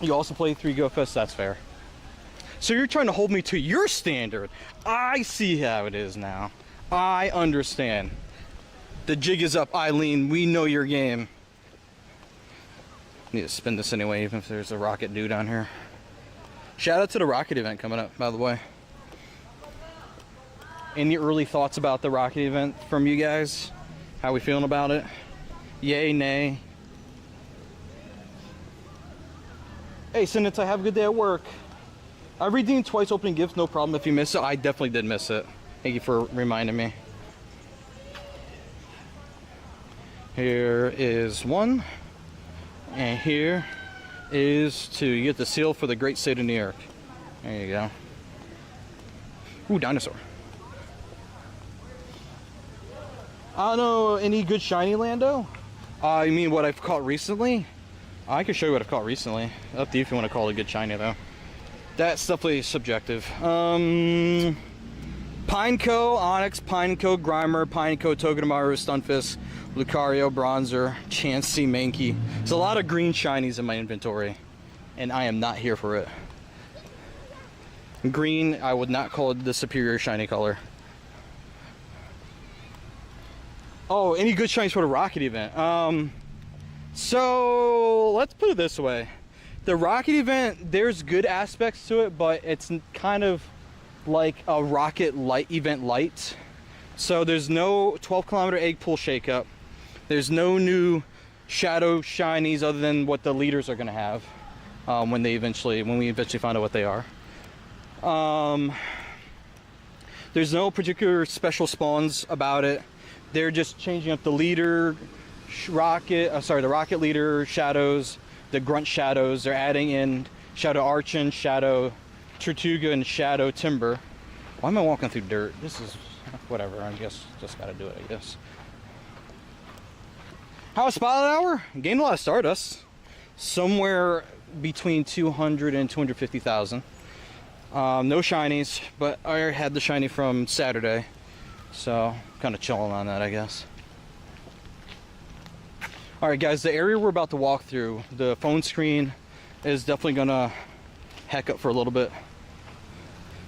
You also play 3 Go Fest, that's fair. So you're trying to hold me to your standard. I see how it is now. I understand. The jig is up, Eileen. We know your game. Need to spin this anyway, even if there's a rocket dude down here. Shout out to the rocket event coming up, by the way. Any early thoughts about the rocket event from you guys? How we feeling about it? Yay, nay? Hey, Sinitz, have a good day at work. I redeemed twice opening gifts, no problem if you missed it. I definitely did miss it. Thank you for reminding me. Here is 1. And here is 2. You get the seal for the great state of New York. There you go. Ooh, dinosaur. I don't know any good shiny Lando. You mean what I've caught recently? I can show you what I've caught recently. Up to you if you want to call it a good shiny, though. That's definitely subjective. Pineco, Onyx, Pineco, Grimer, Pineco, Togedemaru, Stunfisk, Lucario, Bronzer, Chansey, Mankey. There's a lot of green shinies in my inventory, and I am not here for it. Green, I would not call it the superior shiny color. Oh, any good shinies for the Rocket event? So let's put it this way. The Rocket event, there's good aspects to it, but it's kind of like a Rocket light event light. So there's no 12-kilometer egg pool shakeup. There's no new shadow shinies other than what the leaders are gonna have when we eventually find out what they are. There's no particular special spawns about it. They're just changing up the leader, the rocket leader shadows, the grunt shadows. They're adding in Shadow Archon, Shadow Tortuga, and Shadow Timber. Why am I walking through dirt? This is whatever. I guess just gotta do it, I guess. How was Spotlight Hour? Gained a lot of Stardust. Somewhere between 200 and 250,000. No shinies, but I had the shiny from Saturday. So, kind of chilling on that, I guess. Alright guys, the area we're about to walk through, the phone screen is definitely gonna heck up for a little bit,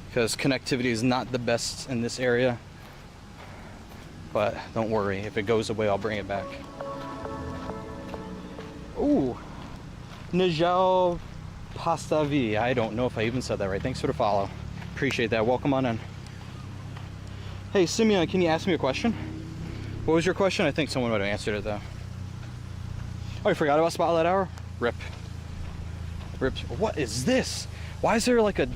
because connectivity is not the best in this area. But don't worry, if it goes away, I'll bring it back. Ooh, Najal Pastavi. I don't know if I even said that right. Thanks for the follow. Appreciate that. Welcome on in. Hey, Simeon, can you ask me a question? What was your question? I think someone would have answered it though. Oh, you forgot about Spotlight Hour? Rip. Rip. What is this? Why is there like a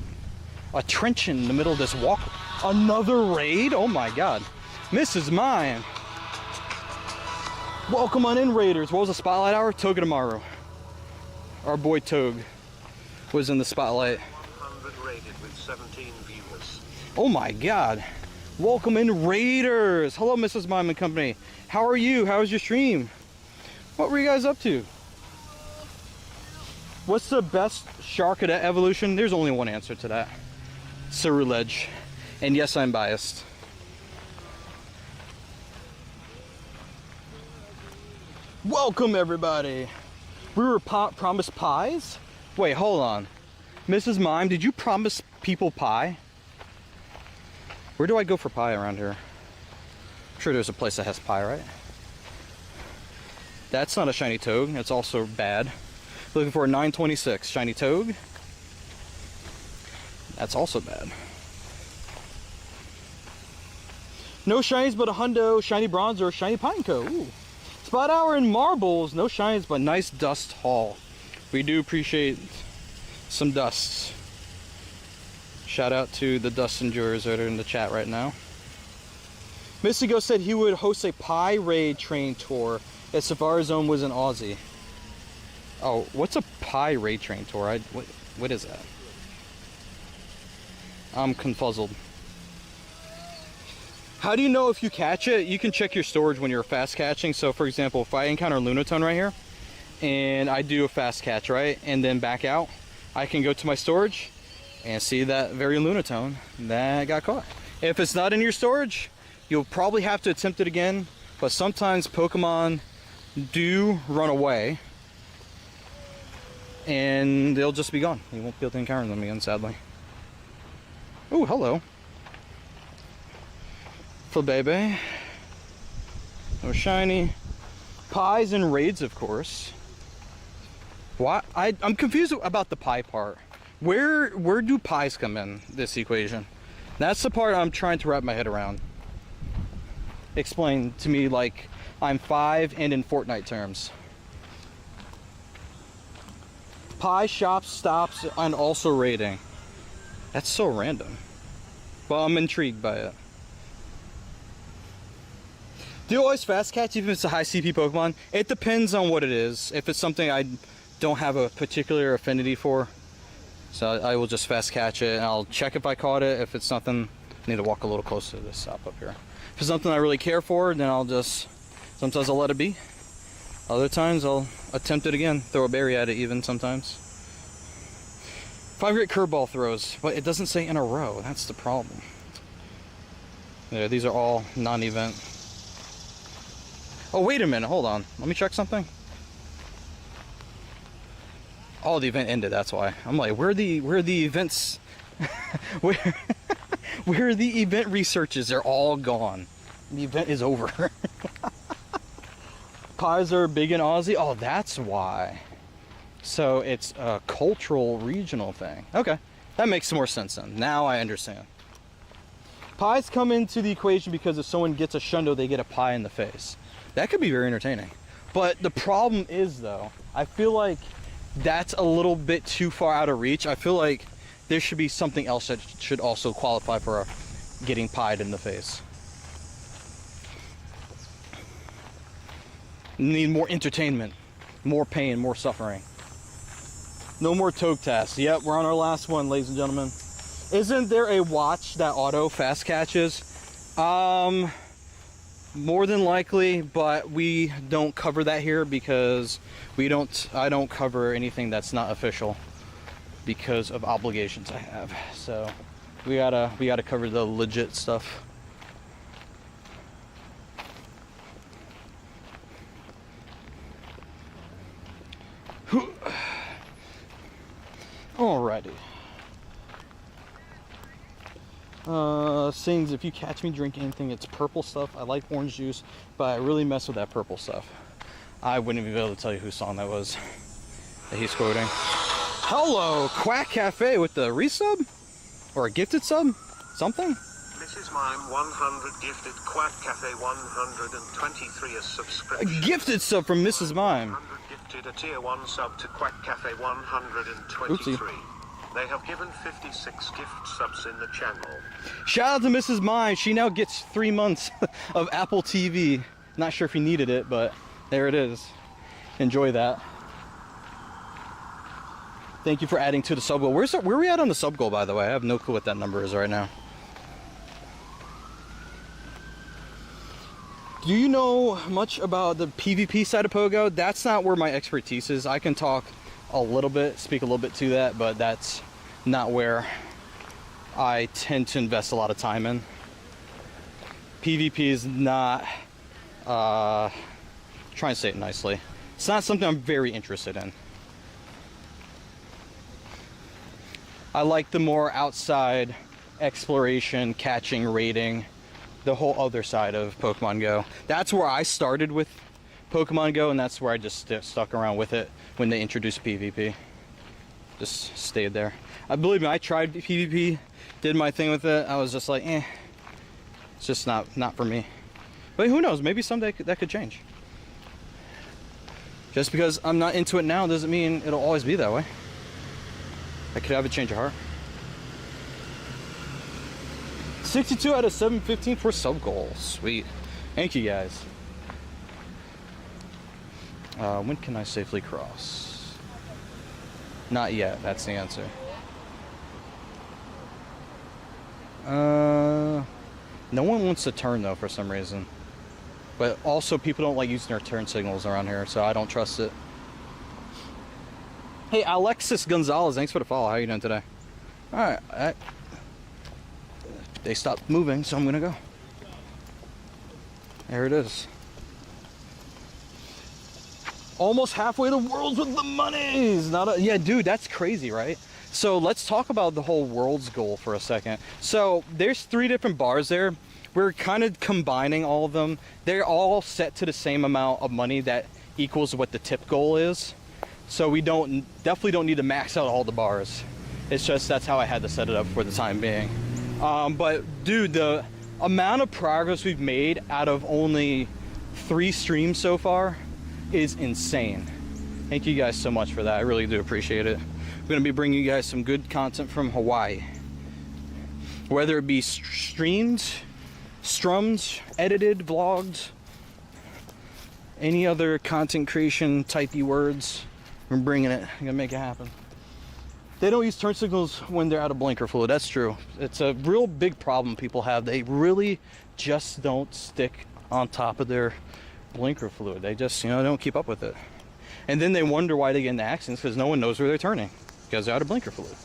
trench in the middle of this walk? Another raid? Oh my god. Mrs. Mine. Welcome on in, Raiders. What was the Spotlight Hour? Togedemaru. Our boy Tog was in the spotlight. 100 rated with 17 viewers. Oh my god. Welcome in, Raiders. Hello, Mrs. Mime and Company. How are you? How was your stream? What were you guys up to? What's the best Sharkadet evolution? There's only one answer to that. Ceruledge. And yes, I'm biased. Welcome, everybody. We were promised pies? Wait, hold on. Mrs. Mime, did you promise people pie? Where do I go for pie around here? I'm sure there's a place that has pie, right? That's not a shiny toad. That's also bad. Looking for a 926 shiny toad. That's also bad. No shinies but a hundo, shiny bronze, or shiny pineco. Ooh. Spot Hour and marbles. No shinies but nice dust haul. We do appreciate some dusts. Shout out to the dust enjoyers that are in the chat right now. Mystigo said he would host a pie raid train tour if Safari Zone was an Aussie. Oh, what's a pie raid train tour? What is that? I'm confuzzled. How do you know if you catch it? You can check your storage when you're fast catching. So for example, if I encounter Lunatone right here and I do a fast catch, right, and then back out, I can go to my storage and see that very Lunatone that got caught. If it's not in your storage, you'll probably have to attempt it again, but sometimes Pokemon do run away and they'll just be gone. You won't be able to encounter them again, sadly. Oh, hello. Flabebe. No shiny. Pies and raids, of course. Why? I'm confused about the pie part. Where do pies come in this equation? That's the part I'm trying to wrap my head around. Explain to me like I'm 5 and in Fortnite terms. Pie shops, stops, and also raiding. That's so random. Well, I'm intrigued by it. Do you always fast catch even if it's a high CP Pokemon? It depends on what it is. If it's something I don't have a particular affinity for, so I will just fast catch it and I'll check if I caught it. If it's nothing, I need to walk a little closer to this stop up here. If it's something I really care for, then I'll just, sometimes I'll let it be. Other times I'll attempt it again, throw a berry at it even sometimes. 5 great curveball throws, but it doesn't say in a row. That's the problem. Yeah, these are all non-event. Oh, wait a minute, hold on. Let me check something. Oh, the event ended, that's why. I'm like, where are the events? where are the event researches? They're all gone. The event is over. Pies are big in Aussie. Oh, that's why. So it's a cultural, regional thing. Okay, that makes more sense then. Now I understand. Pies come into the equation because if someone gets a shundo, they get a pie in the face. That could be very entertaining. But the problem is though, I feel like that's a little bit too far out of reach. I feel like there should be something else that should also qualify for getting pied in the face. Need more entertainment, more pain, more suffering. No more Toad tasks. Yep, we're on our last one, ladies and gentlemen. Isn't there a watch that auto fast catches? More than likely, but we don't cover that here because I don't cover anything that's not official because of obligations I have. So we gotta cover the legit stuff. Alrighty. Sings, if you catch me drinking anything, it's purple stuff. I like orange juice, but I really mess with that purple stuff. I wouldn't even be able to tell you whose song that was that he's quoting. Hello, Quack Cafe with the resub? Or a gifted sub? Something? Mrs. Mime 100 gifted, Quack Cafe 123 a subscription. A gifted sub from Mrs. Mime. 100 gifted a tier 1 sub to Quack Cafe 123. Oopsie. They have given 56 gift subs in the channel. Shout out to Mrs. Mime. She now gets 3 months of Apple TV. Not sure if he needed it, but there it is. Enjoy that. Thank you for adding to the sub goal. Where are we at on the sub goal, by the way? I have no clue what that number is right now. Do you know much about the PvP side of Pogo? That's not where my expertise is. I can talk a little bit, speak a little bit to that, but that's not where I tend to invest a lot of time in. PvP is not, trying to say it nicely, it's not something I'm very interested in. I like the more outside exploration, catching, raiding, the whole other side of Pokemon Go. That's where I started with Pokemon Go, and that's where I just stuck around with it when they introduced PvP. Just stayed there. I believe me, I tried PvP, did my thing with it. I was just like, it's just not for me. But who knows? Maybe someday that could change. Just because I'm not into it now doesn't mean it'll always be that way. I could have a change of heart. 62 out of 715 for sub goal. Sweet. Thank you guys. When can I safely cross? Not yet. That's the answer. No one wants to turn though for some reason. But also people don't like using their turn signals around here, so I don't trust it. Hey, Alexis Gonzalez, thanks for the follow. How are you doing today? Alright, they stopped moving, so I'm gonna go. There it is. Almost halfway to Worlds with the monies. Yeah, dude, that's crazy, right? So let's talk about the whole Worlds goal for a second. So there's 3 different bars there. We're kind of combining all of them. They're all set to the same amount of money that equals what the tip goal is. So we definitely don't need to max out all the bars. It's just that's how I had to set it up for the time being. But dude, the amount of progress we've made out of only 3 streams so far is insane. Thank you guys so much for that. I really do appreciate it. I'm gonna be bringing you guys some good content from Hawaii. Whether it be streamed, strummed, edited, vlogged, any other content creation typey words, I'm bringing it. I'm gonna make it happen. They don't use turn signals when they're out of blinker fluid. That's true. It's a real big problem people have. They really just don't stick on top of their blinker fluid. They just, don't keep up with it. And then they wonder why they get into accidents because no one knows where they're turning because they're out of blinker fluid.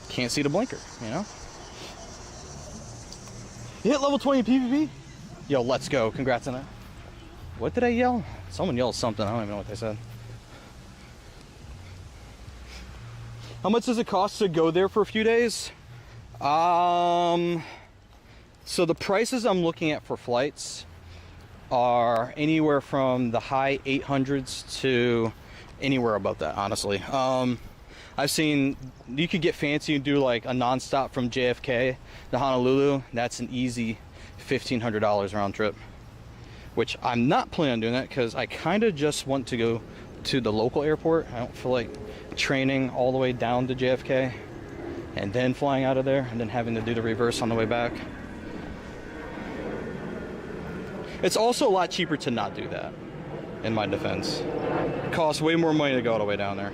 Can't see the blinker, You hit level 20 PvP? Yo, let's go. Congrats on that. What did I yell? Someone yelled something. I don't even know what they said. How much does it cost to go there for a few days? So the prices I'm looking at for flights are anywhere from the high 800s to anywhere above that, honestly. I've seen you could get fancy and do like a non-stop from JFK to Honolulu. That's an easy $1,500 round trip, which I'm not planning on doing that because I kind of just want to go to the local airport. I don't feel like training all the way down to JFK and then flying out of there and then having to do the reverse on the way back. It's also a lot cheaper to not do that, in my defense. It costs way more money to go all the way down there.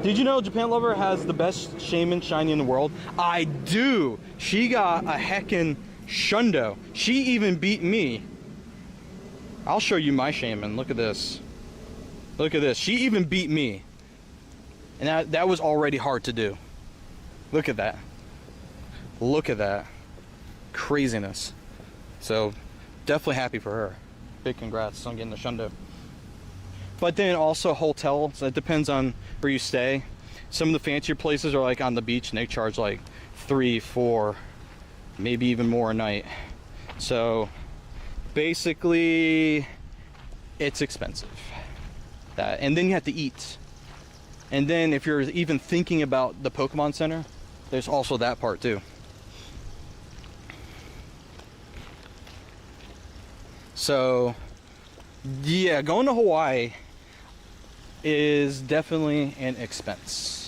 Did you know Japan Lover has the best shaman shiny in the world? I do! She got a heckin' shundo. She even beat me. I'll show you my shaman. Look at this. Look at this. She even beat me. And that was already hard to do. Look at that. Look at that. Craziness. So, definitely happy for her. Big congrats on getting the shundo. But then also hotels. So it depends on where you stay. Some of the fancier places are like on the beach and they charge like 3, 4, maybe even more a night. So basically it's expensive. And then you have to eat. And then if you're even thinking about the Pokemon Center, there's also that part too. So yeah, going to Hawaii is definitely an expense.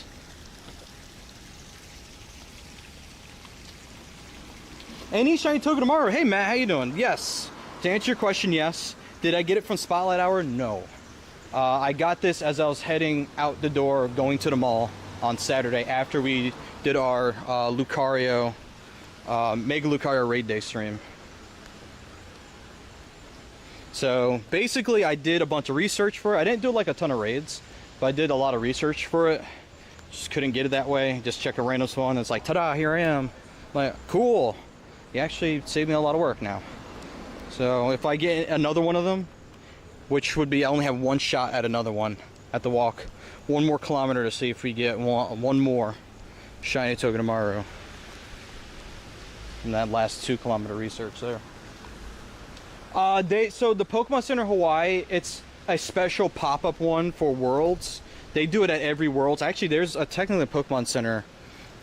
Any shiny Togedemaru. Hey Matt, how you doing? Yes. To answer your question, yes. Did I get it from Spotlight Hour? No. I got this as I was heading out the door, going to the mall on Saturday after we did our Lucario, Mega Lucario Raid Day stream. So basically I did a bunch of research for it. I didn't do like a ton of raids, but I did a lot of research for it. Just couldn't get it that way. Just check a random spawn and it's like, ta-da, here I am. I'm like, cool. You actually saved me a lot of work now. So if I get another one of them, which would be, I only have one shot at another one at the walk. 1 more kilometer to see if we get one more shiny Togedemaru in that last 2 kilometer research there. So the Pokemon Center Hawaii, it's a special pop-up one for Worlds. They do it at every Worlds. Actually, there's technically a Pokemon Center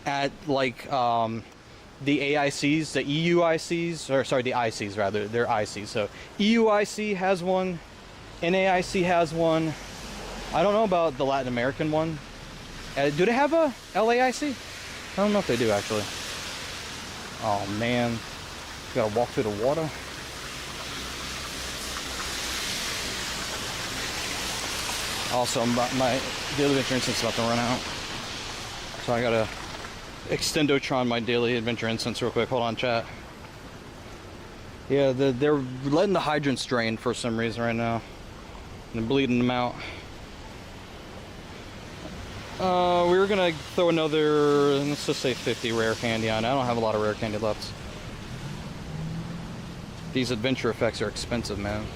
at like the AICs, the EUICs, or sorry, the ICs rather. They're ICs. So EUIC has one. NAIC has one. I don't know about the Latin American one. Do they have a LAIC? I don't know if they do actually. Oh man, gotta walk through the water. Also, my daily adventure instance is about to run out, so I gotta extendotron my daily adventure instance real quick. Hold on, chat. Yeah, they're letting the hydrants drain for some reason right now. And bleeding them out. We were gonna throw another, let's just say 50 rare candy on. I don't have a lot of rare candy left. These adventure effects are expensive, man.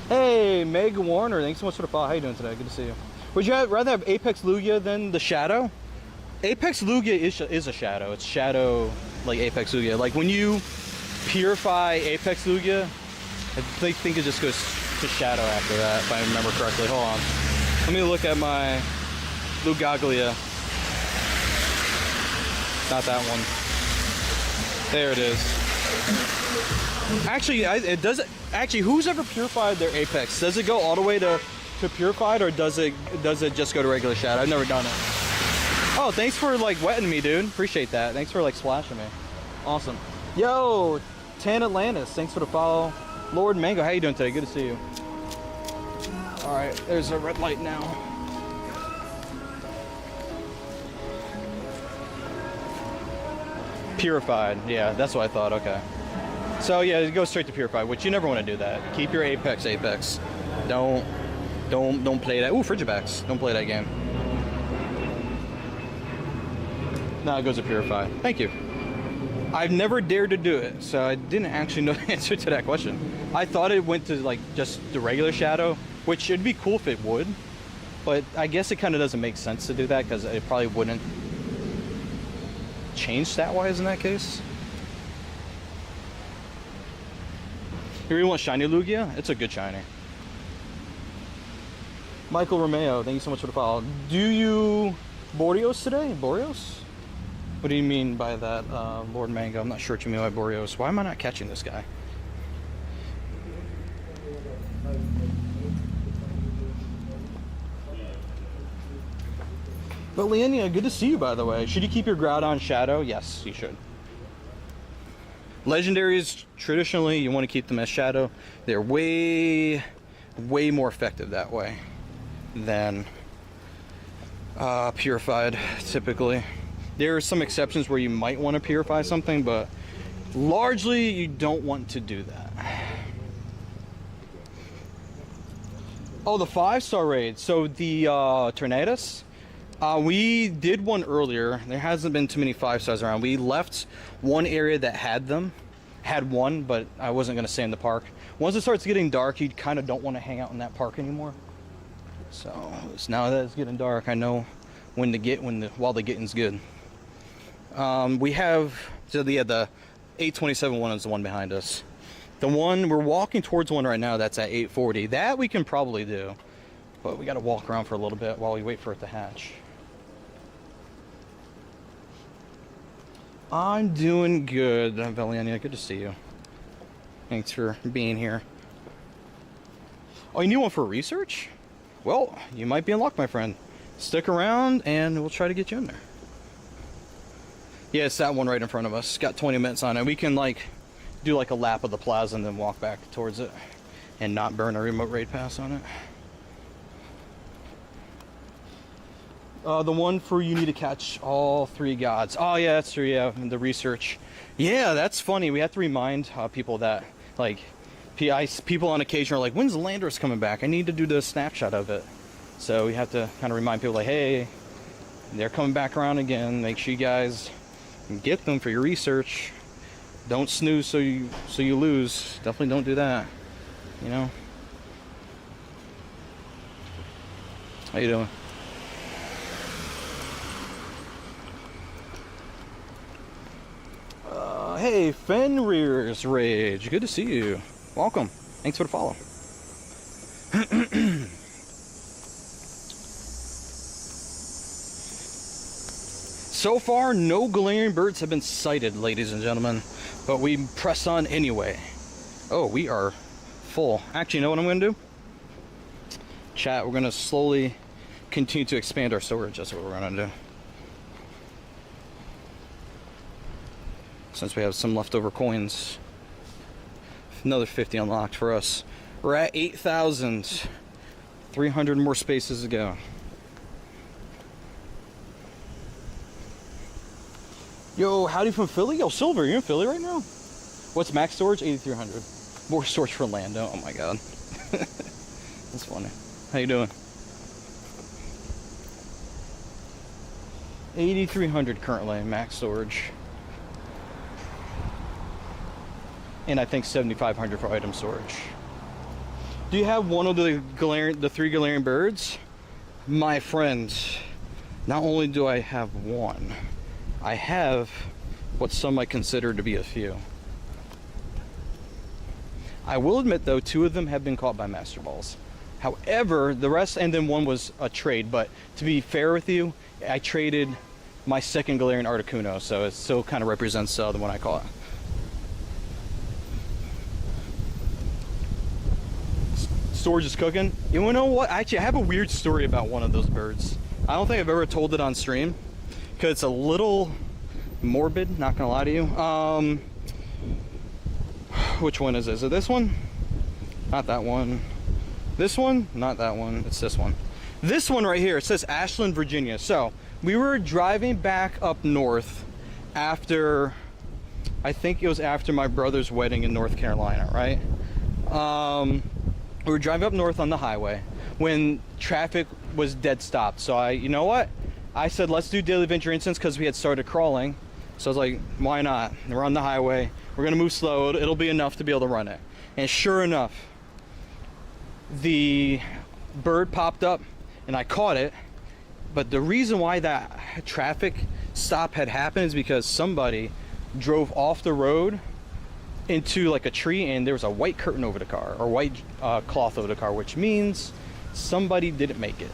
Hey, Meg Warner, thanks so much for the follow. How you doing today? Good to see you. Would you rather have Apex Lugia than the Shadow? Apex Lugia is a Shadow. It's Shadow, like Apex Lugia. Like when you purify Apex Lugia, I think it just goes to Shadow after that, if I remember correctly. Hold on. Let me look at my Lugaglia. Not that one. There it is. Actually, it does. Actually, who's ever purified their Apex? Does it go all the way to purified, or does it just go to regular Shadow? I've never done it. Oh, thanks for like wetting me, dude. Appreciate that. Thanks for like splashing me. Awesome. Yo, Tan Atlantis, thanks for the follow. Lord Mango, how you doing today? Good to see you. All right, there's a red light now. Purified, yeah, that's what I thought. Okay. So yeah, it goes straight to purified, which you never want to do that. Keep your Apex. Don't play that. Ooh, Frigibax. Don't play that game. No, it goes to purify. Thank you. I've never dared to do it, so I didn't actually know the answer to that question. I thought it went to like just the regular Shadow, which it'd be cool if it would, but I guess it kind of doesn't make sense to do that because it probably wouldn't change stat-wise in that case. You really want shiny Lugia? It's a good shiny. Michael Romeo, thank you so much for the follow. Do you Boreos today? Boreos? What do you mean by that, Lord Mango? I'm not sure what you mean by Boreos. Why am I not catching this guy? But Leonia, good to see you, by the way. Should you keep your Groudon Shadow? Yes, you should. Legendaries, traditionally, you want to keep them as Shadow. They're way more effective that way than purified, typically. There are some exceptions where you might want to purify something, but largely you don't want to do that. Oh, the 5-star raid. So the Tornadus, we did one earlier. There hasn't been too many 5-stars around. We left one area that had one, but I wasn't going to stay in the park. Once it starts getting dark, you kind of don't want to hang out in that park anymore. So now that it's getting dark, I know when to get while the getting's good. We have the 827 one is the one behind us. The one we're walking towards one right now that's at 840. That we can probably do, but we got to walk around for a little bit while we wait for it to hatch. I'm doing good, Veliania. Good to see you. Thanks for being here. Oh, you need one for research? Well, you might be in luck, my friend. Stick around and we'll try to get you in there. Yeah, it's that one right in front of us. It's got 20 minutes on it. We can like do like a lap of the plaza and then walk back towards it and not burn a remote raid pass on it. The one for you need to catch all 3 gods. Oh yeah, that's true. Yeah, the research. Yeah, that's funny. We have to remind people that like people on occasion are like, when's Landorus coming back? I need to do the snapshot of it. So we have to kind of remind people like, hey, they're coming back around again. Make sure you guys get them for your research. Don't snooze so you lose. Definitely don't do that. You know. How you doing? Hey, Fenrir's Rage. Good to see you. Welcome. Thanks for the follow. So far, no Galarian birds have been sighted, ladies and gentlemen. But we press on anyway. Oh, we are full. Actually, you know what I'm going to do? Chat, we're going to slowly continue to expand our storage. That's what we're going to do. Since we have some leftover coins. Another 50 unlocked for us. We're at 8,000. 300 more spaces to go. Yo, howdy from Philly? Yo, Silver, you're in Philly right now? What's max storage? 8,300. More storage for Lando. Oh my god. That's funny. How you doing? 8,300 currently, max storage. And I think 7,500 for item storage. Do you have one of the 3 Galarian birds? My friend, not only do I have one, I have what some might consider to be a few. I will admit though, 2 of them have been caught by Master Balls. However, the rest, and then one was a trade, but to be fair with you, I traded my second Galarian Articuno, so it still kind of represents the one I caught. Storage is cooking. You know what? Actually, I have a weird story about one of those birds. I don't think I've ever told it on stream because it's a little morbid, not gonna lie to you. Which one is it? Is it this one? Not that one. This one? Not that one. It's this one. This one right here. It says Ashland, Virginia. So we were driving back up north after, I think it was after my brother's wedding in North Carolina, right? We were driving up north on the highway when traffic was dead stopped. So you know what? I said, let's do Daily Venture Instance because we had started crawling. So I was like, why not? We're on the highway. We're gonna move slow. It'll be enough to be able to run it. And sure enough, the bird popped up and I caught it. But the reason why that traffic stop had happened is because somebody drove off the road into like a tree and there was a white curtain over the car, or white cloth over the car, which means somebody didn't make it.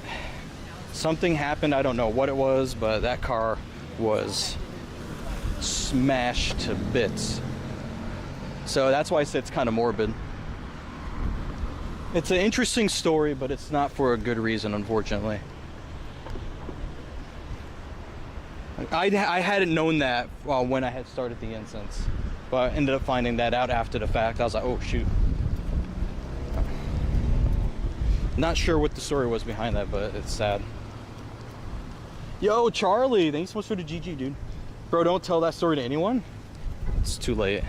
Something happened, I don't know what it was, but that car was smashed to bits. So that's why I said it's kind of morbid. It's an interesting story, but it's not for a good reason, unfortunately. I hadn't known that when I had started the instance. But I ended up finding that out after the fact. I was like, oh shoot. Not sure what the story was behind that, but it's sad. Yo, Charlie, thanks so much for the GG, dude. Bro, don't tell that story to anyone. It's too late.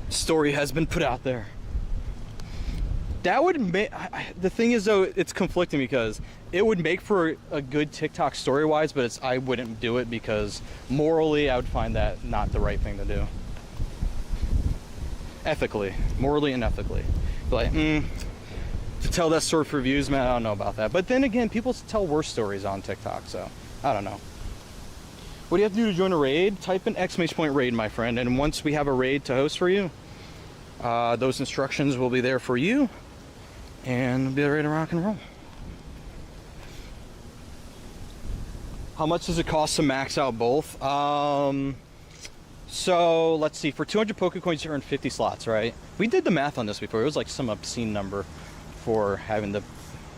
Story has been put out there. That would make, the thing is though, it's conflicting because it would make for a good TikTok story-wise, but I wouldn't do it because morally I would find that not the right thing to do. Ethically, morally and ethically. Like, To tell that story for views, man, I don't know about that. But then again, people tell worse stories on TikTok, so I don't know. What do you have to do to join a raid? Type in !point raid, my friend, and once we have a raid to host for you, those instructions will be there for you, and we'll be ready to rock and roll. How much does it cost to max out both? So let's see, for 200 Pokecoins you earn 50 slots, right? We did the math on this before. It was like some obscene number for having to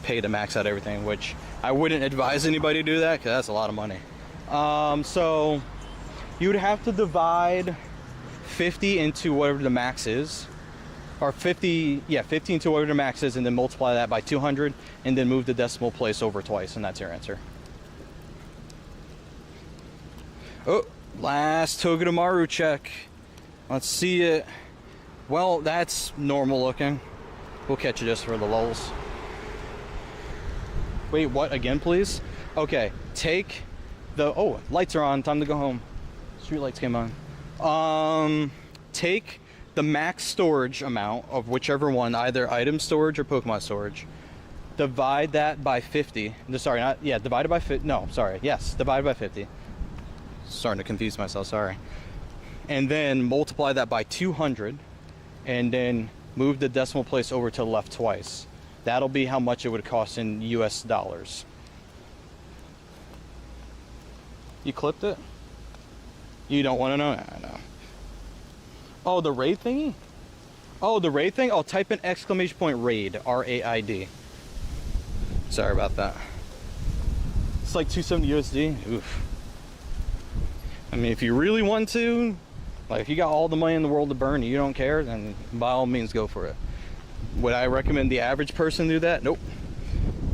pay to max out everything, which I wouldn't advise anybody to do that because that's a lot of money. So you would have to divide 50 into whatever the max is, or 50 into whatever the max is, and then multiply that by 200, and then move the decimal place over twice, and that's your answer. Oh, last Togedemaru check. Let's see it. Well, that's normal looking. We'll catch you just for the lulz. Wait, what? Again, please? Okay, take the... Oh, lights are on. Time to go home. Street lights came on. Take the max storage amount of whichever one, either item storage or Pokemon storage. Divide that by 50. Sorry, not... Yeah, divided by 50. No, sorry. Yes, divided by 50. Starting to confuse myself, sorry. And then multiply that by 200, and then move the decimal place over to the left twice. That'll be how much it would cost in US dollars. You clipped it? You don't want to know? I know. Oh, the raid thingy? Oh, the raid thing? I'll type in !point raid, R-A-I-D. Sorry about that. It's like 270 USD. Oof. I mean, if you really want to, like if you got all the money in the world to burn and you don't care, then by all means go for it. Would I recommend the average person do that? Nope.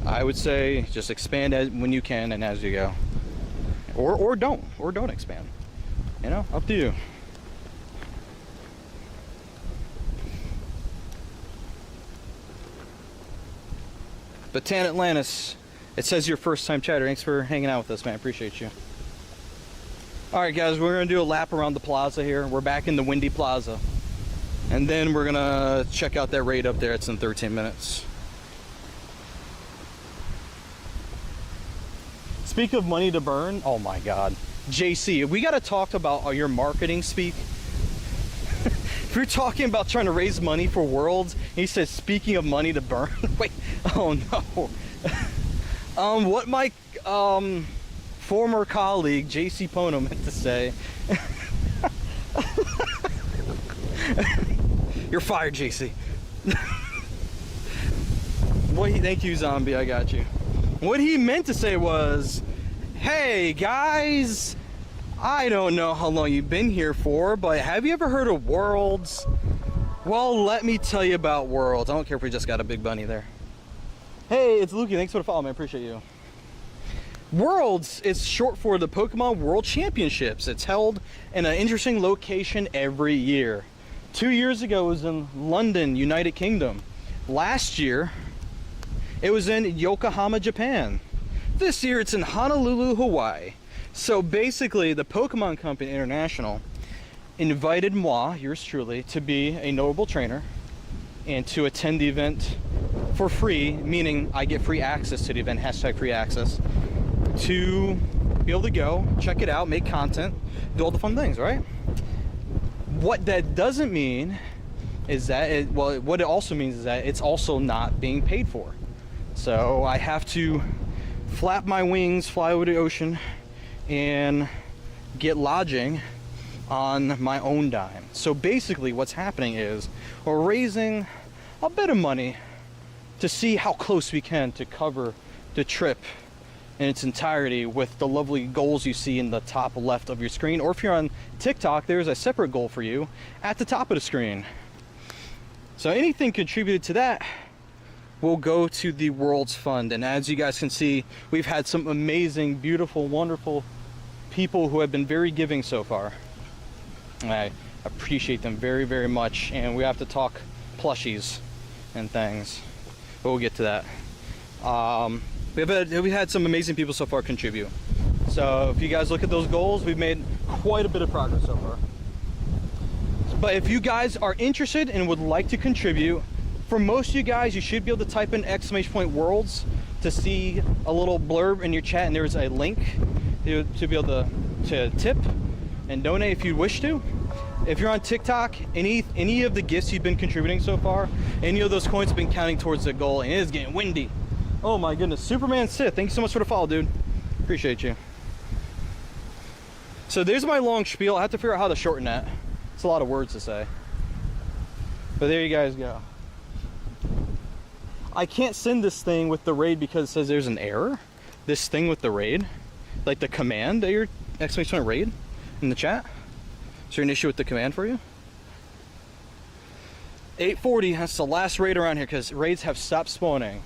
I would say just expand as when you can and as you go. Or don't expand. You know, up to you. Batan Atlantis, it says your first time chatter. Thanks for hanging out with us, man. Appreciate you. Alright guys, we're going to do a lap around the plaza here. We're back in the Windy Plaza. And then we're going to check out that raid up there. It's in 13 minutes. Speak of money to burn. Oh my god. JC, we got to talk about your marketing speak. If you're talking about trying to raise money for Worlds, he says, speaking of money to burn. Wait, oh no. What my... former colleague JC Pono meant to say. You're fired, JC. Thank you, Zombie. I got you. What he meant to say was, hey guys, I don't know how long you've been here for, but have you ever heard of Worlds? Well, let me tell you about Worlds. I don't care if we just got a big bunny there. Hey, it's Lukey. Thanks for the follow, man. Appreciate you. Worlds is short for the Pokemon World Championships. It's held in an interesting location every year. 2 years ago it was in London, United Kingdom. Last year it was in Yokohama, Japan. This year it's in Honolulu, Hawaii. So basically the Pokemon Company International invited moi, yours truly, to be a notable trainer and to attend the event for free, meaning I get free access to the event, hashtag free access, to be able to go, check it out, make content, do all the fun things, right? What that doesn't mean is that, what it also means is that it's also not being paid for. So I have to flap my wings, fly over the ocean, and get lodging on my own dime. So basically what's happening is we're raising a bit of money to see how close we can to cover the trip in its entirety with the lovely goals you see in the top left of your screen. Or if you're on TikTok, there's a separate goal for you at the top of the screen. So anything contributed to that will go to the Worlds Fund. And as you guys can see, we've had some amazing, beautiful, wonderful people who have been very giving so far. I appreciate them very, very much. And we have to talk plushies and things, but we'll get to that. We've had some amazing people so far contribute. So if you guys look at those goals, we've made quite a bit of progress so far. But if you guys are interested and would like to contribute, For most of you guys, you should be able to type in !worlds to see a little blurb in your chat, and there's a link to be able to tip and donate if you wish to. If you're on TikTok, any of the gifts you've been contributing so far, any of those coins have been counting towards the goal, and it is getting windy. Oh my goodness, Superman Sith, thank you so much for the follow, dude. Appreciate you. So there's my long spiel. I have to figure out how to shorten that. It's a lot of words to say. But there you guys go. I can't send this thing with the raid because it says there's an error. This thing with the raid, like the command that your !raid in the chat. Is there an issue with the command for you? 840, that's the last raid around here because raids have stopped spawning.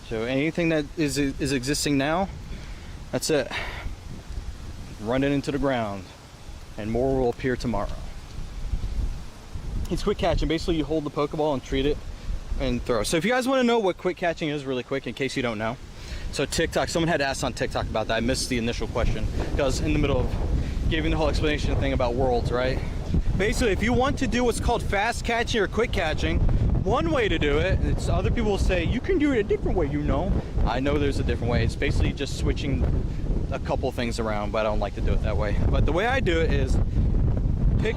So anything that is existing now, that's it. Run it into the ground, and more will appear tomorrow. It's quick catching. Basically, you hold the Pokeball and treat it and throw. So if you guys want to know what quick catching is really quick, in case you don't know. So TikTok, someone had asked on TikTok about that. I missed the initial question because I was in the middle of giving the whole explanation thing about worlds, right? Basically, if you want to do what's called fast catching or quick catching, one way to do it, it's other people will say, you can do it a different way, you know. I know there's a different way. It's basically just switching a couple things around, but I don't like to do it that way. But the way I do it is pick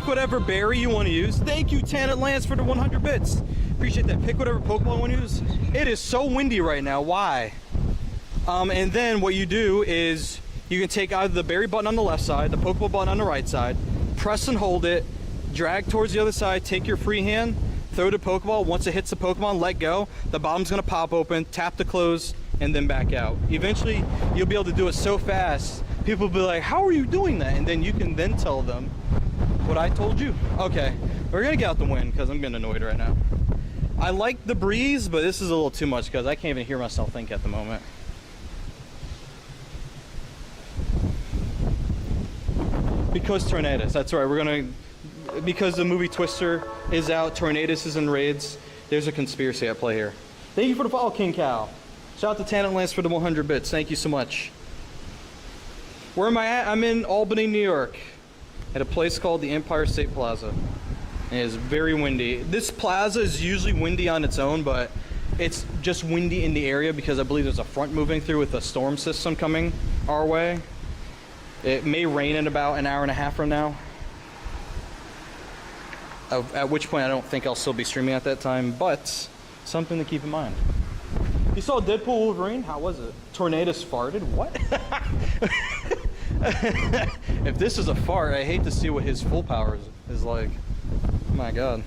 whatever berry you want to use. Thank you, Tannet Lance, for the 100 bits. Appreciate that. Pick whatever Pokemon you want to use. It is so windy right now. Why? And then what you do is you can take either the berry button on the left side, the Pokeball button on the right side, press and hold it, drag towards the other side, take your free hand, throw the Pokeball. Once it hits the Pokemon, let go. The bottom's going to pop open, tap to close, and then back out. Eventually, you'll be able to do it so fast, people will be like, how are you doing that? And then you can then tell them what I told you. Okay, we're going to get out the wind because I'm getting annoyed right now. I like the breeze, but this is a little too much because I can't even hear myself think at the moment. Because Tornadus, that's right, we're gonna, because the movie Twister is out, Tornadus is in raids, there's a conspiracy at play here. Thank you for the follow, King Cow. Shout out to Tannet Lance for the 100 bits, thank you so much. Where am I at? I'm in Albany, New York, at a place called the Empire State Plaza. It is very windy. This plaza is usually windy on its own, but it's just windy in the area because I believe there's a front moving through with a storm system coming our way. It may rain in about an hour and a half from now. At which point I don't think I'll still be streaming at that time, but something to keep in mind. You saw Deadpool Wolverine? How was it? Tornadus farted? What? If this is a fart, I hate to see what his full power is like. Oh my god.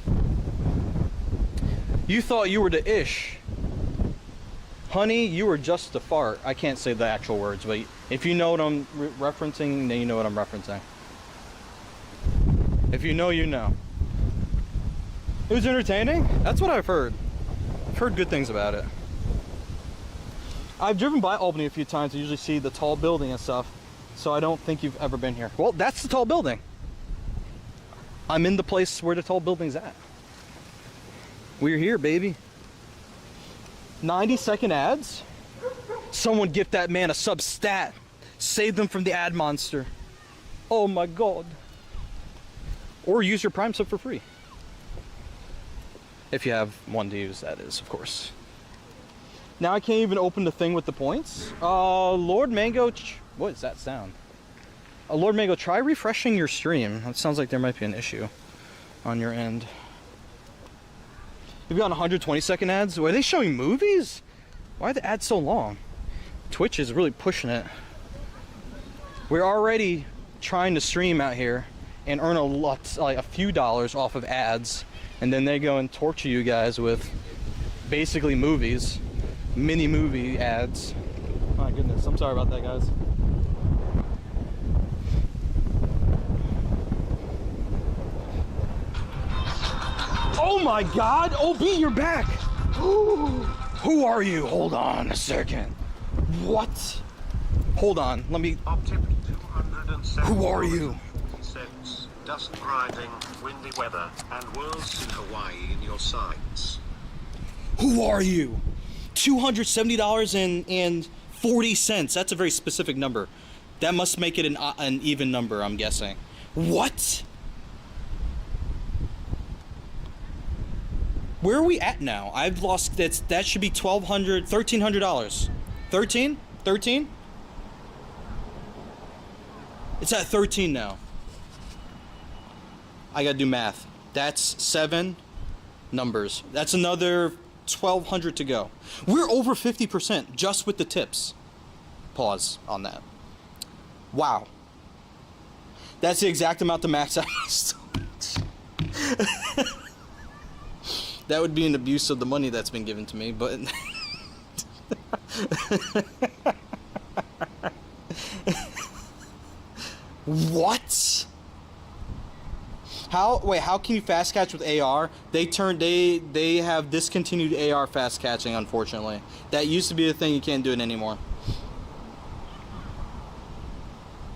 You thought you were the ish. Honey, you were just a fart. I can't say the actual words, but if you know what I'm referencing, then you know what I'm referencing. If you know, you know. It was entertaining? That's what I've heard. I've heard good things about it. I've driven by Albany a few times. I usually see the tall building and stuff, so I don't think you've ever been here. Well, that's the tall building. I'm in the place where the tall building's at. We're here, baby. 90-second ads? Someone gift that man a sub stat. Save them from the ad monster. Oh my god. Or use your Prime sub for free. If you have one to use, that is, of course. Now I can't even open the thing with the points. Lord Mango, what is that sound? Lord Mango, try refreshing your stream. That sounds like there might be an issue on your end. You've got 120-second ads? Are they showing movies? Why are the ads so long? Twitch is really pushing it. We're already trying to stream out here and earn a few dollars off of ads, and then they go and torture you guys with basically movies, mini movie ads. My goodness, I'm sorry about that, guys. Oh my god! OB, you're back! Who are you? Hold on a second. What? Hold on, let me... Who are you? Dust grinding, windy weather, and worlds in Hawaii in your sights. Who are you? $270.40. That's a very specific number. That must make it an even number, I'm guessing. What? Where are we at now? I've lost, that should be $1,300. 13? 13? It's at 13 now. I gotta do math. That's 7 numbers. That's another 1,200 to go. We're over 50% just with the tips. Pause on that. Wow. That's the exact amount to max out. That would be an abuse of the money that's been given to me, but what? How can you fast catch with AR? They have discontinued AR fast catching, unfortunately. That used to be a thing, you can't do it anymore.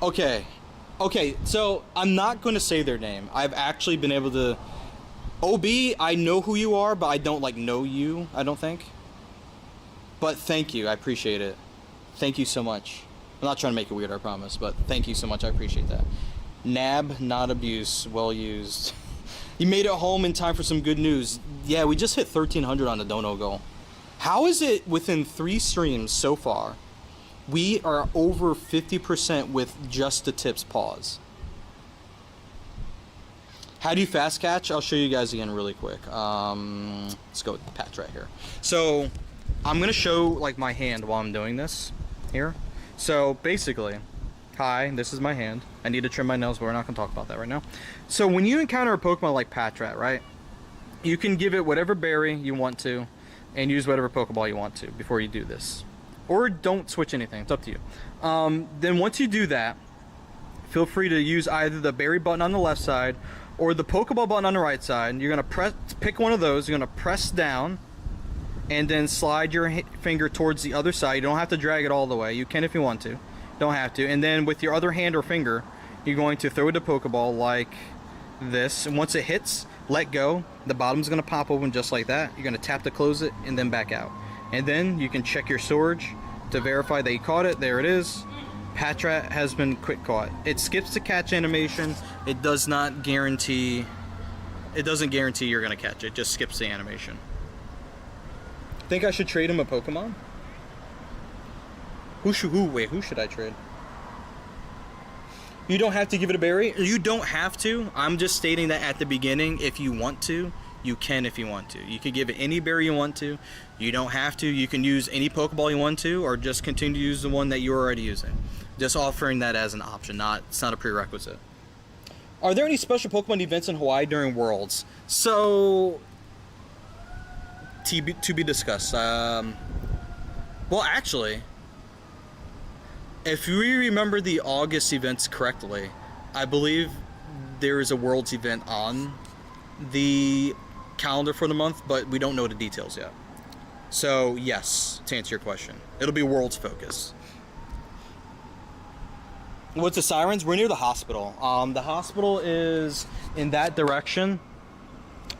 Okay, so I'm not going to say their name. I've actually been able to... OB, I know who you are, but I don't, like, know you, I don't think. But thank you, I appreciate it. Thank you so much. I'm not trying to make it weird, I promise, but thank you so much, I appreciate that. Nab, not abuse, well used. You made it home in time for some good news. Yeah, we just hit 1,300 on the dono goal. How is it within 3 streams so far, we are over 50% with just the tips? Pause. How do you fast catch? I'll show you guys again really quick. Let's go with the patch right here. So I'm gonna show like my hand while I'm doing this here. So basically, hi, this is my hand. I need to trim my nails, but we're not gonna talk about that right now. So when you encounter a Pokemon like Patrat, right? You can give it whatever berry you want to and use whatever Pokeball you want to before you do this. Or don't switch anything, it's up to you. Then once you do that, feel free to use either the berry button on the left side or the Pokeball button on the right side. You're gonna pick one of those, you're gonna press down and then slide your finger towards the other side. You don't have to drag it all the way. You can if you want to. Don't have to. And then with your other hand or finger, you're going to throw the Pokeball like this. And once it hits, let go. The bottom's gonna pop open just like that. You're gonna tap to close it and then back out. And then you can check your storage to verify that you caught it. There it is. Patrat has been quick caught. It skips the catch animation. It does not guarantee, it doesn't guarantee you're gonna catch it. It just skips the animation. Think I should trade him a Pokemon? Who should I trade? You don't have to give it a berry. You don't have to. I'm just stating that at the beginning, if you want to, you can if you want to. You can give it any berry you want to. You don't have to. You can use any Pokeball you want to, or just continue to use the one that you're already using. Just offering that as an option, it's not a prerequisite. Are there any special Pokemon events in Hawaii during Worlds? So, to be discussed. Well, actually, if we remember the August events correctly, I believe there is a Worlds event on the calendar for the month, but we don't know the details yet. So, yes, to answer your question, it'll be Worlds focused. What's the sirens? We're near the hospital. The hospital is in that direction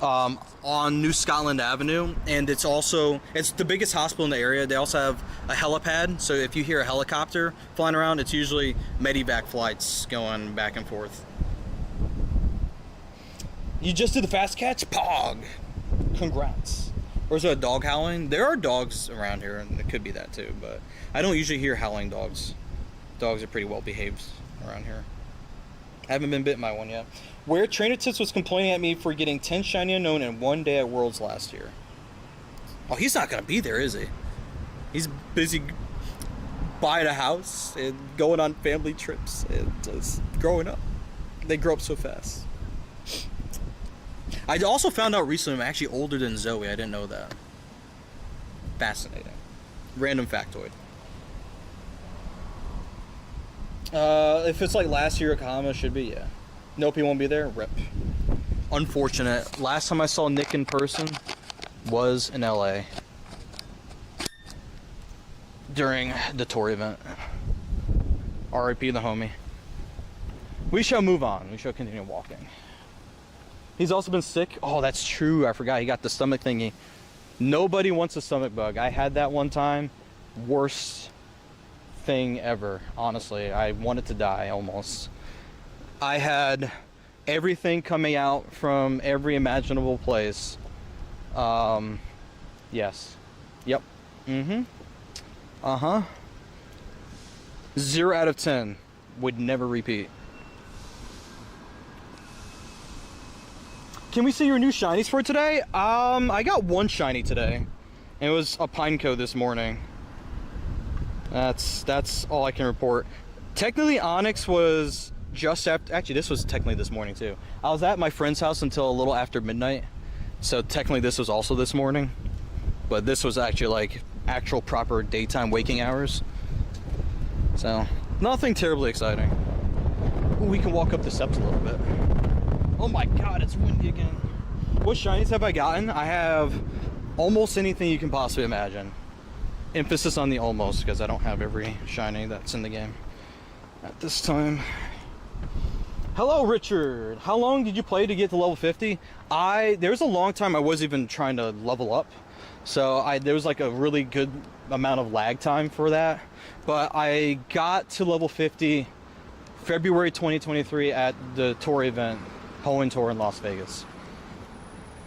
on New Scotland Avenue, and it's the biggest hospital in the area. They also have a helipad, so if you hear a helicopter flying around, it's usually medevac flights going back and forth. You just did the fast catch? Pog! Congrats. Or is there a dog howling? There are dogs around here, and it could be that too, but I don't usually hear howling dogs. Dogs are pretty well behaved around here. I haven't been bitten by one yet. Where Trainer Tips was complaining at me for getting 10 shiny unknown in one day at Worlds last year. Oh, he's not gonna be there, is he? He's busy buying a house and going on family trips and just growing up. They grow up so fast. I also found out recently I'm actually older than Zoe. I didn't know that. Fascinating. Random factoid. If it's like last year at Kahama, should be, yeah. Nope, he won't be there. Rip. Unfortunate. Last time I saw Nick in person was in LA during the tour event. R.I.P. the homie. We shall move on. We shall continue walking. He's also been sick. Oh, that's true. I forgot. He got the stomach thingy. Nobody wants a stomach bug. I had that one time. Worst thing ever. Honestly, I wanted to die almost. I had everything coming out from every imaginable place. Yes. Yep. Uh-huh. 0 out of 10. Would never repeat. Can we see your new shinies for today? I got one shiny today. It was a Pineco this morning. That's all I can report. Technically, Onyx was just after. Actually, this was technically this morning too. I was at my friend's house until a little after midnight, so technically this was also this morning. But this was actually like actual proper daytime waking hours. So nothing terribly exciting. Ooh, we can walk up the steps a little bit. Oh my God, it's windy again. What shinies have I gotten? I have almost anything you can possibly imagine. Emphasis on the almost, because I don't have every shiny that's in the game at this time. Hello, Richard. How long did you play to get to level 50? There was a long time I wasn't even trying to level up. So there was like a really good amount of lag time for that. But I got to level 50 February 2023 at the tour event, Halloween Tour in Las Vegas.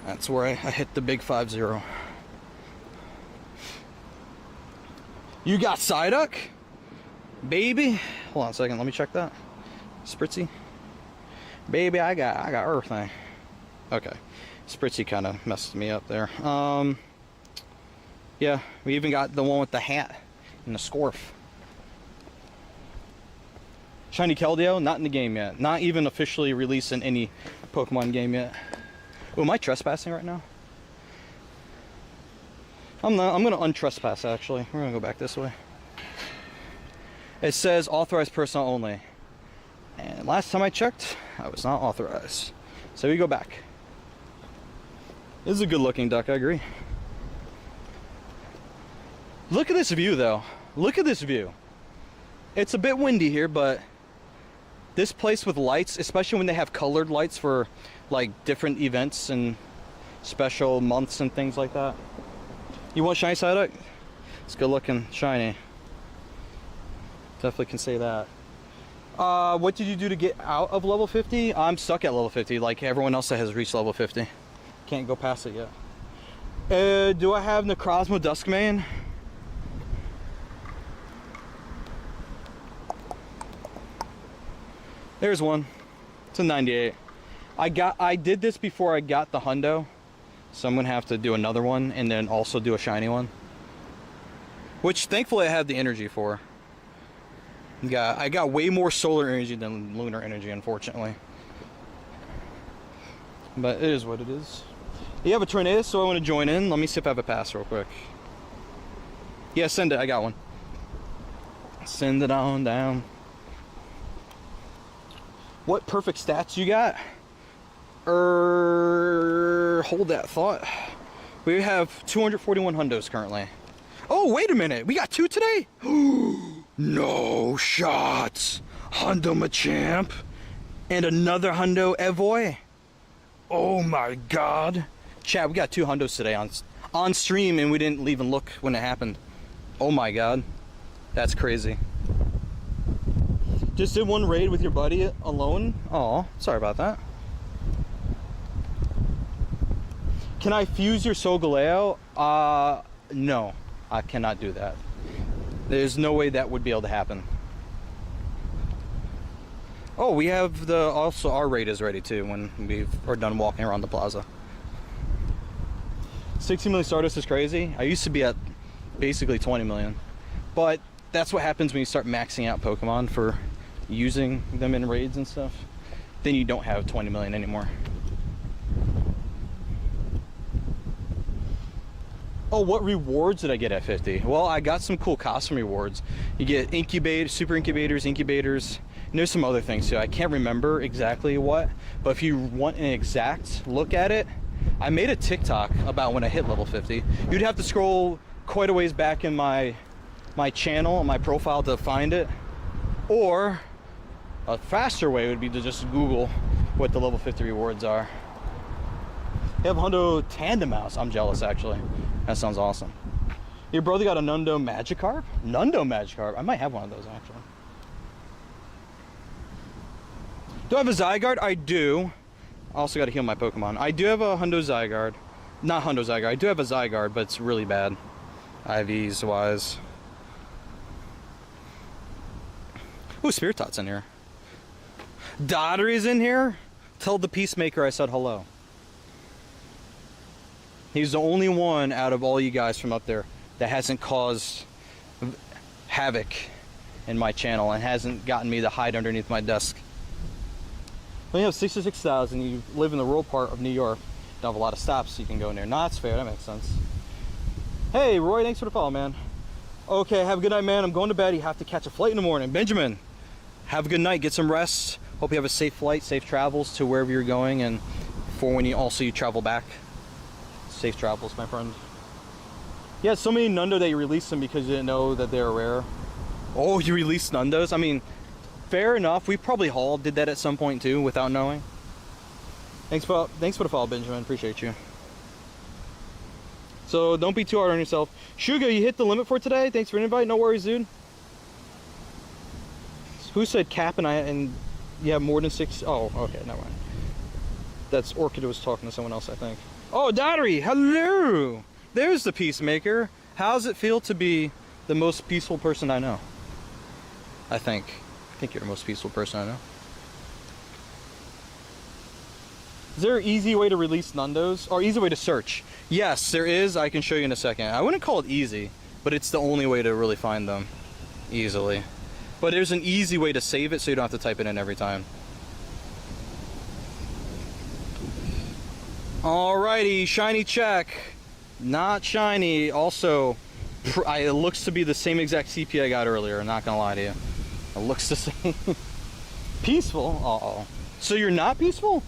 That's where I hit the big 5-0. You got Psyduck? Baby? Hold on a second, let me check that. Spritzy? Baby, I got everything. Okay. Spritzy kind of messed me up there. Yeah, we even got the one with the hat and the scarf. Shiny Keldeo, not in the game yet. Not even officially released in any Pokemon game yet. Oh, am I trespassing right now? I'm not. I'm gonna untrespass actually. We're gonna go back this way. It says authorized personnel only. And last time I checked, I was not authorized. So we go back. This is a good looking duck, I agree. Look at this view though. Look at this view. It's a bit windy here, but this place with lights, especially when they have colored lights for like different events and special months and things like that. You want shiny Psyduck? It's good looking, shiny. Definitely can say that. What did you do to get out of level 50? I'm stuck at level 50 like everyone else that has reached level 50. Can't go past it yet. Do I have Necrozma Duskmane? There's one. It's a 98. I did this before I got the hundo, so I'm gonna have to do another one and then also do a shiny one, which thankfully I have the energy for. I got way more solar energy than lunar energy, unfortunately, but it is what it is. You have a Tornadus, so I want to join in. Let me see if I have a pass real quick. Yeah, send it. I got one. Send it on down. What perfect stats you got? Hold that thought. We have 241 hundos currently. Oh, wait a minute. We got 2 today? No shots. Hundo Machamp. And another hundo Evoy. Oh my God. Chat, we got 2 hundos today on stream and we didn't even look when it happened. Oh my God. That's crazy. Just did one raid with your buddy alone? Oh, sorry about that. Can I fuse your Solgaleo? No, I cannot do that. There's no way that would be able to happen. Oh, we have also our raid is ready too when we are done walking around the plaza. 60 million Stardust is crazy. I used to be at basically 20 million. But that's what happens when you start maxing out Pokemon for using them in raids and stuff. Then you don't have 20 million anymore. Oh, what rewards did I get at 50? Well, I got some cool costume rewards. You get super incubators, and there's some other things too. I can't remember exactly what, but if you want an exact look at it, I made a TikTok about when I hit level 50. You'd have to scroll quite a ways back in my channel, my profile to find it. Or a faster way would be to just Google what the level 50 rewards are. They have Hundo Tandemaus. I'm jealous actually. That sounds awesome. Your brother got a Nundo Magikarp? Nundo Magikarp? I might have one of those actually. Do I have a Zygarde? I do. I also got to heal my Pokemon. I do have a Hundo Zygarde. Not Hundo Zygarde. I do have a Zygarde, but it's really bad. IVs wise. Ooh, Spiritom's in here. Doddery's in here? Tell the Peacemaker I said hello. He's the only one out of all you guys from up there that hasn't caused havoc in my channel and hasn't gotten me to hide underneath my desk. When you have 66,000, you live in the rural part of New York, don't have a lot of stops so you can go in there. No, that's fair, that makes sense. Hey, Roy, thanks for the follow, man. Okay, have a good night, man. I'm going to bed. You have to catch a flight in the morning. Benjamin, have a good night. Get some rest. Hope you have a safe flight, safe travels to wherever you're going, and for when you travel back. Safe travels, my friend. Yeah, so many Nundo that you released them because you didn't know that they were rare. Oh, you released Nundos? I mean, fair enough. We probably all did that at some point too without knowing. Thanks for the follow, Benjamin. Appreciate you. So don't be too hard on yourself. Suga, you hit the limit for today. Thanks for the invite. No worries, dude. Who said cap and you have more than 6? Oh, okay, never mind. That's Orchid was talking to someone else, I think. Oh, Dottery, hello! There's the Peacemaker. How's it feel to be the most peaceful person I know? I think you're the most peaceful person I know. Is there an easy way to release Nundos? Or easy way to search? Yes, there is. I can show you in a second. I wouldn't call it easy, but it's the only way to really find them easily. But there's an easy way to save it so you don't have to type it in every time. Alrighty, shiny check. Not shiny. Also, it looks to be the same exact CP I got earlier. Not gonna lie to you. It looks the same. Peaceful? Uh-oh. So you're not peaceful?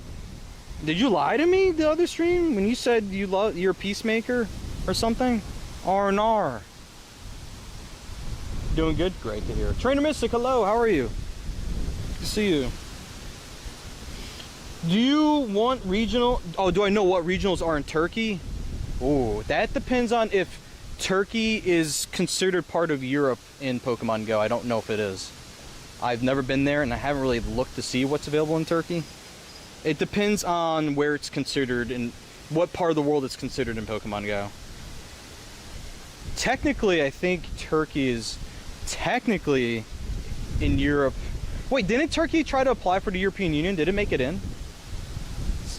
Did you lie to me the other stream when you said you're a peacemaker or something? R&R. Doing good? Great to hear. Trainer Mystic, hello, how are you? Good to see you. Do you want regional? Oh, do I know what regionals are in Turkey? Oh, that depends on if Turkey is considered part of Europe in Pokemon Go. I don't know if it is. I've never been there and I haven't really looked to see what's available in Turkey. It depends on where it's considered and what part of the world it's considered in Pokemon Go. Technically, I think Turkey is technically in Europe. Wait, didn't Turkey try to apply for the European Union? Did it make it in?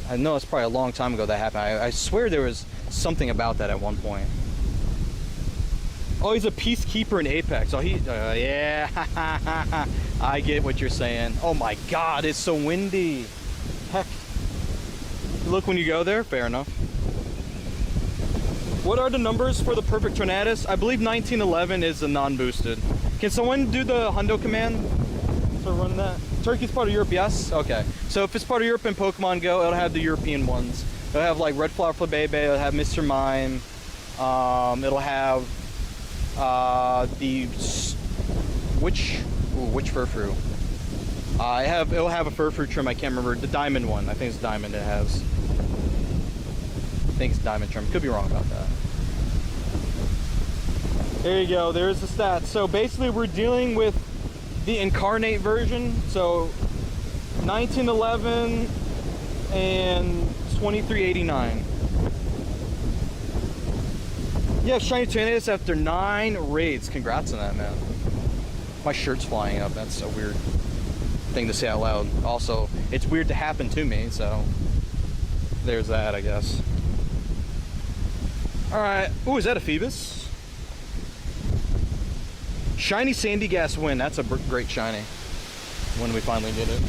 I know it's probably a long time ago that happened. I swear there was something about that at one point. Oh, he's a peacekeeper in Apex. Oh, yeah. I get what you're saying. Oh my God, it's so windy. Heck. Look when you go there. Fair enough. What are the numbers for the perfect Tornadus? I believe 1911 is the non-boosted. Can someone do the Hundo command to run that? Turkey's part of Europe, yes? Okay. So if it's part of Europe in Pokemon Go, it'll have the European ones. It'll have like Red Flower Flabebe, it'll have Mr. Mime, it'll have which Furfrou? It'll have a Furfrou trim, I can't remember, the diamond one. I think it's diamond it has. I think it's diamond trim, could be wrong about that. There you go, there's the stats. So basically we're dealing with the incarnate version, so 1911 and 2389. Yeah, shiny Tornadus after 9 raids. Congrats on that, man. My shirt's flying up. That's a weird thing to say out loud. Also, it's weird to happen to me, so there's that, I guess. Alright. Ooh, is that a Phoebus? Shiny Sandy-Gas win. That's a great shiny. When we finally did it.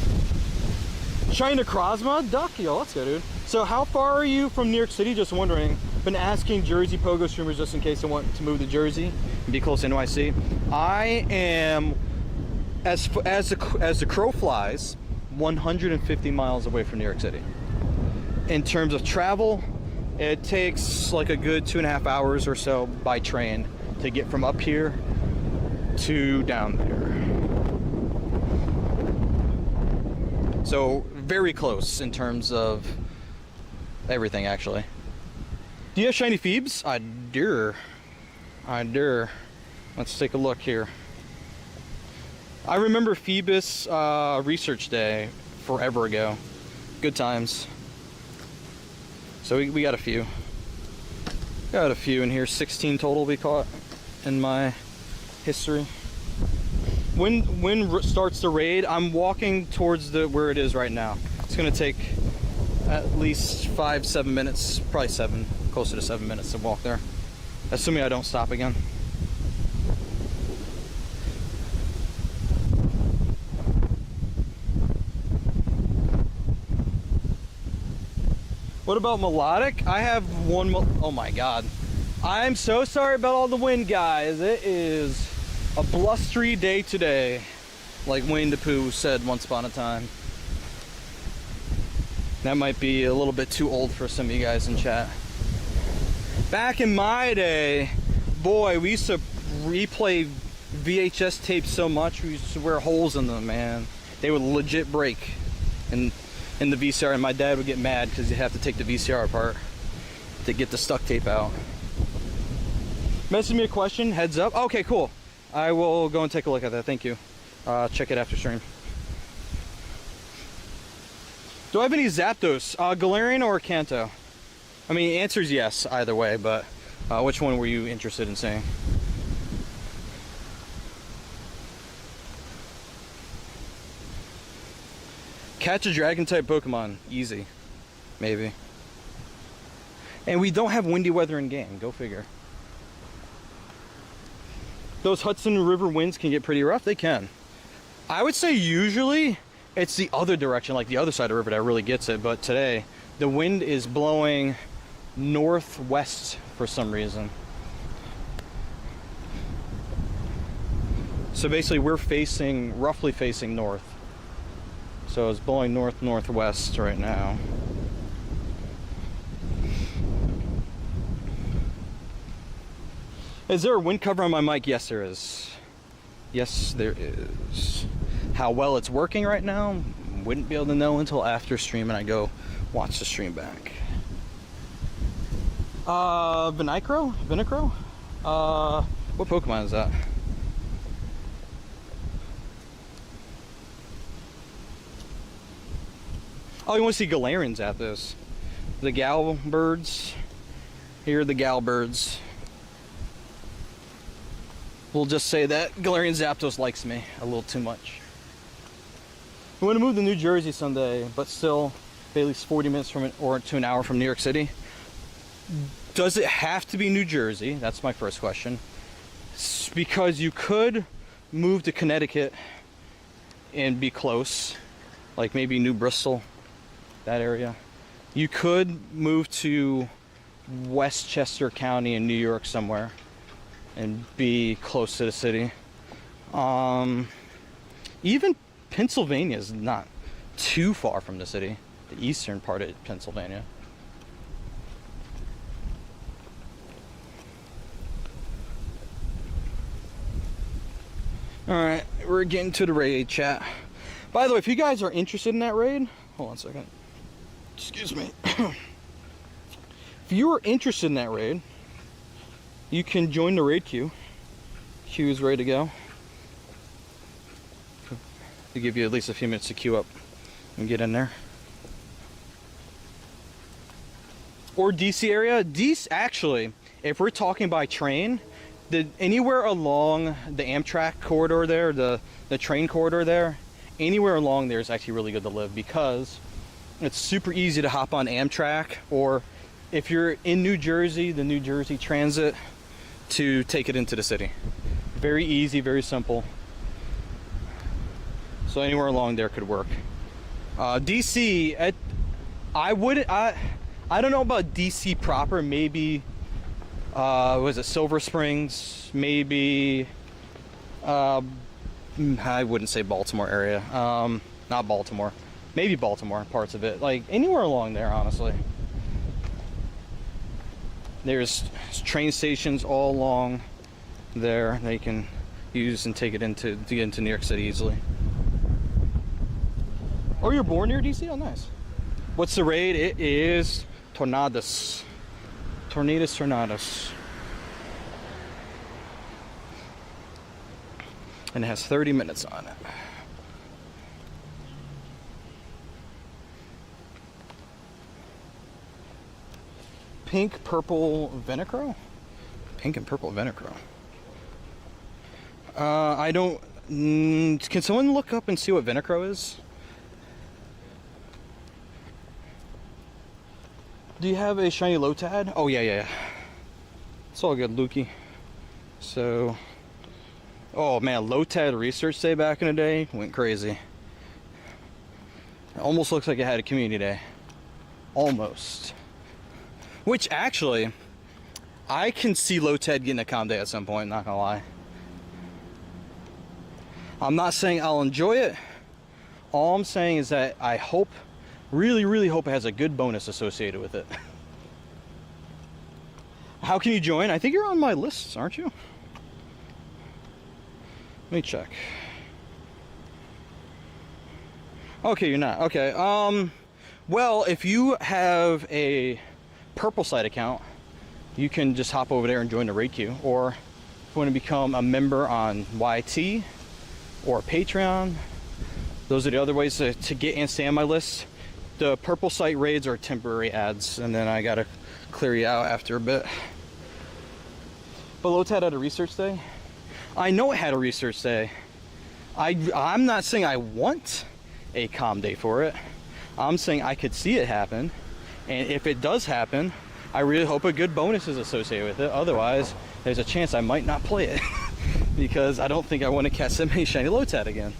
Shiny Necrozma? Duck? Yo, let's go, dude. So how far are you from New York City? Just wondering. Been asking Jersey Pogo streamers just in case they want to move to Jersey and be close to NYC. I am, as the crow flies, 150 miles away from New York City. In terms of travel, it takes like a good 2.5 hours or so by train to get from up here to down there. So very close in terms of everything, actually. Do you have shiny Phoebes? I do. Let's take a look here. I remember Phoebus research day forever ago. Good times. So we got a few. Got a few in here, 16 total we caught in my history. When starts the raid, I'm walking towards where it is right now. It's gonna take at least 5-7 minutes, probably 7, closer to 7 minutes to walk there. Assuming I don't stop again. What about melodic? I have one, oh my God. I'm so sorry about all the wind, guys. It is a blustery day today, like Winnie the Pooh said once upon a time. That might be a little bit too old for some of you guys in chat. Back in my day, boy, we used to replay VHS tapes so much, we used to wear holes in them, man. They would legit break in the VCR, and my dad would get mad because you'd have to take the VCR apart to get the stuck tape out. Message me a question, heads up. Okay, cool. I will go and take a look at that, thank you. Check it after stream. Do I have any Zapdos? Galarian or Kanto? I mean, the answer is yes, either way, but which one were you interested in seeing? Catch a dragon type Pokemon, easy, maybe. And we don't have windy weather in game, go figure. Those Hudson River winds can get pretty rough, they can. I would say usually it's the other direction, like the other side of the river that really gets it, but today the wind is blowing northwest for some reason. So basically we're roughly facing north. So it's blowing northwest right now. Is there a wind cover on my mic? Yes, there is. Yes, there is. How well it's working right now, wouldn't be able to know until after stream and I go watch the stream back. Vinacro? What Pokemon is that? Oh, you want to see Galarians at this. The Gal birds. Here are the Gal birds. We'll just say that Galarian Zapdos likes me a little too much. We want to move to New Jersey someday, but still at least 40 minutes from it or to an hour from New York City. Does it have to be New Jersey? That's my first question. Because you could move to Connecticut and be close, like maybe New Bristol, that area. You could move to Westchester County in New York somewhere and be close to the city. Even Pennsylvania is not too far from the city, the eastern part of Pennsylvania. Alright, we're getting to the raid chat. By the way, if you guys are interested in that raid, hold on a second. Excuse me. If you are interested in that raid, you can join the raid queue. Queue is ready to go. To give you at least a few minutes to queue up and get in there. Or DC area. DC, actually, if we're talking by train, anywhere along the Amtrak corridor there, the train corridor there, anywhere along there is actually really good to live because it's super easy to hop on Amtrak, or if you're in New Jersey, the New Jersey Transit, to take it into the city. Very easy, very simple. So anywhere along there could work. DC, I don't know about DC proper. Maybe was it Silver Springs? Maybe I wouldn't say Baltimore area. Not Baltimore. Maybe Baltimore, parts of it. Like anywhere along there, honestly. There's train stations all along there that you can use and take it to get into New York City easily. Oh, you're born near DC? Oh, nice. What's the raid? It is Tornados. Tornados. And it has 30 minutes on it. pink purple Venecro? Pink and purple Venecro. I don't. Can someone look up and see what Venecro is? Do you have a shiny Lotad? Oh, yeah. It's all good, Lukey. So, oh man, Lotad Research Day back in the day went crazy. It almost looks like it had a community day. Almost. Which actually, I can see Lotad getting a com day at some point, not gonna lie. I'm not saying I'll enjoy it. All I'm saying is that I hope, really hope it has a good bonus associated with it. How can you join? I think you're on my list, aren't you? Let me check. Okay, you're not. Okay. Well, if you have a purple site account, you can just hop over there and join the raid queue. Or if you want to become a member on YT or Patreon, those are the other ways to get and stay on my list. The purple site raids are temporary ads, and then I gotta clear you out after a bit. But Lotad had a research day. I know it had a research day. I'm not saying I want a com day for it. I'm saying I could see it happen, and if it does happen, I really hope a good bonus is associated with it. Otherwise, there's a chance I might not play it because I don't think I want to catch that many shiny Lotad again.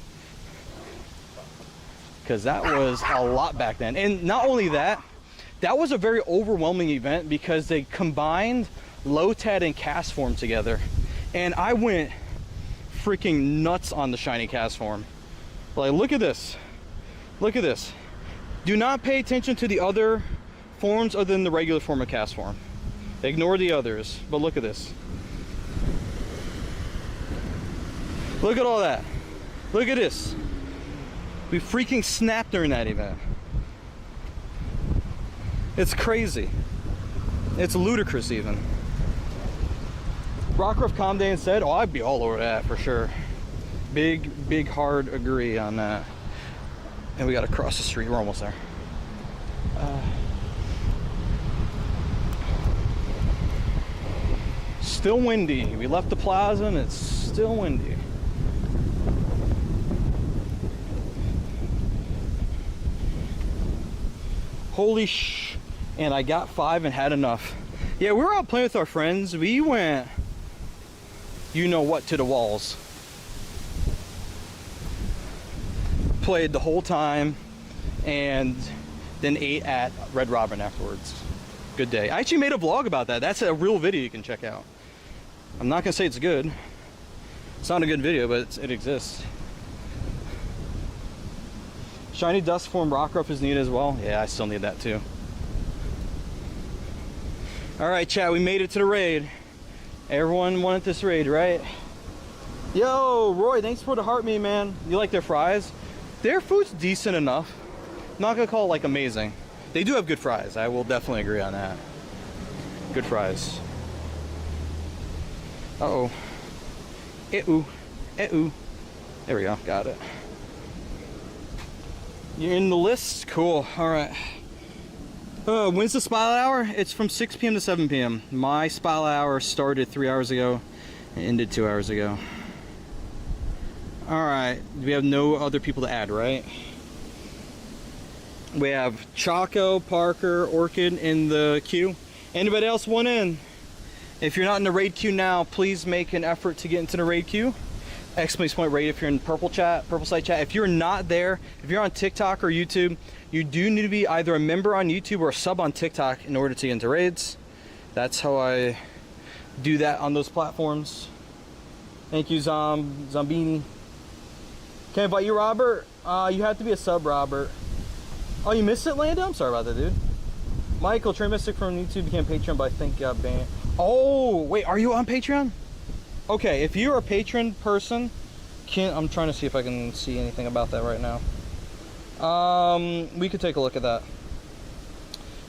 Because that was a lot back then. And not only that, that was a very overwhelming event because they combined Lotad and cast form together. And I went freaking nuts on the shiny cast form. Like, look at this. Look at this. Do not pay attention to the other forms other than the regular form of cast form. Ignore the others, but look at this. Look at all that. Look at this. We freaking snapped during that event. It's crazy. It's ludicrous even. Rockruff Com Day instead? Oh, I'd be all over that for sure. Big hard agree on that. And we gotta cross the street, we're almost there. Still windy. We left the plaza and it's still windy. Holy sh! And I got 5 and had enough. Yeah, we were out playing with our friends. We went, you know what, to the walls. Played the whole time and then ate at Red Robin afterwards. Good day. I actually made a vlog about that. That's a real video you can check out. I'm not gonna say it's good. It's not a good video, but it exists. Shiny dust form Rockruff is needed as well. Yeah, I still need that too. All right, chat, we made it to the raid. Everyone wanted this raid, right? Yo, Roy, thanks for the heart me, man. You like their fries? Their food's decent enough. Not gonna call it like amazing. They do have good fries. I will definitely agree on that. Good fries. Uh-oh. Eh-ooh. Eh-ooh. There we go, got it. You're in the list? Cool, all right. When's the Spotlight Hour? It's from 6 p.m. to 7 p.m. My Spotlight Hour started 3 hours ago and ended 2 hours ago. All right, we have no other people to add, right? We have Choco, Parker, Orchid in the queue. Anybody else want in? If you're not in the raid queue now, please make an effort to get into the raid queue. Exclamation point raid if you're in purple site chat. If you're not there, if you're on TikTok or YouTube, you do need to be either a member on YouTube or a sub on TikTok in order to get into raids. That's how I do that on those platforms. Thank you, Zombini. Can I invite you, Robert? You have to be a sub, Robert. Oh, you missed it, Lando? I'm sorry about that, dude. Michael, Trey Mystic from YouTube became Patreon, but I think got banned. Oh, wait, are you on Patreon? Okay, if you're a patron person, I'm trying to see if I can see anything about that right now. We could take a look at that.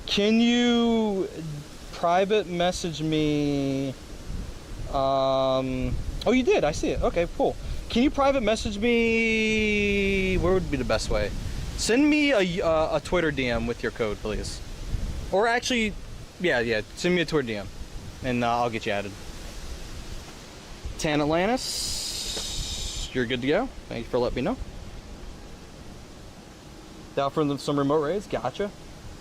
Can you private message me? Oh, you did. I see it. Okay, cool. Can you private message me? Where would be the best way? Send me a Twitter DM with your code, please. Or actually, Yeah. Send me a Twitter DM, and I'll get you added. Tan Atlantis, you're good to go. Thank you for letting me know. Down for some remote raids, gotcha.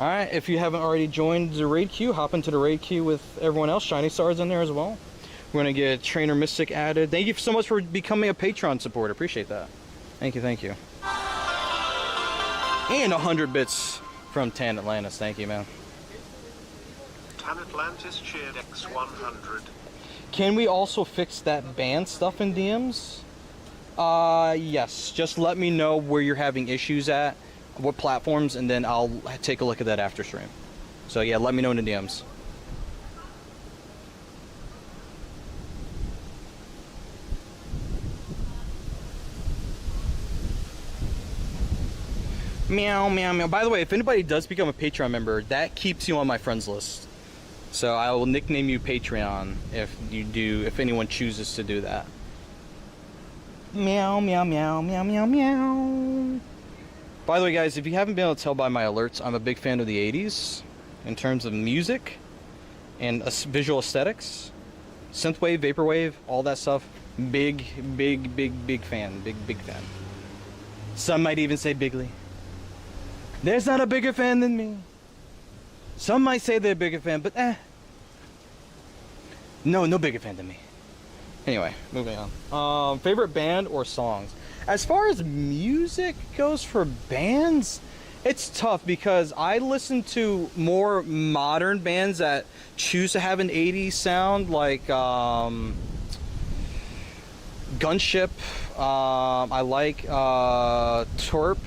All right, if you haven't already joined the raid queue, hop into the raid queue with everyone else. Shiny Star's in there as well. We're gonna get Trainer Mystic added. Thank you so much for becoming a Patreon supporter. Appreciate that. Thank you. And 100 bits from Tan Atlantis. Thank you, man. Tan Atlantis cheered X100. Can we also fix that ban stuff in DMs? Yes. Just let me know where you're having issues at, what platforms, and then I'll take a look at that after stream. So yeah, let me know in the DMs. Meow, meow, meow. By the way, if anybody does become a Patreon member, that keeps you on my friends list. So I will nickname you Patreon if anyone chooses to do that. Meow, meow, meow, meow, meow, meow. By the way, guys, if you haven't been able to tell by my alerts, I'm a big fan of the 80s in terms of music and visual aesthetics. Synthwave, vaporwave, all that stuff. Big fan. Big fan. Some might even say bigly. There's not a bigger fan than me. Some might say they're a bigger fan, but no bigger fan than me. Anyway, moving on. Favorite band or songs? As far as music goes for bands, it's tough because I listen to more modern bands that choose to have an 80s sound, like Gunship. I like Torp,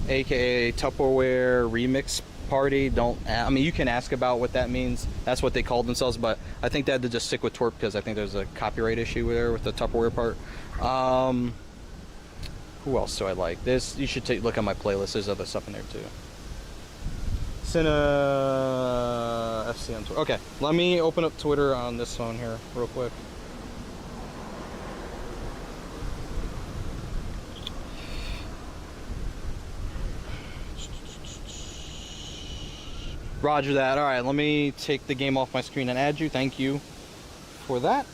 aka Tupperware Remix Party. I mean, you can ask about what that means. That's what they called themselves, but I think they had to just stick with Torp because I think there's a copyright issue there with the Tupperware part. Who else do I like? You should look at my playlist. There's other stuff in there too. Cine FC on Twitter. Okay, let me open up Twitter on this phone here real quick. Roger that. All right, let me take the game off my screen and add you. Thank you for that.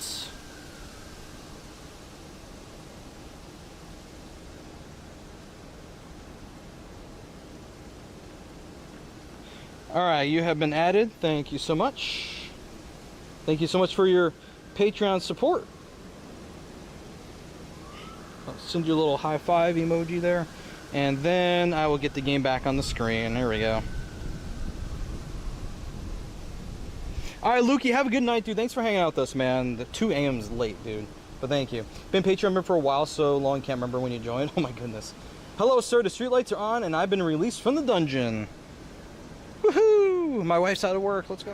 All right, you have been added. Thank you so much. Thank you so much for your Patreon support. I'll send you a little high five emoji there, and then I will get the game back on the screen. There we go. All right, Lukey, have a good night, dude. Thanks for hanging out with us, man. The 2 a.m. is late, dude, but thank you. Been Patreon member for a while, so long, can't remember when you joined. Oh my goodness. Hello, sir. The streetlights are on, and I've been released from the dungeon. Woohoo! My wife's out of work. Let's go.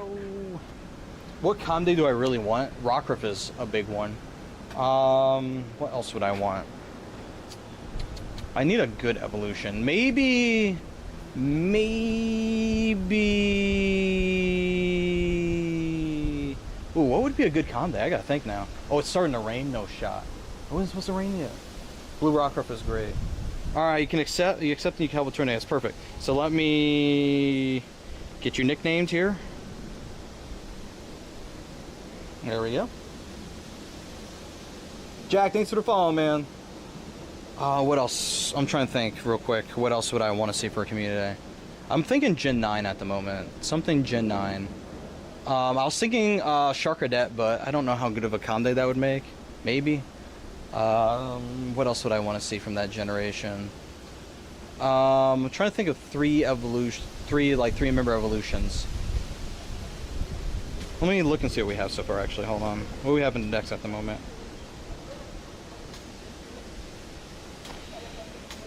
What comedy do I really want? Rockruff is a big one. What else would I want? I need a good evolution. Maybe. Ooh, what would be a good combo? I gotta think now. Oh, it's starting to rain? No shot. Oh, it's supposed to rain yet. Blue Rockruff is great. Alright, you accept and you can help with tornadoes. Perfect. So let me get you nicknamed here. There we go. Jack, thanks for the follow, man. What else? I'm trying to think real quick. What else would I want to see for a community day? I'm thinking Gen 9 at the moment. Something Gen 9. I was thinking Sharkadet, but I don't know how good of a combo that would make. Maybe. What else would I want to see from that generation? I'm trying to think of three member evolutions. Let me look and see what we have so far, actually. Hold on. What do we have in the decks at the moment?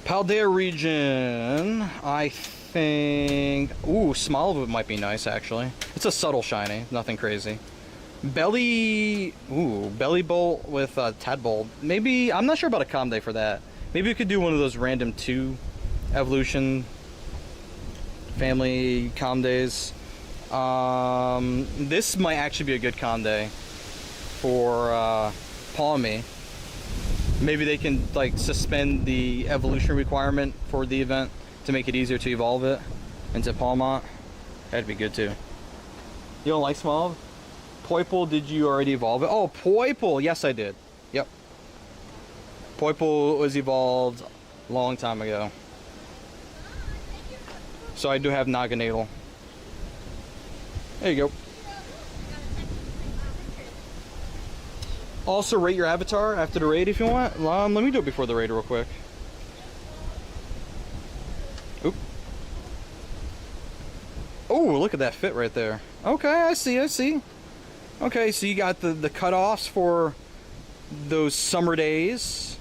Paldea region, I think... Ooh, Smoliv might be nice, actually. It's a subtle shiny, nothing crazy. Belly Bolt with Tadbolt. Maybe, I'm not sure about a combo for that. Maybe we could do one of those random 2 evolution family combos. This might actually be a good combo for Palmy. Maybe they can like suspend the evolution requirement for the event to make it easier to evolve it into Palmont. That'd be good too. You don't like small? Poipole, did you already evolve it? Oh, Poipole, yes I did. Yep. Poipole was evolved a long time ago. So I do have Naganadel. There you go. Also rate your avatar after the raid if you want. Let me do it before the raid real quick. Oop. Oh, look at that fit right there. Okay, I see. Okay, so you got the cutoffs for those summer days.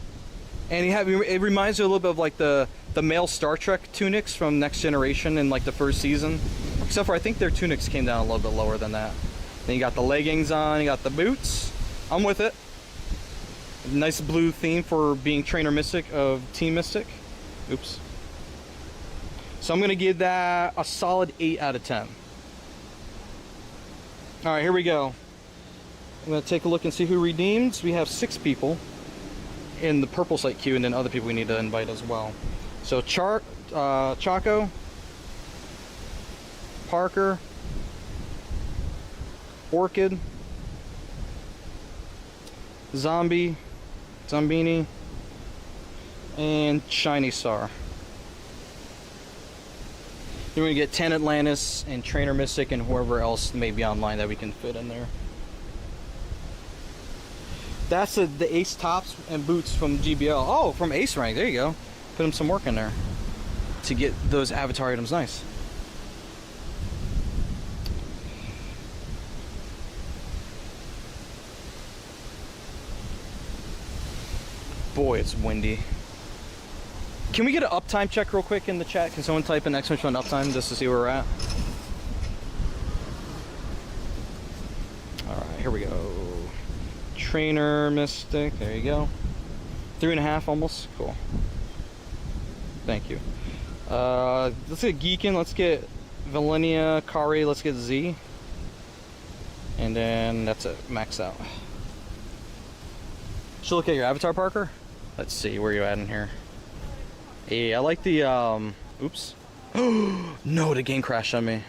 And it reminds you a little bit of like the male Star Trek tunics from Next Generation in like the first season. Except for I think their tunics came down a little bit lower than that. Then you got the leggings on, you got the boots. I'm with it. Nice blue theme for being Trainer Mystic of Team Mystic. Oops. So I'm gonna give that a solid 8 out of 10. Alright, here we go. I'm gonna take a look and see who redeems. We have 6 people in the purple site queue, and then other people we need to invite as well. So Chaco, Parker, Orchid, Zombini, and Shiny Star. Then we're gonna get 10 Atlantis and Trainer Mystic and whoever else may be online that we can fit in there. That's the Ace tops and boots from GBL. Oh, from Ace rank. There you go. Put him some work in there to get those avatar items nice. Boy, it's windy. Can we get an uptime check real quick in the chat? Can someone type in exclamation uptime just to see where we're at? Alright, here we go. Trainer Mystic, there you go. 3.5 almost. Cool. Thank you. Let's get Geekin, let's get Valenia, Kari, let's get Z. And then that's it, max out. Should look at your avatar, Parker. Let's see where you at in here. Hey, I like the oops. No, the game crashed on me.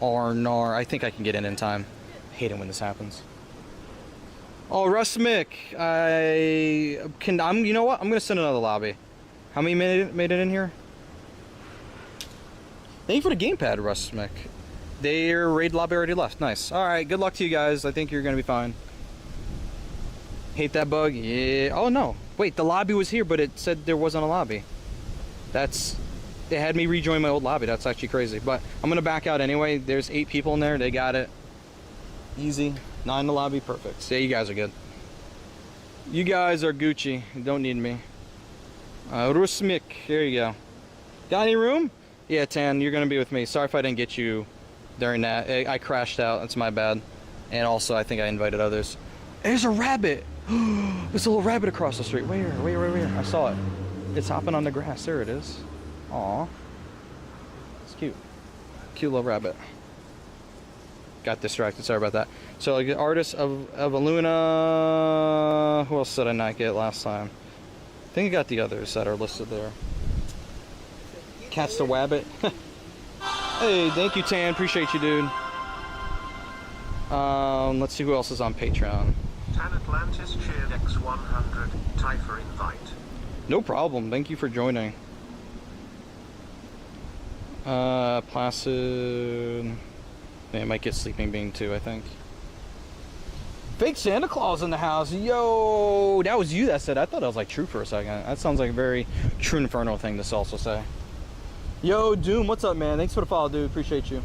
Arnar, I think I can get in time. Hate it when this happens. Oh, Rusmic, you know what? I'm gonna send another lobby. How many made it in here? Thank you for the gamepad, Rusmic. Their raid lobby already left. Nice. All right, good luck to you guys. I think you're gonna be fine. Hate that bug. Yeah. Oh no. Wait, the lobby was here, but it said there wasn't a lobby. They had me rejoin my old lobby. That's actually crazy. But I'm gonna back out anyway. There's 8 people in there. They got it. Easy. 9 in the lobby. Perfect. So yeah, you guys are good. You guys are Gucci. You don't need me. Rusmik. There you go. Got any room? Yeah, Tan, you're gonna be with me. Sorry if I didn't get you during that. I crashed out. That's my bad. And also, I think I invited others. There's a rabbit. There's a little rabbit across the street. Where? I saw it. It's hopping on the grass. There it is. Aw. It's cute. Cute little rabbit. Got distracted. Sorry about that. So, like, artist of Aluna. Who else did I not get last time? I think I got the others that are listed there. Catch the Wabbit. Hey, thank you, Tan. Appreciate you, dude. Let's see who else is on Patreon. Tan Atlantis cheered X100. Typher invite. No problem. Thank you for joining. Placid. Man, I might get Sleeping Bean too, I think. Fake Santa Claus in the house. Yo, that was you that said. I thought that was like True for a second. That sounds like a very True Inferno thing to also say. Yo, Doom, what's up, man? Thanks for the follow, dude. Appreciate you.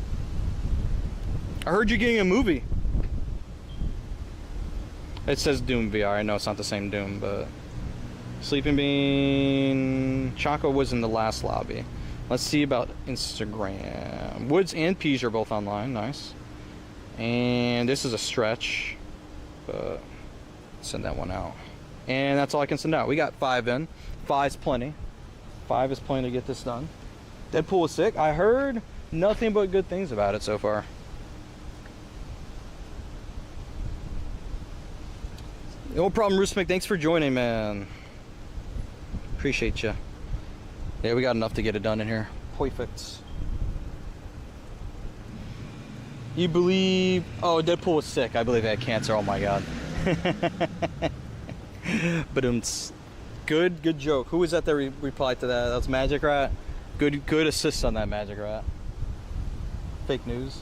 I heard you're getting a movie. It says Doom VR. I know it's not the same Doom, but Sleeping Bean. Choco was in the last lobby. Let's see about Instagram. Woods and Peas are both online. Nice. And this is a stretch, but send that one out. And that's all I can send out. We got 5 in. 5's plenty. 5 is plenty to get this done. Deadpool was sick. I heard nothing but good things about it so far. No problem, Rusmic. Thanks for joining, man. Appreciate you. Yeah, we got enough to get it done in here. Perfect. You believe... Oh, Deadpool was sick. I believe he had cancer. Oh my god. But good joke. Who was that that replied to that? That was Magic Rat. Good assist on that, Magic Rat. Fake news.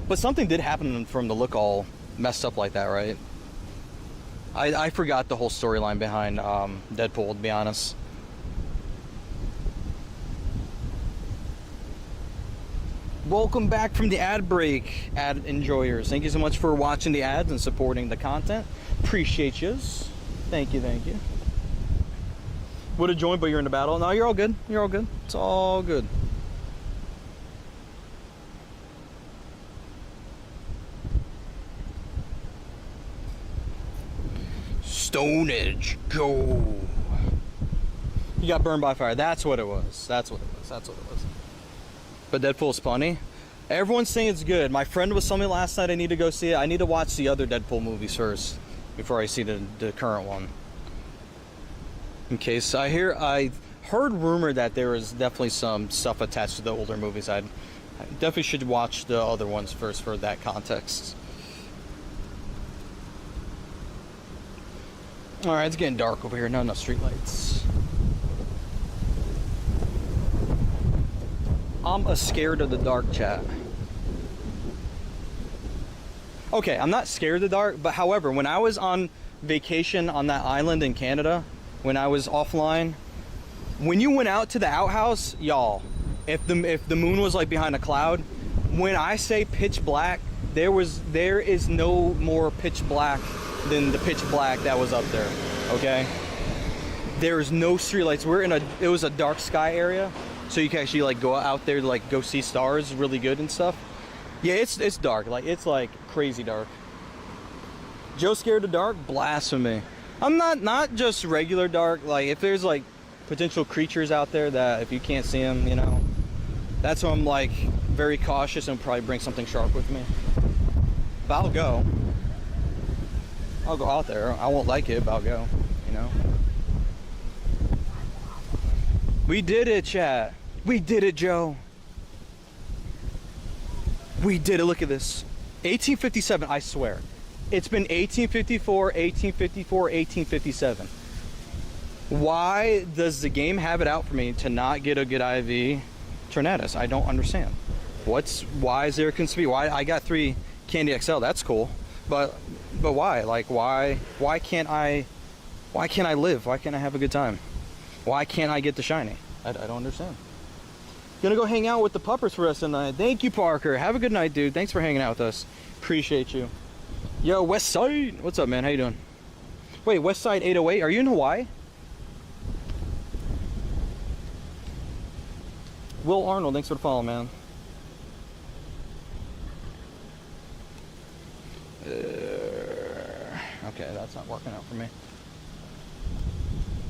But something did happen from the look all messed up like that, right? I forgot the whole storyline behind Deadpool, to be honest. Welcome back from the ad break, ad enjoyers. Thank you so much for watching the ads and supporting the content. Appreciate yous. Thank you, thank you. Would have joined, but you're in the battle. No, you're all good. You're all good. It's all good. Stone Edge, go. You got burned by fire. That's what it was. That's what it was. That's what it was. But Deadpool's funny. Everyone's saying it's good. My friend was telling me last night I need to go see it. I need to watch the other Deadpool movies first before I see the current one. In case I heard rumor that there is definitely some stuff attached to the older movies. I definitely should watch the other ones first for that context. Alright, it's getting dark over here. Not enough streetlights. I'm scared of the dark, chat. Okay, I'm not scared of the dark, but however, when I was on vacation on that island in Canada, when I was offline, when you went out to the outhouse, y'all, if the moon was like behind a cloud, when I say pitch black, there is no more pitch black than the pitch black that was up there. Okay, there is no streetlights. It was a dark sky area, so you can actually like go out there to like go see stars really good and stuff. Yeah, it's dark. Like it's like crazy dark. Joe scared of dark? Blasphemy. I'm not just regular dark. Like if there's like potential creatures out there that if you can't see them, you know, that's why I'm like very cautious and probably bring something sharp with me. But I'll go out there. I won't like it, but I'll go, you know. We did it, chat. We did it, Joe. We did it. Look at this. 1857, I swear. It's been 1854, 1854, 1857. Why does the game have it out for me to not get a good IV Tornadus? I don't understand. Why is there a conspiracy? Why I got 3 Candy XL, that's cool. But why? Like why can't I live? Why can't I have a good time? Why can't I get the shiny? I don't understand. Gonna go hang out with the puppers for the rest of the night. Thank you, Parker. Have a good night, dude. Thanks for hanging out with us. Appreciate you. Yo, West Side. What's up, man? How you doing? Wait, West Side 808. Are you in Hawaii? Will Arnold, thanks for the follow, man. Okay, that's not working out for me.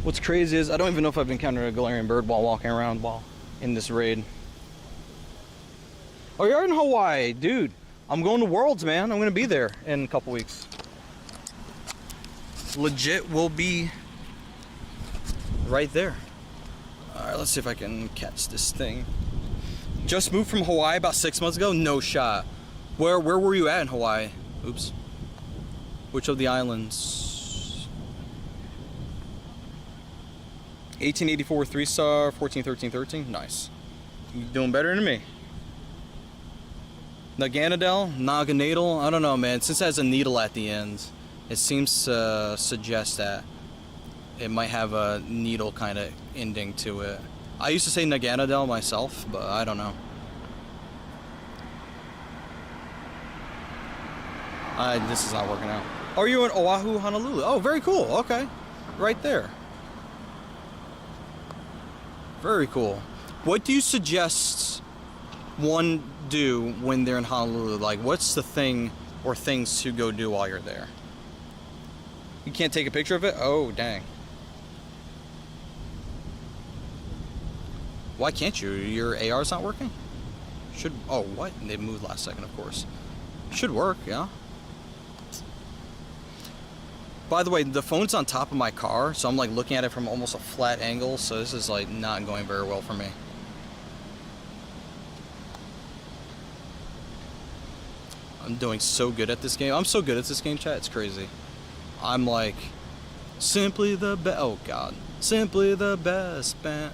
What's crazy is I don't even know if I've encountered a Galarian bird while walking around while in this raid. Oh, you're in Hawaii, dude. I'm going to Worlds, man. I'm gonna be there in a couple weeks. Legit will be right there. Alright, let's see if I can catch this thing. Just moved from Hawaii about 6 months ago? No shot. Where were you at in Hawaii? Oops. Which of the islands? 1884 3-star, 141313. Nice. You doing better than me. Naganadel, I don't know, man. Since it has a needle at the end, it seems to suggest that it might have a needle kind of ending to it. I used to say Naganadel myself, but I don't know. This is not working out. Oh, you're in Oahu, Honolulu. Oh, very cool. Okay. Right there. Very cool. What do you suggest one do when they're in Honolulu? Like, what's the thing or things to go do while you're there? You can't take a picture of it? Oh, dang. Why can't you? Your AR's not working? Should... Oh, what? They moved last second, of course. Should work, yeah. By the way, the phone's on top of my car, so I'm like looking at it from almost a flat angle, so this is like not going very well for me. I'm doing so good at this game. I'm so good at this game, chat. It's crazy. I'm like, simply the best. Oh God, simply the best. Better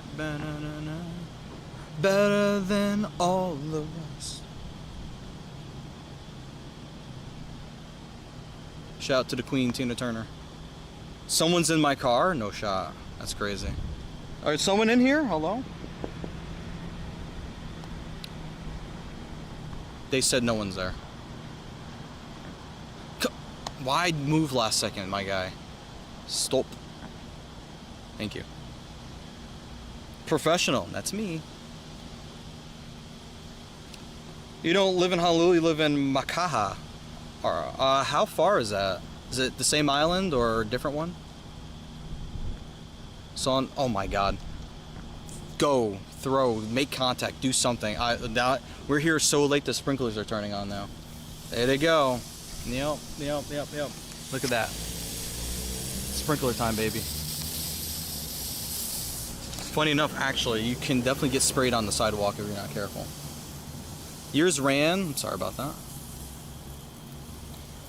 than all the rest. Shout out to the Queen, Tina Turner. Someone's in my car? No shot. That's crazy. Alright, someone in here? Hello? They said no one's there. Why move last second, my guy? Stop. Thank you. Professional, that's me. You don't live in Honolulu, you live in Makaha. How far is that? Is it the same island or a different one? So on, oh my God. Go, throw, make contact, do something. We're here so late the sprinklers are turning on now. There they go. Yep. Look at that. Sprinkler time, baby. Funny enough, actually, you can definitely get sprayed on the sidewalk if you're not careful. Yours ran. I'm sorry about that.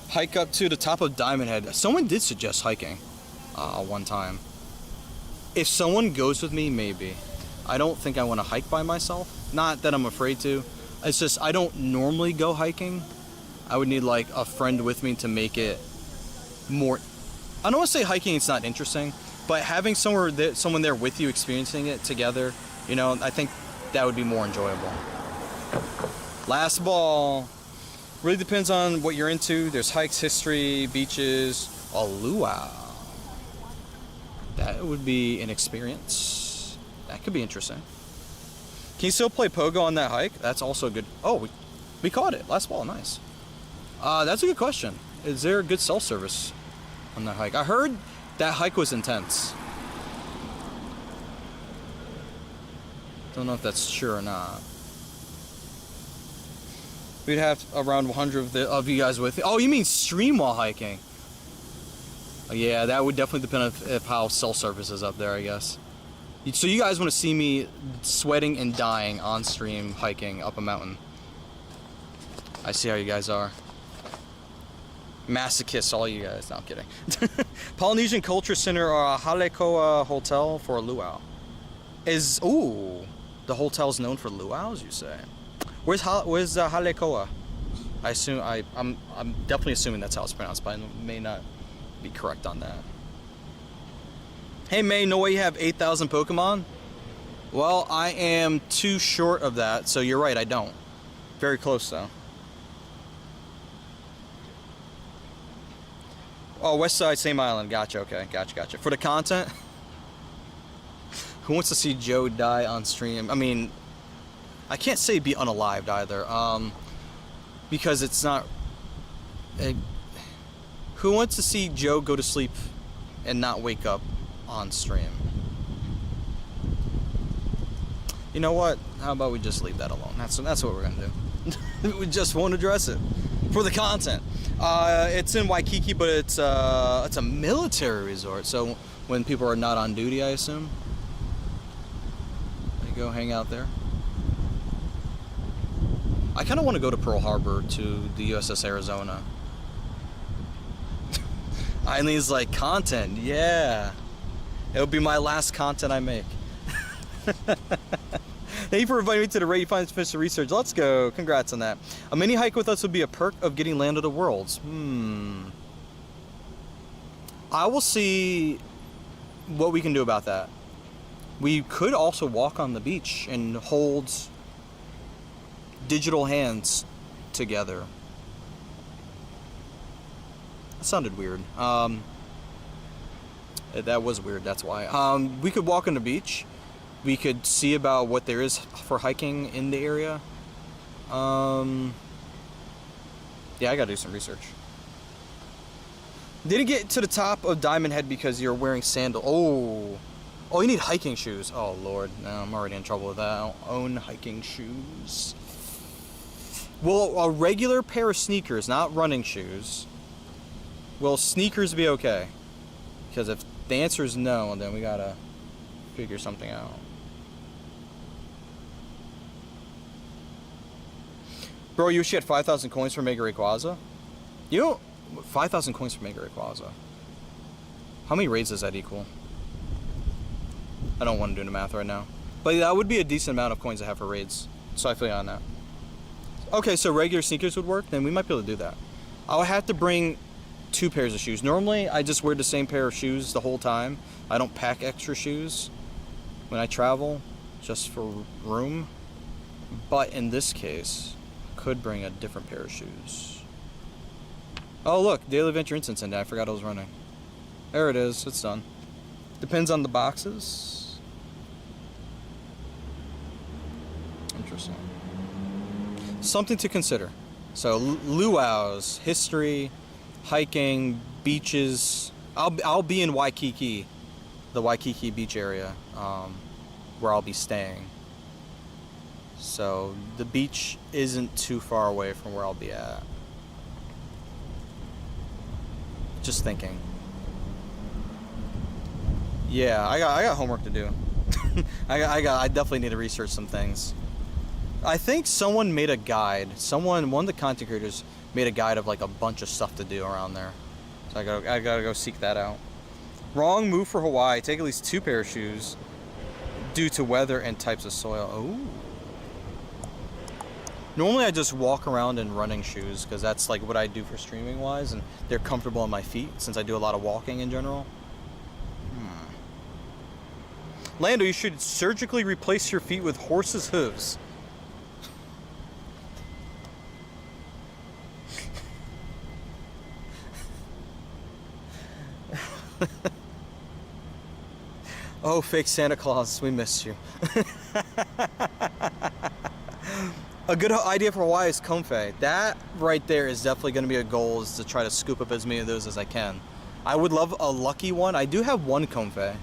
Hike up to the top of Diamond Head. Someone did suggest hiking one time. If someone goes with me, maybe. I don't think I want to hike by myself. Not that I'm afraid to. It's just I don't normally go hiking. I would need like a friend with me to make it more. I don't want to say hiking it's not interesting, but having someone there with you experiencing it together, you know, I think that would be more enjoyable. Last ball. Really depends on what you're into. There's hikes, history, beaches, a luau. That would be an experience. That could be interesting. Can you still play pogo on that hike? That's also good. Oh, we caught it. Last ball, nice. That's a good question. Is there a good cell service on that hike? I heard that hike was intense. Don't know if that's true or not. We'd have around 100 of you guys with. Oh, you mean stream while hiking? Yeah, that would definitely depend on how cell service is up there, I guess. So you guys want to see me sweating and dying on stream hiking up a mountain? I see how you guys are. Masochists, all you guys. No, I'm kidding. Polynesian Culture Center or Halekoa Hotel for a luau. Ooh, the hotel's known for luau's, you say? Where's Halekoa? I'm definitely assuming that's how it's pronounced, but I may not be correct on that. Hey May, no way you have 8,000 Pokemon? Well, I am too short of that, so you're right, I don't. Very close though. Oh, West Side, same island. Gotcha, okay. Gotcha. For the content? Who wants to see Joe die on stream? I mean, I can't say be unalived either, because it's not... who wants to see Joe go to sleep and not wake up on stream? You know what? How about we just leave that alone? That's what we're gonna do. We just won't address it for the content. It's in Waikiki, but it's a military resort. So when people are not on duty, I assume they go hang out there. I kind of want to go to Pearl Harbor to the USS Arizona. Eileen's like, content, yeah. It'll be my last content I make. Thank you for inviting me to the Raid Finds Finish the Research. Let's go. Congrats on that. A mini hike with us would be a perk of getting Land of the Worlds. I will see what we can do about that. We could also walk on the beach and hold digital hands together. That sounded weird. That was weird, that's why. We could walk on the beach. We could see about what there is for hiking in the area. Yeah, I gotta do some research. Didn't get to the top of Diamond Head because you're wearing sandals. Oh, you need hiking shoes. Oh, Lord. No, I'm already in trouble with that. I don't own hiking shoes. Will a regular pair of sneakers, not running shoes, will sneakers be okay? Because if the answer is no, then we gotta figure something out. Bro, you should get 5,000 coins for Mega Rayquaza? You know, 5,000 coins for Mega Rayquaza. How many raids does that equal? I don't want to do the math right now. But that would be a decent amount of coins to have for raids. So I feel you on that. Okay, so regular sneakers would work? Then we might be able to do that. I would have to bring 2 pairs of shoes. Normally, I just wear the same pair of shoes the whole time. I don't pack extra shoes when I travel, just for room. But in this case, I could bring a different pair of shoes. Oh look, Daily Adventure Instance ended. I forgot I was running. There it is, it's done. Depends on the boxes. Interesting. Something to consider. So luau's, history, hiking, beaches. I'll be in Waikiki, the Waikiki beach area, where I'll be staying. So the beach isn't too far away from where I'll be at. Just thinking. Yeah, I got homework to do. I definitely need to research some things. I think someone made a guide. One of the content creators made a guide of like a bunch of stuff to do around there. So I gotta go seek that out. Wrong move for Hawaii. Take at least 2 pair of shoes due to weather and types of soil. Oh. Normally I just walk around in running shoes because that's like what I do for streaming wise, and they're comfortable on my feet since I do a lot of walking in general. Lando, you should surgically replace your feet with horse's hooves. Oh, fake Santa Claus, we missed you. A good idea for Hawaii is comfy. That right there is definitely going to be a goal, is to try to scoop up as many of those as I can. I would love a lucky one. I do have one comfy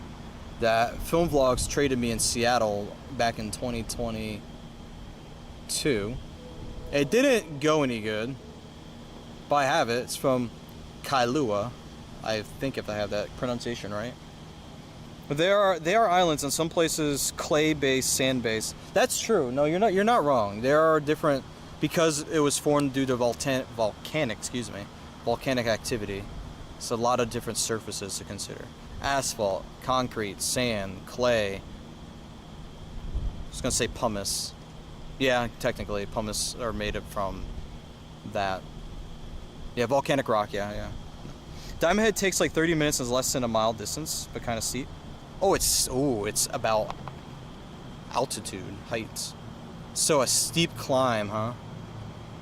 that Film Vlogs traded me in Seattle back in 2022. It didn't go any good, but I have it. It's from Kailua, I think, if I have that pronunciation right. But they are islands, and some places clay-based, sand-based. That's true. No, you're not wrong. There are different, because it was formed due to volcanic activity. It's a lot of different surfaces to consider. Asphalt, concrete, sand, clay. I was gonna say pumice. Yeah, technically pumice are made from that. Yeah, volcanic rock. Yeah. Diamond Head takes like 30 minutes and is less than a mile distance, but kind of steep. It's about altitude, heights. So a steep climb, huh?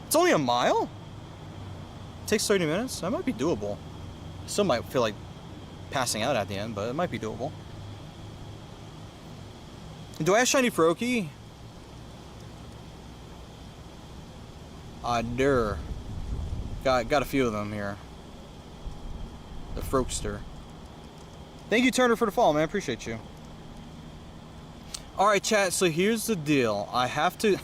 It's only a mile? It takes 30 minutes? That might be doable. Still might feel like passing out at the end, but it might be doable. Do I have shiny Froakie? Got a few of them here. The Frokester. Thank you, Turner, for the follow, man. I appreciate you. Alright, chat, so here's the deal. I have to,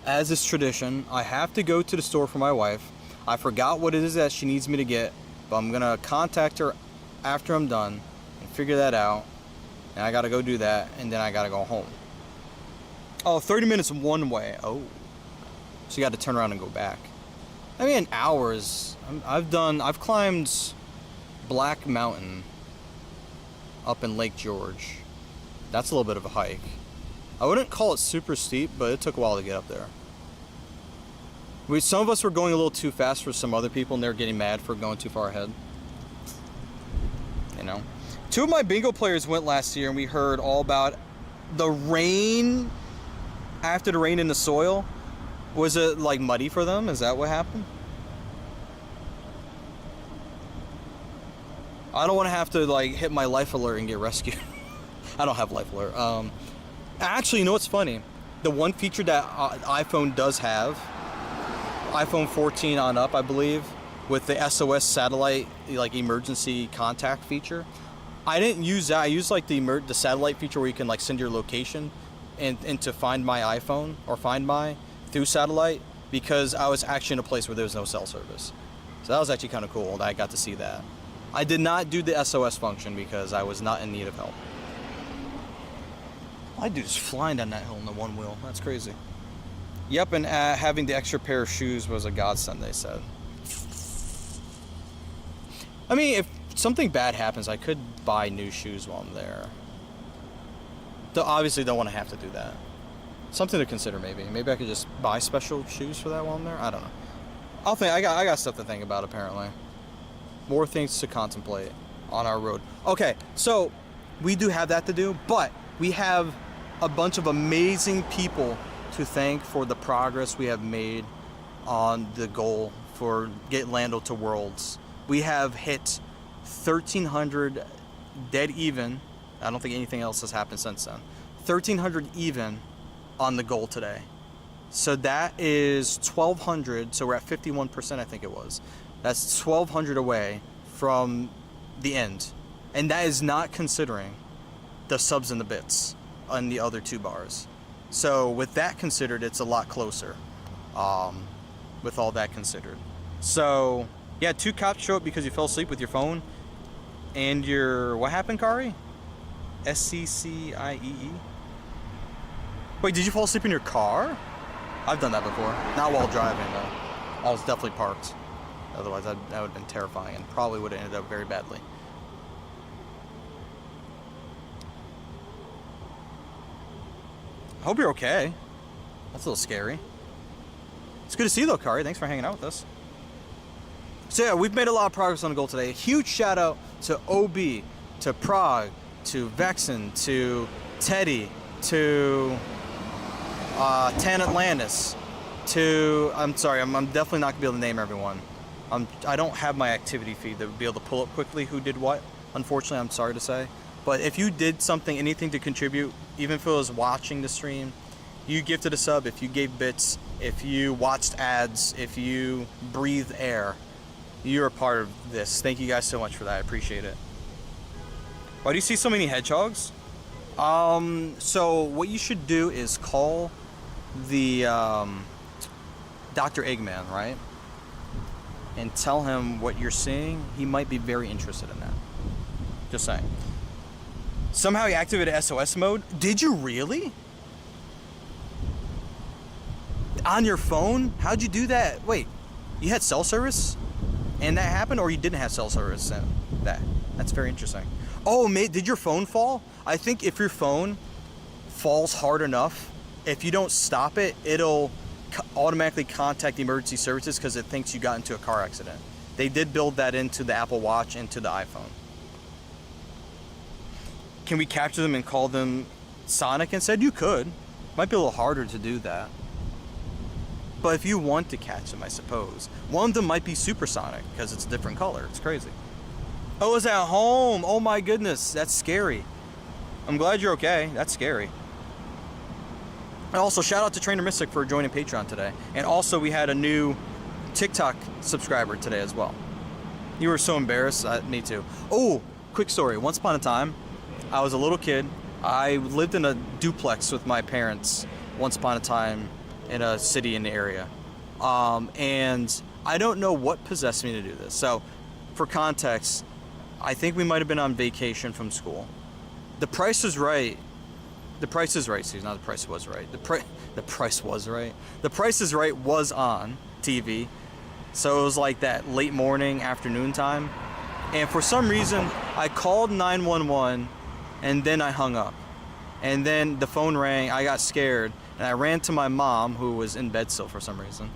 as is tradition, I have to go to the store for my wife. I forgot what it is that she needs me to get, but I'm gonna contact her after I'm done and figure that out. And I gotta go do that, and then I gotta go home. Oh, 30 minutes one way. Oh. So you gotta turn around and go back. I mean, hours. I've climbed Black Mountain up in Lake George. That's a little bit of a hike. I wouldn't call it super steep, but it took a while to get up there. Some of us were going a little too fast for some other people, and they're getting mad for going too far ahead. You know? 2 of my bingo players went last year, and we heard all about the rain. After the rain in the soil, was it like muddy for them? Is that what happened? I don't want to have to like hit my life alert and get rescued. I don't have life alert. Actually, you know what's funny? The one feature that iPhone does have, iPhone 14 on up, I believe, with the SOS satellite like emergency contact feature. I didn't use that. I used like the satellite feature where you can like send your location and to find my iPhone or find my through satellite, because I was actually in a place where there was no cell service. So that was actually kind of cool that I got to see that. I did not do the SOS function because I was not in need of help. My dude's flying down that hill in the one wheel. That's crazy. Yep, and having the extra pair of shoes was a godsend, they said. I mean, if something bad happens, I could buy new shoes while I'm there. Obviously, don't want to have to do that. Something to consider, maybe. Maybe I could just buy special shoes for that while I'm there. I don't know. I'll think. I got stuff to think about. Apparently, more things to contemplate on our road. Okay, so we do have that to do, but we have a bunch of amazing people to thank for the progress we have made on the goal for get Lando to Worlds. We have hit 1,300 dead even. I don't think anything else has happened since then. 1,300 even on the goal today. So that is 1,200. So we're at 51%, I think it was. That's 1,200 away from the end. And that is not considering the subs and the bits on the other two bars. So with that considered, it's a lot closer. With all that considered. So yeah, 2 cops show up because you fell asleep with your phone and your, what happened, Kari? SCCIEE? Wait, did you fall asleep in your car? I've done that before. Not while driving, though. I was definitely parked. Otherwise, that would have been terrifying and probably would have ended up very badly. I hope you're okay. That's a little scary. It's good to see you, though, Kari. Thanks for hanging out with us. So yeah, we've made a lot of progress on the goal today. A huge shout out to OB, to Prague, to Vexen, to Teddy, to Tan Atlantis, to, I'm sorry, I'm definitely not gonna be able to name everyone. I don't have my activity feed that would be able to pull up quickly who did what. Unfortunately, I'm sorry to say. But if you did something, anything to contribute, even if it was watching the stream, you gifted a sub, if you gave bits, if you watched ads, if you breathed air, you're a part of this. Thank you guys so much for that. I appreciate it. Why do you see so many hedgehogs? So what you should do is call the Dr. Eggman, right? And tell him what you're seeing. He might be very interested in that. Just saying. Somehow he activated SOS mode. Did you really? On your phone? How'd you do that? Wait, you had cell service and that happened, or you didn't have cell service and that's very interesting. Oh, mate, did your phone fall? I think if your phone falls hard enough, if you don't stop it, it'll automatically contact the emergency services because it thinks you got into a car accident. They did build that into the Apple Watch, into the iPhone. Can we capture them and call them Sonic instead? You could. Might be a little harder to do that. But if you want to catch them, I suppose. One of them might be supersonic because it's a different color. It's crazy. Oh, it's at home. Oh my goodness. That's scary. I'm glad you're okay. That's scary. And also, shout out to Trainer Mystic for joining Patreon today. And also, we had a new TikTok subscriber today as well. You were so embarrassed. Me too. Oh, quick story. Once upon a time, I was a little kid. I lived in a duplex with my parents once upon a time in a city in the area. And I don't know what possessed me to do this. So, for context, I think we might have been on vacation from school. The Price is Right. The Price is Right, Susan, not The Price Was Right. The Price Was Right. The Price is Right was on TV. So it was like that late morning, afternoon time. And for some reason, I called 911 and then I hung up. And then the phone rang, I got scared, and I ran to my mom, who was in bed still for some reason.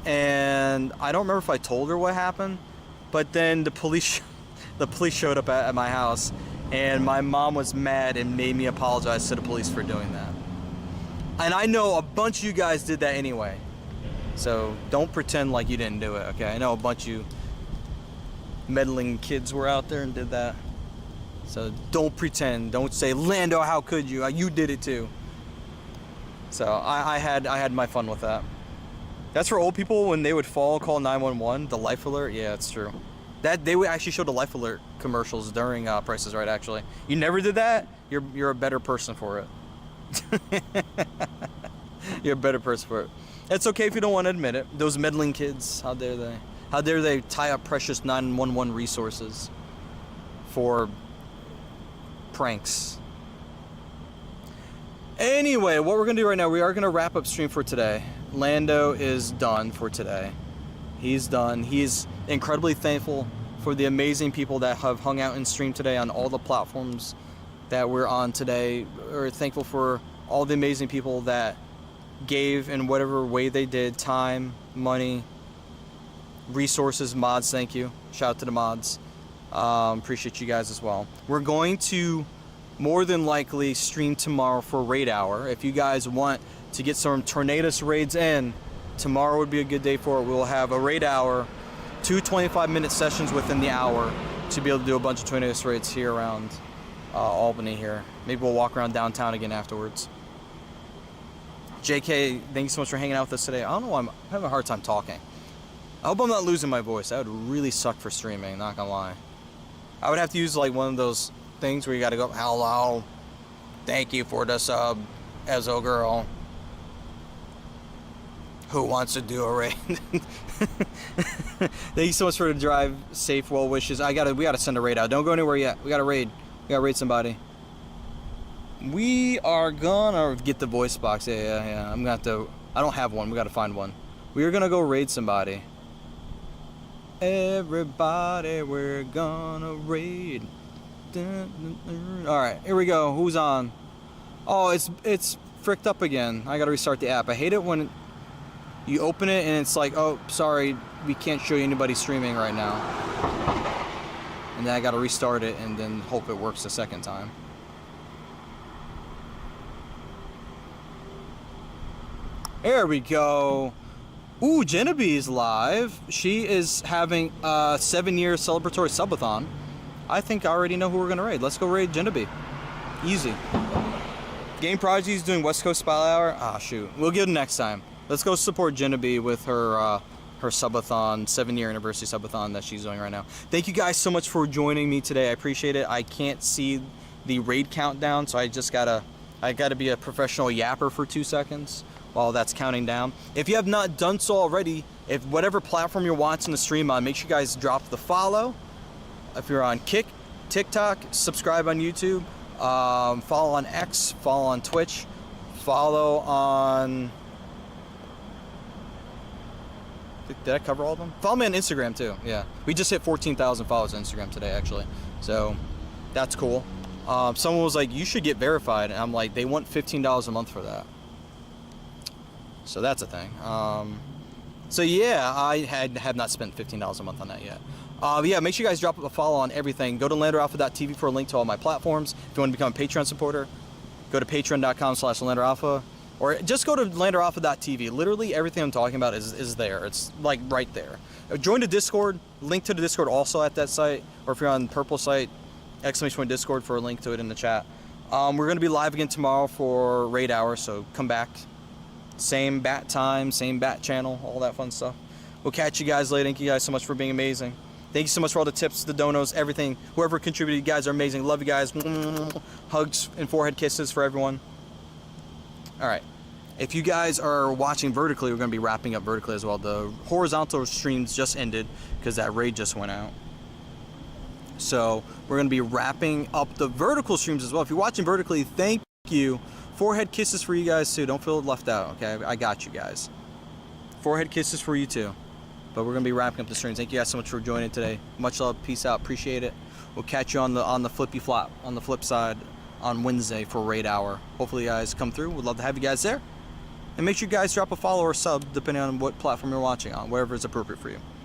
And I don't remember if I told her what happened, but then the police showed up at my house, and my mom was mad and made me apologize to the police for doing that. And I know a bunch of you guys did that anyway. So don't pretend like you didn't do it, okay? I know a bunch of you meddling kids were out there and did that. So don't pretend. Don't say, Lando, how could you? You did it too. So I had my fun with that. That's for old people when they would fall, call 911, the life alert. Yeah, it's true. That they would actually show the life alert commercials during Price is Right. Actually, you never did that. You're a better person for it. You're a better person for it. It's okay if you don't want to admit it. Those meddling kids, how dare they? How dare they tie up precious 911 resources for pranks? Anyway, what we're gonna do right now, we are gonna wrap up stream for today. Lando is done for today. He's done. He's incredibly thankful for the amazing people that have hung out and streamed today on all the platforms that we're on today. We're thankful for all the amazing people that gave in whatever way they did, time, money, resources, mods. Thank you. Shout out to the mods. Appreciate you guys as well. We're going to more than likely stream tomorrow for raid hour. If you guys want to get some Tornadus raids in, tomorrow would be a good day for it. We'll have a raid hour, 2 25-minute sessions within the hour to be able to do a bunch of Tornadus raids here around Albany here. Maybe we'll walk around downtown again afterwards. JK, thank you so much for hanging out with us today. I don't know why I'm having a hard time talking. I hope I'm not losing my voice. That would really suck for streaming, not gonna lie. I would have to use like one of those things where you gotta go, hello, thank you for the sub, Ezo girl. Who wants to do a raid? Thank you so much for the drive safe, well wishes. We gotta send a raid out. Don't go anywhere yet. We gotta raid. We gotta raid somebody. We are gonna get the voice box. Yeah. I'm gonna have to. I don't have one. We gotta find one. We are gonna go raid somebody. Everybody, we're gonna raid. All right, here we go. Who's on? Oh, it's fricked up again. I gotta restart the app. I hate it when you open it and it's like, oh, sorry, we can't show you anybody streaming right now. And then I gotta restart it and then hope it works the second time. There we go. Ooh, Genevieve live. She is having a 7-year celebratory subathon. I think I already know who we're gonna raid. Let's go raid Genevieve. Easy. Game Prodigy's doing West Coast Spotlight Hour. Ah, shoot. We'll get it next time. Let's go support Genevieve with her her subathon, 7-year anniversary subathon that she's doing right now. Thank you guys so much for joining me today. I appreciate it. I can't see the raid countdown, so I gotta be a professional yapper for 2 seconds while that's counting down. If you have not done so already, if whatever platform you're watching the stream on, make sure you guys drop the follow. If you're on TikTok, subscribe on YouTube, follow on X, follow on Twitch, follow on... Did I cover all of them? Follow me on Instagram too, yeah. We just hit 14,000 followers on Instagram today, actually. So, that's cool. Someone was like, you should get verified. And I'm like, they want $15 a month for that. So that's a thing. So yeah, I have not spent $15 a month on that yet. Yeah, make sure you guys drop a follow on everything. Go to landeralpha.tv for a link to all my platforms. If you want to become a Patreon supporter, go to patreon.com/landeralpha. Or just go to landeralpha.tv. Literally everything I'm talking about is there. It's like right there. Join the Discord. Link to the Discord also at that site. Or if you're on the purple site, !Discord for a link to it in the chat. We're going to be live again tomorrow for raid hour, so come back. Same bat time, same bat channel, all that fun stuff. We'll catch you guys later. Thank you guys so much for being amazing. Thank you so much for all the tips, the donos, everything. Whoever contributed, you guys are amazing. Love you guys. Hugs and forehead kisses for everyone. All right. If you guys are watching vertically, we're going to be wrapping up vertically as well. The horizontal streams just ended because that raid just went out. So we're going to be wrapping up the vertical streams as well. If you're watching vertically, thank you. Forehead kisses for you guys too. Don't feel left out, okay? I got you guys. Forehead kisses for you too. But we're going to be wrapping up the streams. Thank you guys so much for joining today. Much love. Peace out. Appreciate it. We'll catch you on the flippy flop, on the flip side on Wednesday for raid hour. Hopefully you guys come through. We'd love to have you guys there. And make sure you guys drop a follow or sub depending on what platform you're watching on, wherever is appropriate for you.